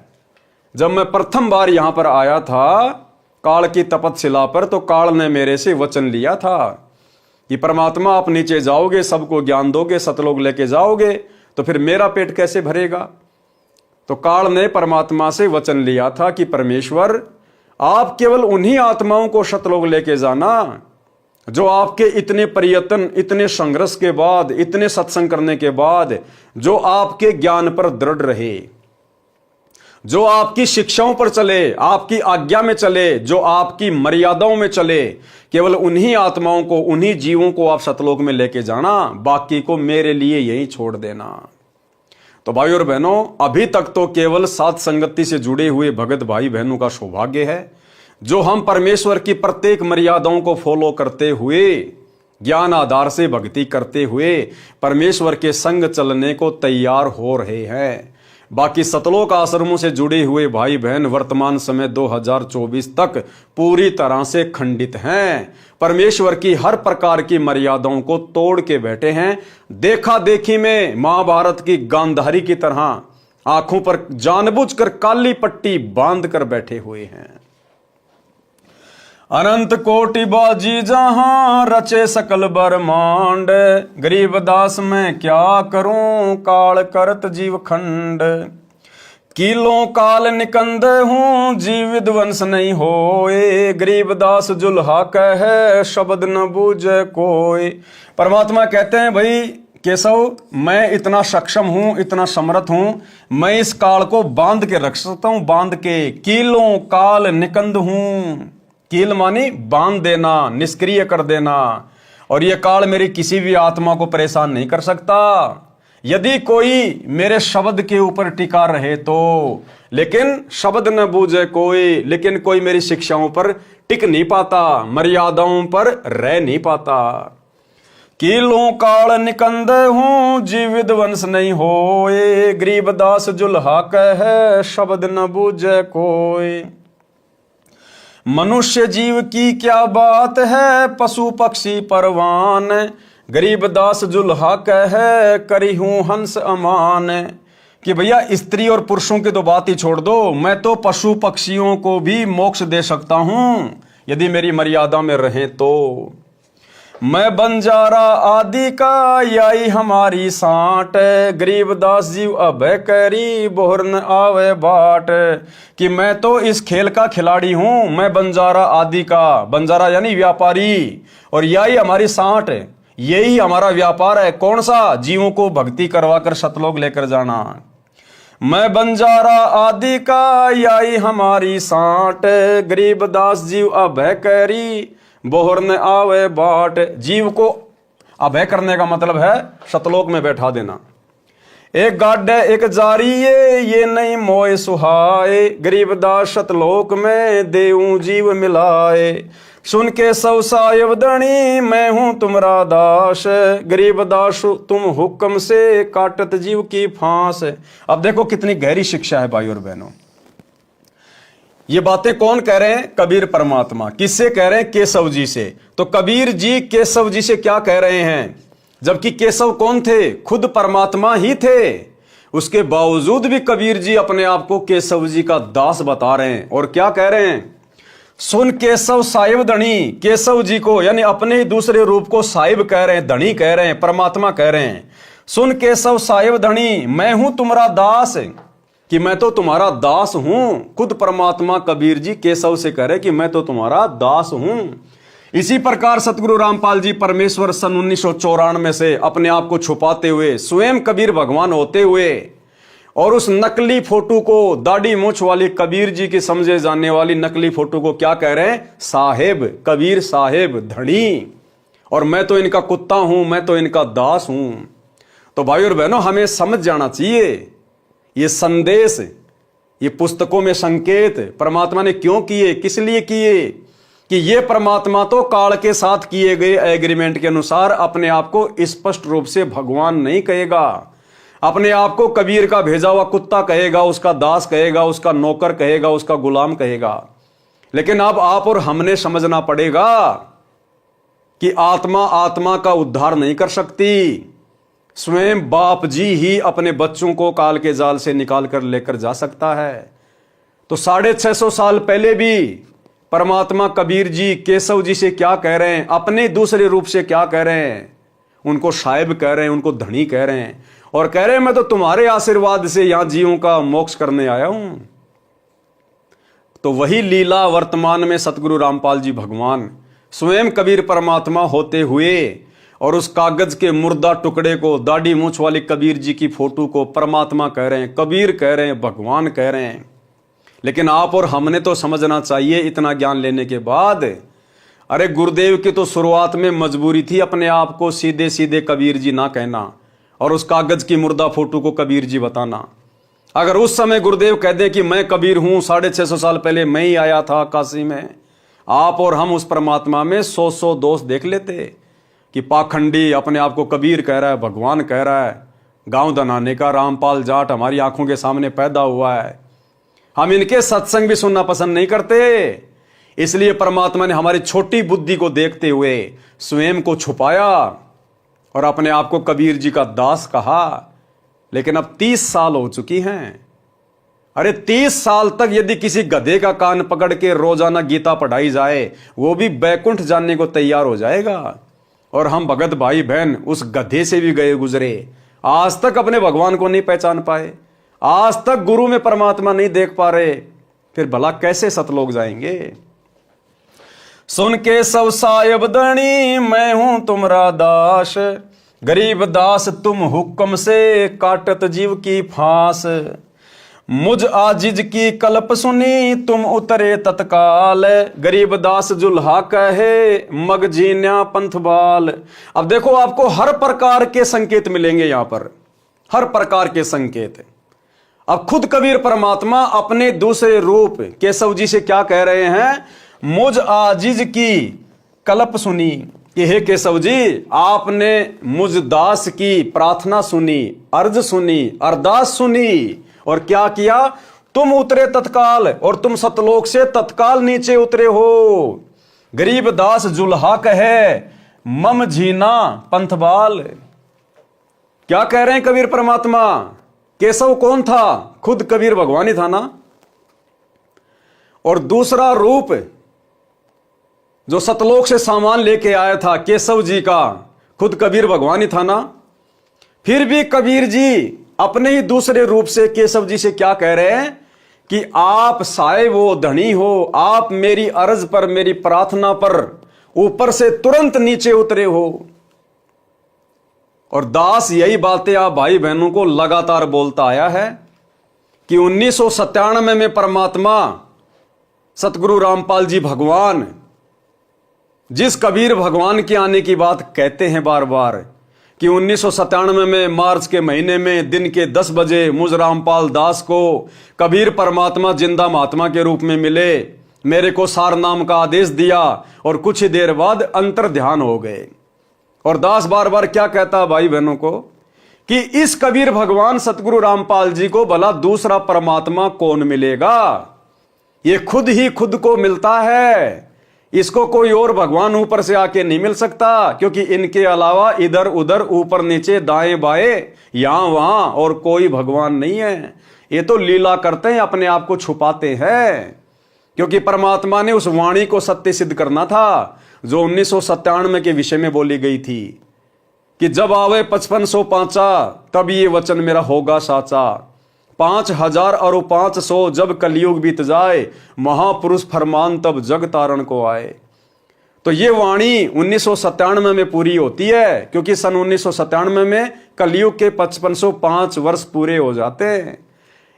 जब मैं प्रथम बार यहां पर आया था काल की तपतशिला पर, तो काल ने मेरे से वचन लिया था कि परमात्मा आप नीचे जाओगे, सबको ज्ञान दोगे, सतलोक लेके जाओगे, तो फिर मेरा पेट कैसे भरेगा? तो काल ने परमात्मा से वचन लिया था कि परमेश्वर, आप केवल उन्हीं आत्माओं को सतलोक लेके जाना जो आपके इतने प्रयत्न, इतने संघर्ष के बाद, इतने सत्संग करने के बाद जो आपके ज्ञान पर दृढ़ रहे, जो आपकी शिक्षाओं पर चले, आपकी आज्ञा में चले, जो आपकी मर्यादाओं में चले। केवल उन्हीं आत्माओं को, उन्हीं जीवों को आप सतलोक में लेके जाना, बाकी को मेरे लिए यहीं छोड़ देना। तो भाई और बहनों, अभी तक तो केवल साथ संगति से जुड़े हुए भगत भाई बहनों का सौभाग्य है जो हम परमेश्वर की प्रत्येक मर्यादाओं को फॉलो करते हुए, ज्ञान आधार से भक्ति करते हुए परमेश्वर के संग चलने को तैयार हो रहे हैं। बाकी सतलोक आश्रमों से जुड़े हुए भाई बहन वर्तमान समय 2024 तक पूरी तरह से खंडित हैं, परमेश्वर की हर प्रकार की मर्यादाओं को तोड़ के बैठे हैं। देखा देखी में महाभारत की गांधारी की तरह आंखों पर जानबूझकर काली पट्टी बांध कर बैठे हुए हैं। अनंत कोटि बाजी जहां रचे सकल ब्रह्मांड, गरीब दास मैं क्या करूं काल करत जीव खंड। कीलों काल निकंद हूं जीव विध्वंस नहीं होए, गरीब दास जुल्हा कह शब्द न बूझे कोई। परमात्मा कहते हैं, भाई केशव, मैं इतना सक्षम हूं, इतना समर्थ हूं, मैं इस काल को बांध के रख सकता हूं, बांध के। कीलों काल निकंद हूं, कील मानी बांध देना, निष्क्रिय कर देना, और यह काल मेरी किसी भी आत्मा को परेशान नहीं कर सकता यदि कोई मेरे शब्द के ऊपर टिका रहे तो। लेकिन शब्द न बूझे कोई, लेकिन कोई मेरी शिक्षाओं पर टिक नहीं पाता, मर्यादाओं पर रह नहीं पाता। कीलों काल निकंद हूं जीव विध्वंस नहीं होए, गरीब दास जुल्हा कह शब्द न बूझे कोई। मनुष्य जीव की क्या बात है पशु पक्षी परवान, गरीब दास जुल्हा कह करी हूं हंस अमान। कि भैया स्त्री और पुरुषों की तो बात ही छोड़ दो, मैं तो पशु पक्षियों को भी मोक्ष दे सकता हूं यदि मेरी मर्यादा में रहें तो। मैं बंजारा आदि का याई हमारी साठ, गरीब दास जीव अभय करी बोहर न आवे बाट। कि मैं तो इस खेल का खिलाड़ी हूं, मैं बंजारा आदि का, बंजारा यानी व्यापारी, और याई हमारी साठ, यही हमारा व्यापार है। कौन सा? जीवों को भक्ति करवाकर सतलोक लेकर जाना। मैं बंजारा आदि का याई हमारी साठ, गरीब दास जीव अभय करी बोहर न आवे बाट। जीव को अभय करने का मतलब है सतलोक में बैठा देना। एक गाड्डे एक जारी ये नहीं मोए सुहाए, गरीब दास सतलोक में देऊं जीव मिलाए। सुन के सब सायब धनी मैं हूं तुम्हारा दास, गरीब दास तुम हुक्म से काटत जीव की फांस। अब देखो कितनी गहरी शिक्षा है भाई और बहनों। ये बातें कौन कह रहे हैं? कबीर परमात्मा। किससे कह रहे हैं? केशव जी से। तो कबीर जी केशव जी से क्या कह रहे हैं? जबकि केशव कौन थे? खुद परमात्मा ही थे। उसके बावजूद भी कबीर जी अपने आप को केशव जी का दास बता रहे हैं। और क्या कह रहे हैं? सुन केशव साहिब धनी। केशव जी को यानी अपने ही दूसरे रूप को साहिब कह रहे हैं, धनी कह रहे हैं, परमात्मा कह रहे हैं। सुन केशव साहिब धनी मैं हूं तुम्हारा दास, कि मैं तो तुम्हारा दास हूं। खुद परमात्मा कबीर जी केशव से कह रहे कि मैं तो तुम्हारा दास हूं। इसी प्रकार सतगुरु रामपाल जी परमेश्वर सन 1994 से अपने आप को छुपाते हुए स्वयं कबीर भगवान होते हुए और उस नकली फोटो को, दाढ़ी मूंछ वाली कबीर जी की समझे जाने वाली नकली फोटो को क्या कह रहे हैं? साहेब, कबीर साहेब धनी, और मैं तो इनका कुत्ता हूं, मैं तो इनका दास हूं। तो भाई और बहनों, हमें समझ जाना चाहिए ये संदेश, ये पुस्तकों में संकेत परमात्मा ने क्यों किए, किस लिए किए, कि ये परमात्मा तो काल के साथ किए गए एग्रीमेंट के अनुसार अपने आप को स्पष्ट रूप से भगवान नहीं कहेगा, अपने आप को कबीर का भेजा हुआ कुत्ता कहेगा, उसका दास कहेगा, उसका नौकर कहेगा, उसका गुलाम कहेगा। लेकिन अब आप और हमने समझना पड़ेगा कि आत्मा आत्मा का उद्धार नहीं कर सकती। स्वयं बाप जी ही अपने बच्चों को काल के जाल से निकाल कर लेकर जा सकता है। तो 650 साल पहले भी परमात्मा कबीर जी केशव जी से क्या कह रहे हैं, अपने दूसरे रूप से क्या कह रहे हैं? उनको साहिब कह रहे हैं, उनको धनी कह रहे हैं, और कह रहे हैं मैं तो तुम्हारे आशीर्वाद से यहां जीवों का मोक्ष करने आया हूं। तो वही लीला वर्तमान में सतगुरु रामपाल जी भगवान स्वयं कबीर परमात्मा होते हुए और उस कागज के मुर्दा टुकड़े को, दाढ़ी मूछ वाली कबीर जी की फोटो को परमात्मा कह रहे हैं, कबीर कह रहे हैं, भगवान कह रहे हैं। लेकिन आप और हमने तो समझना चाहिए इतना ज्ञान लेने के बाद, अरे गुरुदेव की तो शुरुआत में मजबूरी थी अपने आप को सीधे सीधे कबीर जी ना कहना और उस कागज की मुर्दा फोटो को कबीर जी बताना। अगर उस समय गुरुदेव कह दें कि मैं कबीर हूं, 650 साल पहले मैं ही आया था काशी में, आप और हम उस परमात्मा में 100 दोष देख लेते कि पाखंडी अपने आप को कबीर कह रहा है, भगवान कह रहा है, गांव दनाने का रामपाल जाट हमारी आंखों के सामने पैदा हुआ है। हम इनके सत्संग भी सुनना पसंद नहीं करते, इसलिए परमात्मा ने हमारी छोटी बुद्धि को देखते हुए स्वयं को छुपाया और अपने आप को कबीर जी का दास कहा। लेकिन अब 30 साल हो चुकी हैं। अरे 30 साल तक यदि किसी गधे का कान पकड़ के रोजाना गीता पढ़ाई जाए, वो भी बैकुंठ जाने को तैयार हो जाएगा। और हम भगत भाई बहन उस गधे से भी गए गुजरे, आज तक अपने भगवान को नहीं पहचान पाए, आज तक गुरु में परमात्मा नहीं देख पा रहे, फिर भला कैसे सतलोक जाएंगे। सुन के सब साहिब धनी मैं हूं तुमरा दास, गरीब दास तुम हुक्म से काटत जीव की फांस। मुझ आजिज की कल्प सुनी तुम उतरे तत्काल, गरीब दास जुल्हा कहे मग जीन्या पंथ बाल। अब देखो आपको हर प्रकार के संकेत मिलेंगे यहां पर, हर प्रकार के संकेत। अब खुद कबीर परमात्मा अपने दूसरे रूप केशव जी से क्या कह रहे हैं, मुझ आजिज की कल्प सुनी कि हे केशव जी, आपने मुझ दास की प्रार्थना सुनी, अर्ज सुनी, अरदास सुनी, और क्या किया, तुम उतरे तत्काल, और तुम सतलोक से तत्काल नीचे उतरे हो। गरीब दास जुल्हा कहे मम झीना पंथबाल। क्या कह रहे हैं कबीर परमात्मा? केशव कौन था? खुद कबीर भगवान ही था ना। और दूसरा रूप जो सतलोक से सामान लेके आया था केशव जी का, खुद कबीर भगवान ही था ना। फिर भी कबीर जी अपने ही दूसरे रूप से केशव जी से क्या कह रहे हैं कि आप साहिब हो, धनी हो, आप मेरी अर्ज पर, मेरी प्रार्थना पर ऊपर से तुरंत नीचे उतरे हो। और दास यही बातें आप भाई बहनों को लगातार बोलता आया है कि 1997 में परमात्मा सतगुरु रामपाल जी भगवान जिस कबीर भगवान के आने की बात कहते हैं बार बार कि 1997 में मार्च के महीने में दिन के 10 बजे मुझ रामपाल दास को कबीर परमात्मा जिंदा महात्मा के रूप में मिले, मेरे को सार नाम का आदेश दिया और कुछ ही देर बाद अंतर ध्यान हो गए। और दास बार बार क्या कहता भाई बहनों को कि इस कबीर भगवान सतगुरु रामपाल जी को भला दूसरा परमात्मा कौन मिलेगा, ये खुद ही खुद को मिलता है, इसको कोई और भगवान ऊपर से आके नहीं मिल सकता, क्योंकि इनके अलावा इधर उधर ऊपर नीचे दाएं बाएं यहां वहां और कोई भगवान नहीं है। ये तो लीला करते हैं, अपने आप को छुपाते हैं, क्योंकि परमात्मा ने उस वाणी को सत्य सिद्ध करना था जो 1997 के विषय में बोली गई थी कि जब आवे 5505 तब ये वचन मेरा होगा साचा, 5000 और 500 जब कलयुग बीत जाए, महापुरुष फरमान तब जग तारण को आए। तो ये वाणी 1997 में पूरी होती है, क्योंकि सन 1997 में कलयुग के 5505 वर्ष पूरे हो जाते हैं।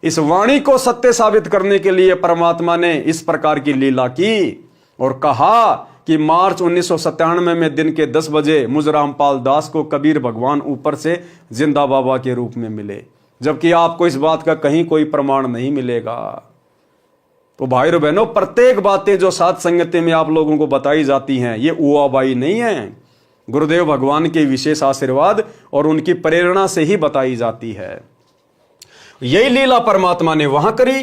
इस वाणी को सत्य साबित करने के लिए परमात्मा ने इस प्रकार की लीला की और कहा कि मार्च 1997 में दिन के 10 बजे मुझ रामपाल दास को कबीर भगवान ऊपर से जिंदा बाबा के रूप में मिले, जबकि आपको इस बात का कहीं कोई प्रमाण नहीं मिलेगा। तो भाई और बहनों, प्रत्येक बातें जो साथ संगति में आप लोगों को बताई जाती हैं ये उआबाई नहीं है, गुरुदेव भगवान के विशेष आशीर्वाद और उनकी प्रेरणा से ही बताई जाती है। यही लीला परमात्मा ने वहां करी।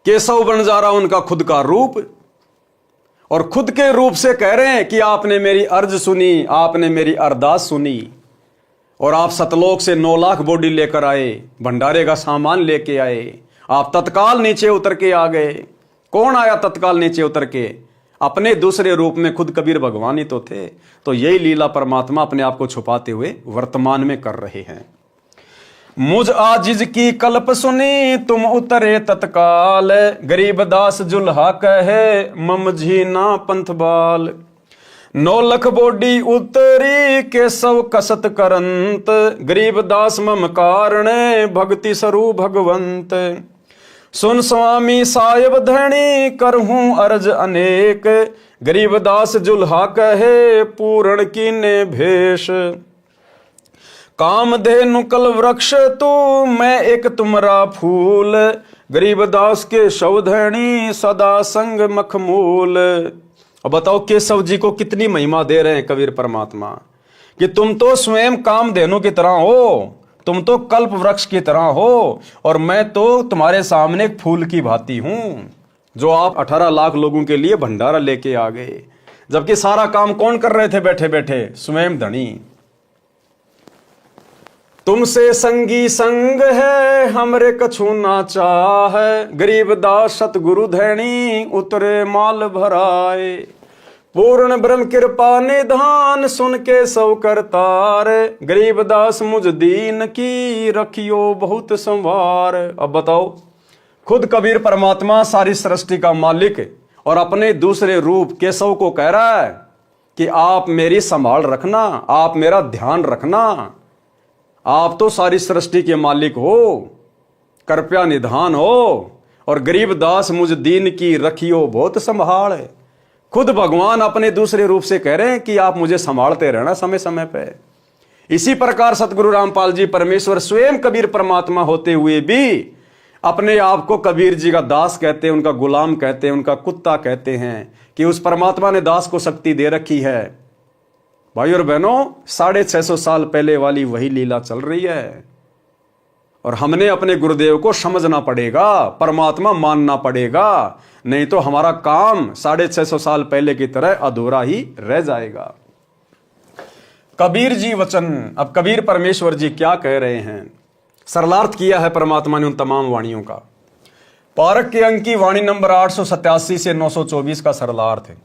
केशव बंजारा उनका खुद का रूप, और खुद के रूप से कह रहे हैं कि आपने मेरी अर्ज सुनी, आपने मेरी अरदास सुनी, और आप सतलोक से 9 लाख बॉडी लेकर आए, भंडारे का सामान लेके आए, आप तत्काल नीचे उतर के आ गए। कौन आया तत्काल नीचे उतर के? अपने दूसरे रूप में खुद कबीर भगवान ही तो थे। तो यही लीला परमात्मा अपने आप को छुपाते हुए वर्तमान में कर रहे हैं। मुझ आजिज की कल्प सुनी तुम उतरे तत्काल, गरीब दास जुल्हा कहे मम झीना पंथ बाल। 9 लख बोडी उतरी के सव कसत करंत, गरीब दास मम कारण भक्ति स्वरूप भगवंत। सुन स्वामी साहेब धनी करहूं अर्ज अनेक, गरीब दास जुल्हा कहे पूर्ण कीने भेष। कामधेनु कल वृक्ष तू मैं एक तुमरा फूल, गरीब दास के शवधनी सदा संग मखमूल। अब बताओ केशव जी को कितनी महिमा दे रहे हैं कबीर परमात्मा कि तुम तो स्वयं कामधेनु की तरह हो, तुम तो कल्प वृक्ष की तरह हो, और मैं तो तुम्हारे सामने एक फूल की भांति हूं, जो आप 18 लाख लोगों के लिए भंडारा लेके आ गए। जबकि सारा काम कौन कर रहे थे बैठे बैठे? स्वयं धनी। तुमसे संगी संग है हमरे कछु ना चाहे, गरीब दास सतगुरु धैनी उतरे माल भराए। पूर्ण ब्रह्म कृपा निधान सुन के सौ करतार, गरीब दास मुझ दीन की रखियो बहुत संवार। अब बताओ, खुद कबीर परमात्मा सारी सृष्टि का मालिक और अपने दूसरे रूप केशव को कह रहा है कि आप मेरी संभाल रखना, आप मेरा ध्यान रखना, आप तो सारी सृष्टि के मालिक हो, कृपया निधान हो, और गरीब दास मुझ दीन की रखियो बहुत संभाल। खुद भगवान अपने दूसरे रूप से कह रहे हैं कि आप मुझे संभालते रहना समय समय पे। इसी प्रकार सतगुरु रामपाल जी परमेश्वर स्वयं कबीर परमात्मा होते हुए भी अपने आप को कबीर जी का दास कहते हैं, उनका गुलाम कहते हैं, उनका कुत्ता कहते हैं कि उस परमात्मा ने दास को शक्ति दे रखी है। भाई और बहनों, 650 साल पहले वाली वही लीला चल रही है, और हमने अपने गुरुदेव को समझना पड़ेगा, परमात्मा मानना पड़ेगा, नहीं तो हमारा काम 650 साल पहले की तरह अधूरा ही रह जाएगा। कबीर जी वचन। अब कबीर परमेश्वर जी क्या कह रहे हैं? सरलार्थ किया है परमात्मा ने उन तमाम वाणियों का। पारक के अंक की वाणी नंबर 887 से 924 का सरलार्थ है।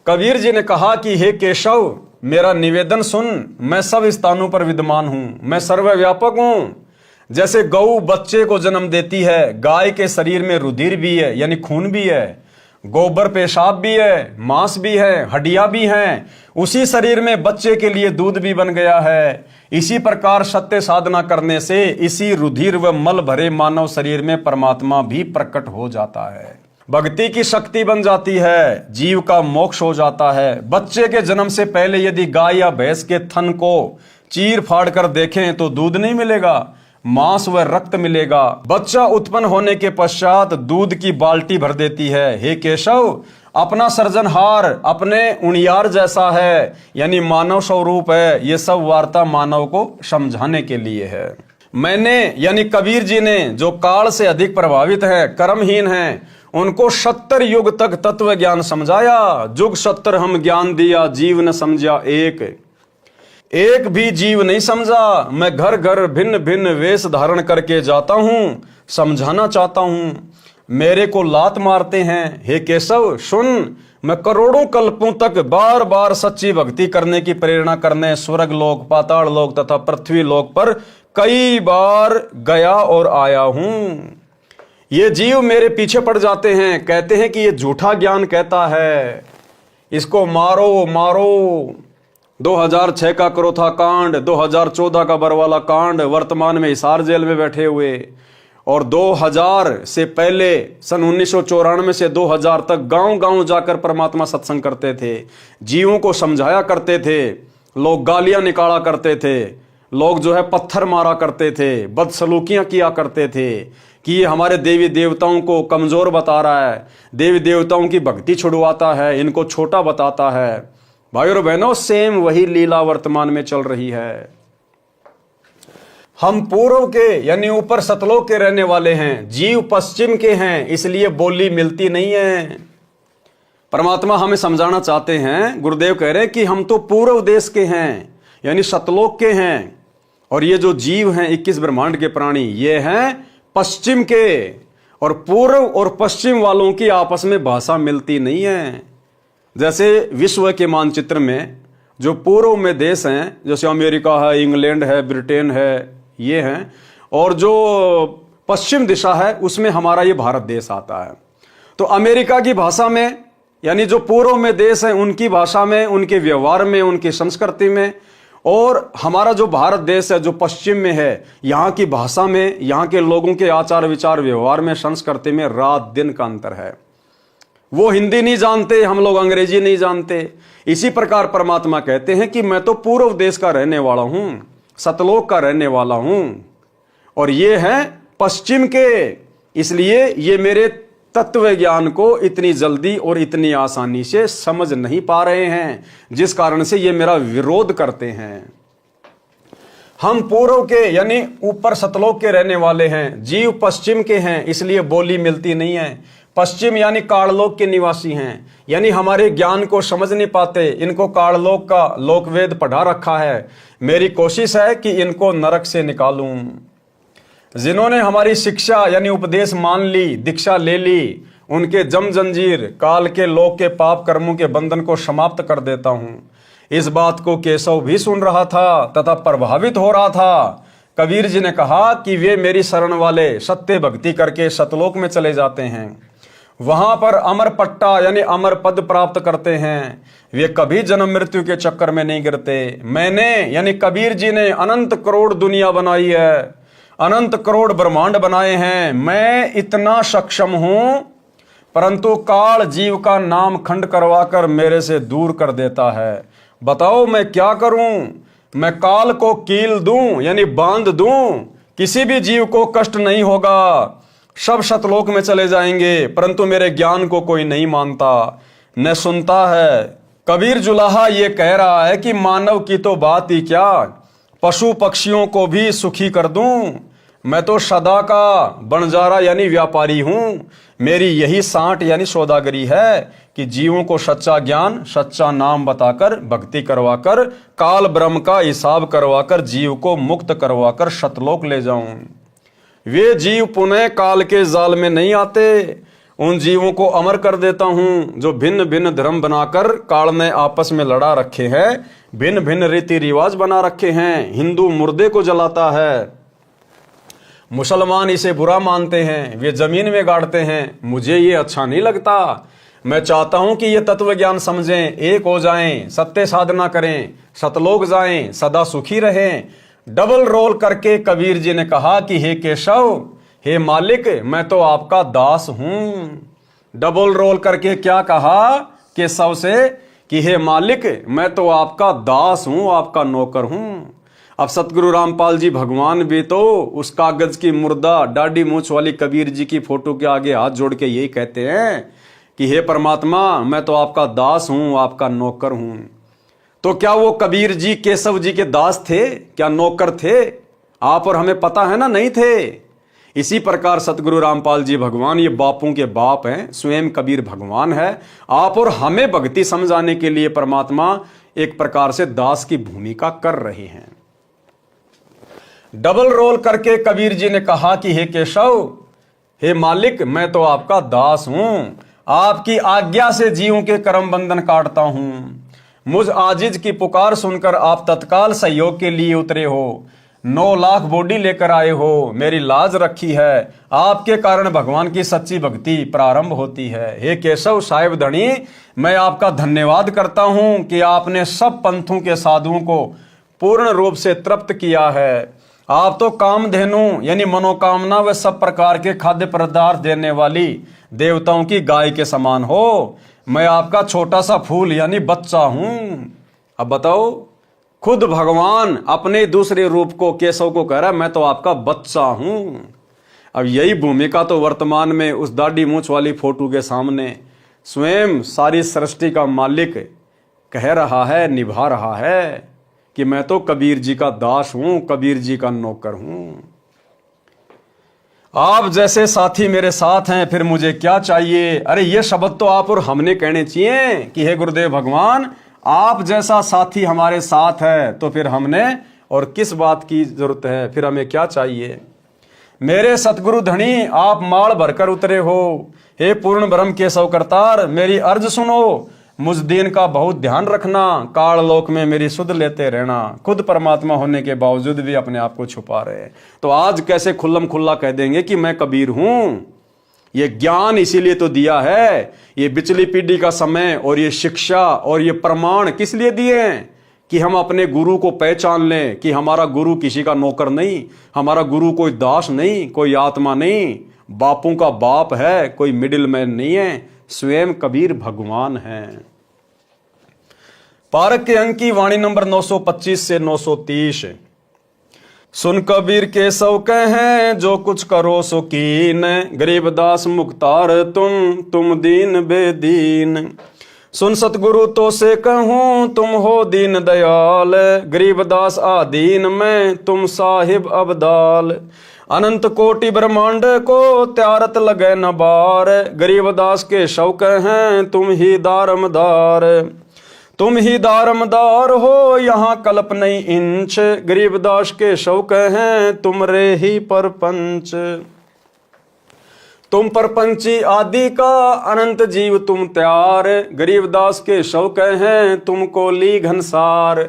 कबीर जी ने कहा कि हे केशव, मेरा निवेदन सुन, मैं सब स्थानों पर विद्यमान हूं, मैं सर्वव्यापक हूं। जैसे गऊ बच्चे को जन्म देती है, गाय के शरीर में रुधिर भी है यानी खून भी है, गोबर पेशाब भी है, मांस भी है, हड्डियां भी हैं, उसी शरीर में बच्चे के लिए दूध भी बन गया है। इसी प्रकार सत्य साधना करने से इसी रुधिर व मल भरे मानव शरीर में परमात्मा भी प्रकट हो जाता है, भक्ति की शक्ति बन जाती है, जीव का मोक्ष हो जाता है। बच्चे के जन्म से पहले यदि गाय या भैंस के थन को चीर फाड़ कर देखें तो दूध नहीं मिलेगा, मांस व रक्त मिलेगा। बच्चा उत्पन्न होने के पश्चात दूध की बाल्टी भर देती है। हे केशव, अपना सृजनहार अपने उणियार जैसा है, यानी मानव स्वरूप है। ये सब वार्ता मानव को समझाने के लिए है। मैंने यानी कबीर जी ने, जो काल से अधिक प्रभावित है, कर्महीन है, उनको 70 युग तक तत्व ज्ञान समझाया। जुग 70 हम ज्ञान दिया, जीव न समझा एक भी जीव नहीं समझा। मैं घर घर भिन्न भिन्न वेश धारण करके जाता हूं, समझाना चाहता हूं, मेरे को लात मारते हैं। हे केशव सुन, मैं करोड़ों कल्पों तक बार बार सच्ची भक्ति करने की प्रेरणा करने स्वर्ग लोक, पाताल लोक तथा पृथ्वी लोक पर कई बार गया और आया हूं। ये जीव मेरे पीछे पड़ जाते हैं, कहते हैं कि ये झूठा ज्ञान कहता है, इसको मारो मारो। 2006 का क्रोथा कांड, 2014 का बरवाला कांड, वर्तमान में हिसार जेल में बैठे हुए, और 2000 से पहले सन 1994 से 2000 तक गांव गांव जाकर परमात्मा सत्संग करते थे, जीवों को समझाया करते थे। लोग गालियां निकाला करते थे, लोग जो है पत्थर मारा करते थे, बदसलूकियां किया करते थे कि ये हमारे देवी देवताओं को कमजोर बता रहा है, देवी देवताओं की भक्ति छुड़वाता है, इनको छोटा बताता है। भाई और बहनों, सेम वही लीला वर्तमान में चल रही है। हम पूर्व के यानी ऊपर सतलोक के रहने वाले हैं, जीव पश्चिम के हैं, इसलिए बोली मिलती नहीं है। परमात्मा हमें समझाना चाहते हैं, गुरुदेव कह रहे हैं कि हम तो पूर्व देश के हैं यानी सतलोक के हैं, और ये जो जीव हैं 21 ब्रह्मांड के प्राणी, ये हैं पश्चिम के। और पूर्व और पश्चिम वालों की आपस में भाषा मिलती नहीं है। जैसे विश्व के मानचित्र में जो पूर्व में देश हैं, जैसे अमेरिका है, इंग्लैंड है, ब्रिटेन है, ये हैं, और जो पश्चिम दिशा है उसमें हमारा ये भारत देश आता है। तो अमेरिका की भाषा में, यानी जो पूर्व में देश हैं उनकी भाषा में, उनके व्यवहार में, उनकी संस्कृति में, और हमारा जो भारत देश है जो पश्चिम में है, यहाँ की भाषा में, यहाँ के लोगों के आचार विचार व्यवहार में, संस्कृति में रात दिन का अंतर है। वो हिंदी नहीं जानते, हम लोग अंग्रेजी नहीं जानते। इसी प्रकार परमात्मा कहते हैं कि मैं तो पूर्व देश का रहने वाला हूं, सतलोक का रहने वाला हूं, और ये हैं पश्चिम के। इसलिए ये मेरे तत्व ज्ञान को इतनी जल्दी और इतनी आसानी से समझ नहीं पा रहे हैं, जिस कारण से ये मेरा विरोध करते हैं। हम पूर्व के यानी ऊपर सतलोक के रहने वाले हैं, जीव पश्चिम के हैं, इसलिए बोली मिलती नहीं है। पश्चिम यानी काललोक के निवासी हैं, यानी हमारे ज्ञान को समझ नहीं पाते। इनको काललोक का लोकवेद पढ़ा रखा है। मेरी कोशिश है कि इनको नरक से निकालूं। जिन्होंने हमारी शिक्षा यानी उपदेश मान ली, दीक्षा ले ली, उनके जम जंजीर काल के लोक के पाप कर्मों के बंधन को समाप्त कर देता हूं। इस बात को केशव भी सुन रहा था तथा प्रभावित हो रहा था। कबीर जी ने कहा कि वे मेरी शरण वाले सत्य भक्ति करके सतलोक में चले जाते हैं, वहां पर अमर पट्टा यानी अमर पद प्राप्त करते हैं। वे कभी जन्म मृत्यु के चक्कर में नहीं गिरते। मैंने यानी कबीर जी ने अनंत करोड़ दुनिया बनाई है, अनंत करोड़ ब्रह्मांड बनाए हैं। मैं इतना सक्षम हूं, परंतु काल जीव का नाम खंड करवाकर मेरे से दूर कर देता है। बताओ मैं क्या करूं? मैं काल को कील दूं यानी बांध दूं, किसी भी जीव को कष्ट नहीं होगा, सब सतलोक में चले जाएंगे, परंतु मेरे ज्ञान को कोई नहीं मानता, न सुनता है। कबीर जुलाहा ये कह रहा है कि मानव की तो बात ही क्या, पशु पक्षियों को भी सुखी कर दूं। मैं तो सदा का बंजारा यानी व्यापारी हूं। मेरी यही सांठ यानी सौदागरी है कि जीवों को सच्चा ज्ञान, सच्चा नाम बताकर, भक्ति करवाकर, काल ब्रह्म का हिसाब करवाकर, जीव को मुक्त करवाकर सतलोक ले जाऊं। वे जीव पुनः काल के जाल में नहीं आते। उन जीवों को अमर कर देता हूं जो भिन्न भिन्न धर्म बनाकर काल में आपस में लड़ा रखे हैं, भिन्न भिन्न रीति रिवाज बना रखे हैं। हिंदू मुर्दे को जलाता है, मुसलमान इसे बुरा मानते हैं, वे जमीन में गाड़ते हैं। मुझे ये अच्छा नहीं लगता। मैं चाहता हूं कि ये तत्व ज्ञान समझें, एक हो जाएं, सत्य साधना करें, सतलोक जाएं, सदा सुखी रहें। डबल रोल करके कबीर जी ने कहा कि हे केशव, हे मालिक, मैं तो आपका दास हूं। डबल रोल करके क्या कहा केशव से कि हे मालिक, मैं तो आपका दास हूं, आपका नौकर हूं। अब सतगुरु रामपाल जी भगवान भी तो उस कागज की मुर्दा डाडी मूछ वाली कबीर जी की फोटो के आगे हाथ जोड़ के यही कहते हैं कि हे परमात्मा, मैं तो आपका दास हूं, आपका नौकर हूं। तो क्या वो कबीर जी केशव जी के दास थे, क्या नौकर थे? आप और हमें पता है ना, नहीं थे। इसी प्रकार सतगुरु रामपाल जी भगवान ये बापों के बाप हैं, स्वयं कबीर भगवान है। आप और हमें भक्ति समझाने के लिए परमात्मा एक प्रकार से दास की भूमिका कर रहे हैं। डबल रोल करके कबीर जी ने कहा कि हे केशव, हे मालिक, मैं तो आपका दास हूं, आपकी आज्ञा से जीवों के कर्म बंधन काटता हूं। मुझ आजिज की पुकार सुनकर आप तत्काल सहयोग के लिए उतरे हो, 9 लाख बॉडी लेकर आए हो, मेरी लाज रखी है। आपके कारण भगवान की सच्ची भक्ति प्रारंभ होती है। हे केशव साहिब धनी, मैं आपका धन्यवाद करता हूं कि आपने सब पंथों के साधुओं को पूर्ण रूप से तृप्त किया है। आप तो कामधेनु यानी मनोकामना व सब प्रकार के खाद्य पदार्थ देने वाली देवताओं की गाय के समान हो। मैं आपका छोटा सा फूल यानी बच्चा हूं। अब बताओ, खुद भगवान अपने दूसरे रूप को केशव को कह रहा है, मैं तो आपका बच्चा हूं। अब यही भूमिका तो वर्तमान में उस दाढ़ी मूछ वाली फोटो के सामने स्वयं सारी सृष्टि का मालिक कह रहा है, निभा रहा है कि मैं तो कबीर जी का दास हूं, कबीर जी का नौकर हूं। आप जैसे साथी मेरे साथ हैं, फिर मुझे क्या चाहिए? अरे ये शब्द तो आप और हमने कहने चाहिए कि हे गुरुदेव भगवान, आप जैसा साथी हमारे साथ है तो फिर हमने और किस बात की जरूरत है, फिर हमें क्या चाहिए? मेरे सतगुरु धनी, आप माल भरकर उतरे हो। हे पूर्ण ब्रह्म केशव करतार, मेरी अर्ज सुनो। मुझ दीन का बहुत ध्यान रखना, काल लोक में मेरी सुध लेते रहना। खुद परमात्मा होने के बावजूद भी अपने आप को छुपा रहे हैं। तो आज कैसे खुल्लम खुल्ला कह देंगे कि मैं कबीर हूं? ये ज्ञान इसीलिए तो दिया है, ये बिचली पीढ़ी का समय और ये शिक्षा और ये प्रमाण किस लिए दिए हैं? कि हम अपने गुरु को पहचान लें कि हमारा गुरु किसी का नौकर नहीं, हमारा गुरु कोई दास नहीं, कोई आत्मा नहीं, बापों का बाप है, कोई मिडिल मैन नहीं है, स्वयं कबीर भगवान हैं। पारक के अंक की वाणी नंबर 925 से 930। सुन कबीर के सौ कहें जो कुछ करो सो कीन, गरीबदास मुख्तार तुम दीन बेदीन। सुन सतगुरु तो से कहूं तुम हो दीन दयाल, गरीबदास आदीन में तुम साहिब अबदाल। अनंत कोटि ब्रह्मांड को त्यारत लगे न बार, गरीबदास के शौक हैं तुम ही दारमदार। तुम ही दारमदार हो यहाँ कल्प नहीं इंच, गरीबदास के शौक हैं तुम रे ही परपंच। तुम परपंची आदि का अनंत जीव तुम त्यार, गरीबदास के शौक हैं तुम कोली घनसार।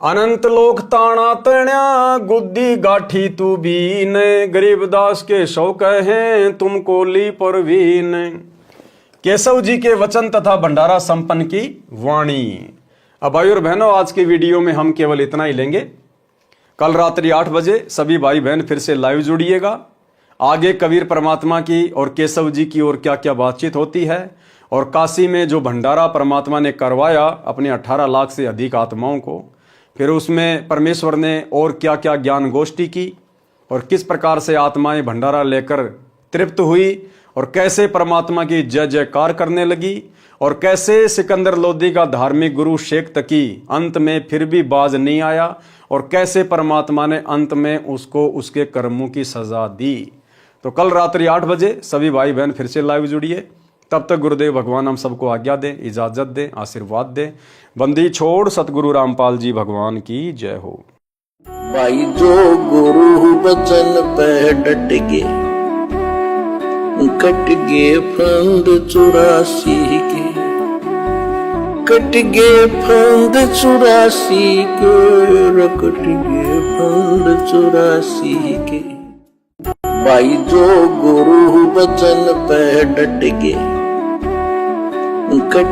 अनंत लोक ताना तण्या गुद्दी गाठी तू बीन, गरीबदास के शौक हैं तुम कोली परवीन। केशव जी के वचन तथा भंडारा संपन्न की वाणी। अब भाई और बहनों, आज की वीडियो में हम केवल इतना ही लेंगे। कल रात्रि 8 बजे सभी भाई बहन फिर से लाइव जुड़िएगा। आगे कबीर परमात्मा की और केशव जी की और क्या क्या बातचीत होती है, और काशी में जो भंडारा परमात्मा ने करवाया अपने 18 लाख से अधिक आत्माओं को, फिर उसमें परमेश्वर ने और क्या क्या ज्ञान गोष्ठी की, और किस प्रकार से आत्माएं भंडारा लेकर तृप्त हुई, और कैसे परमात्मा की जय जयकार करने लगी, और कैसे सिकंदर लोदी का धार्मिक गुरु शेख तकी अंत में फिर भी बाज नहीं आया, और कैसे परमात्मा ने अंत में उसको उसके कर्मों की सजा दी। तो कल रात्रि 8 बजे सभी भाई बहन फिर से लाइव जुड़िए। तब तक गुरुदेव भगवान हम सबको आज्ञा दें, इजाजत दें, आशीर्वाद दें। बंदी छोड़ सतगुरु रामपाल जी भगवान की जय हो। भाई जो गुरु बचन पे डट गे, कट गे फंद 84 के, कट गे फंद 84 के, कट गे फंद 84 के। भाई जो गुरु बचन पे डट गे, कट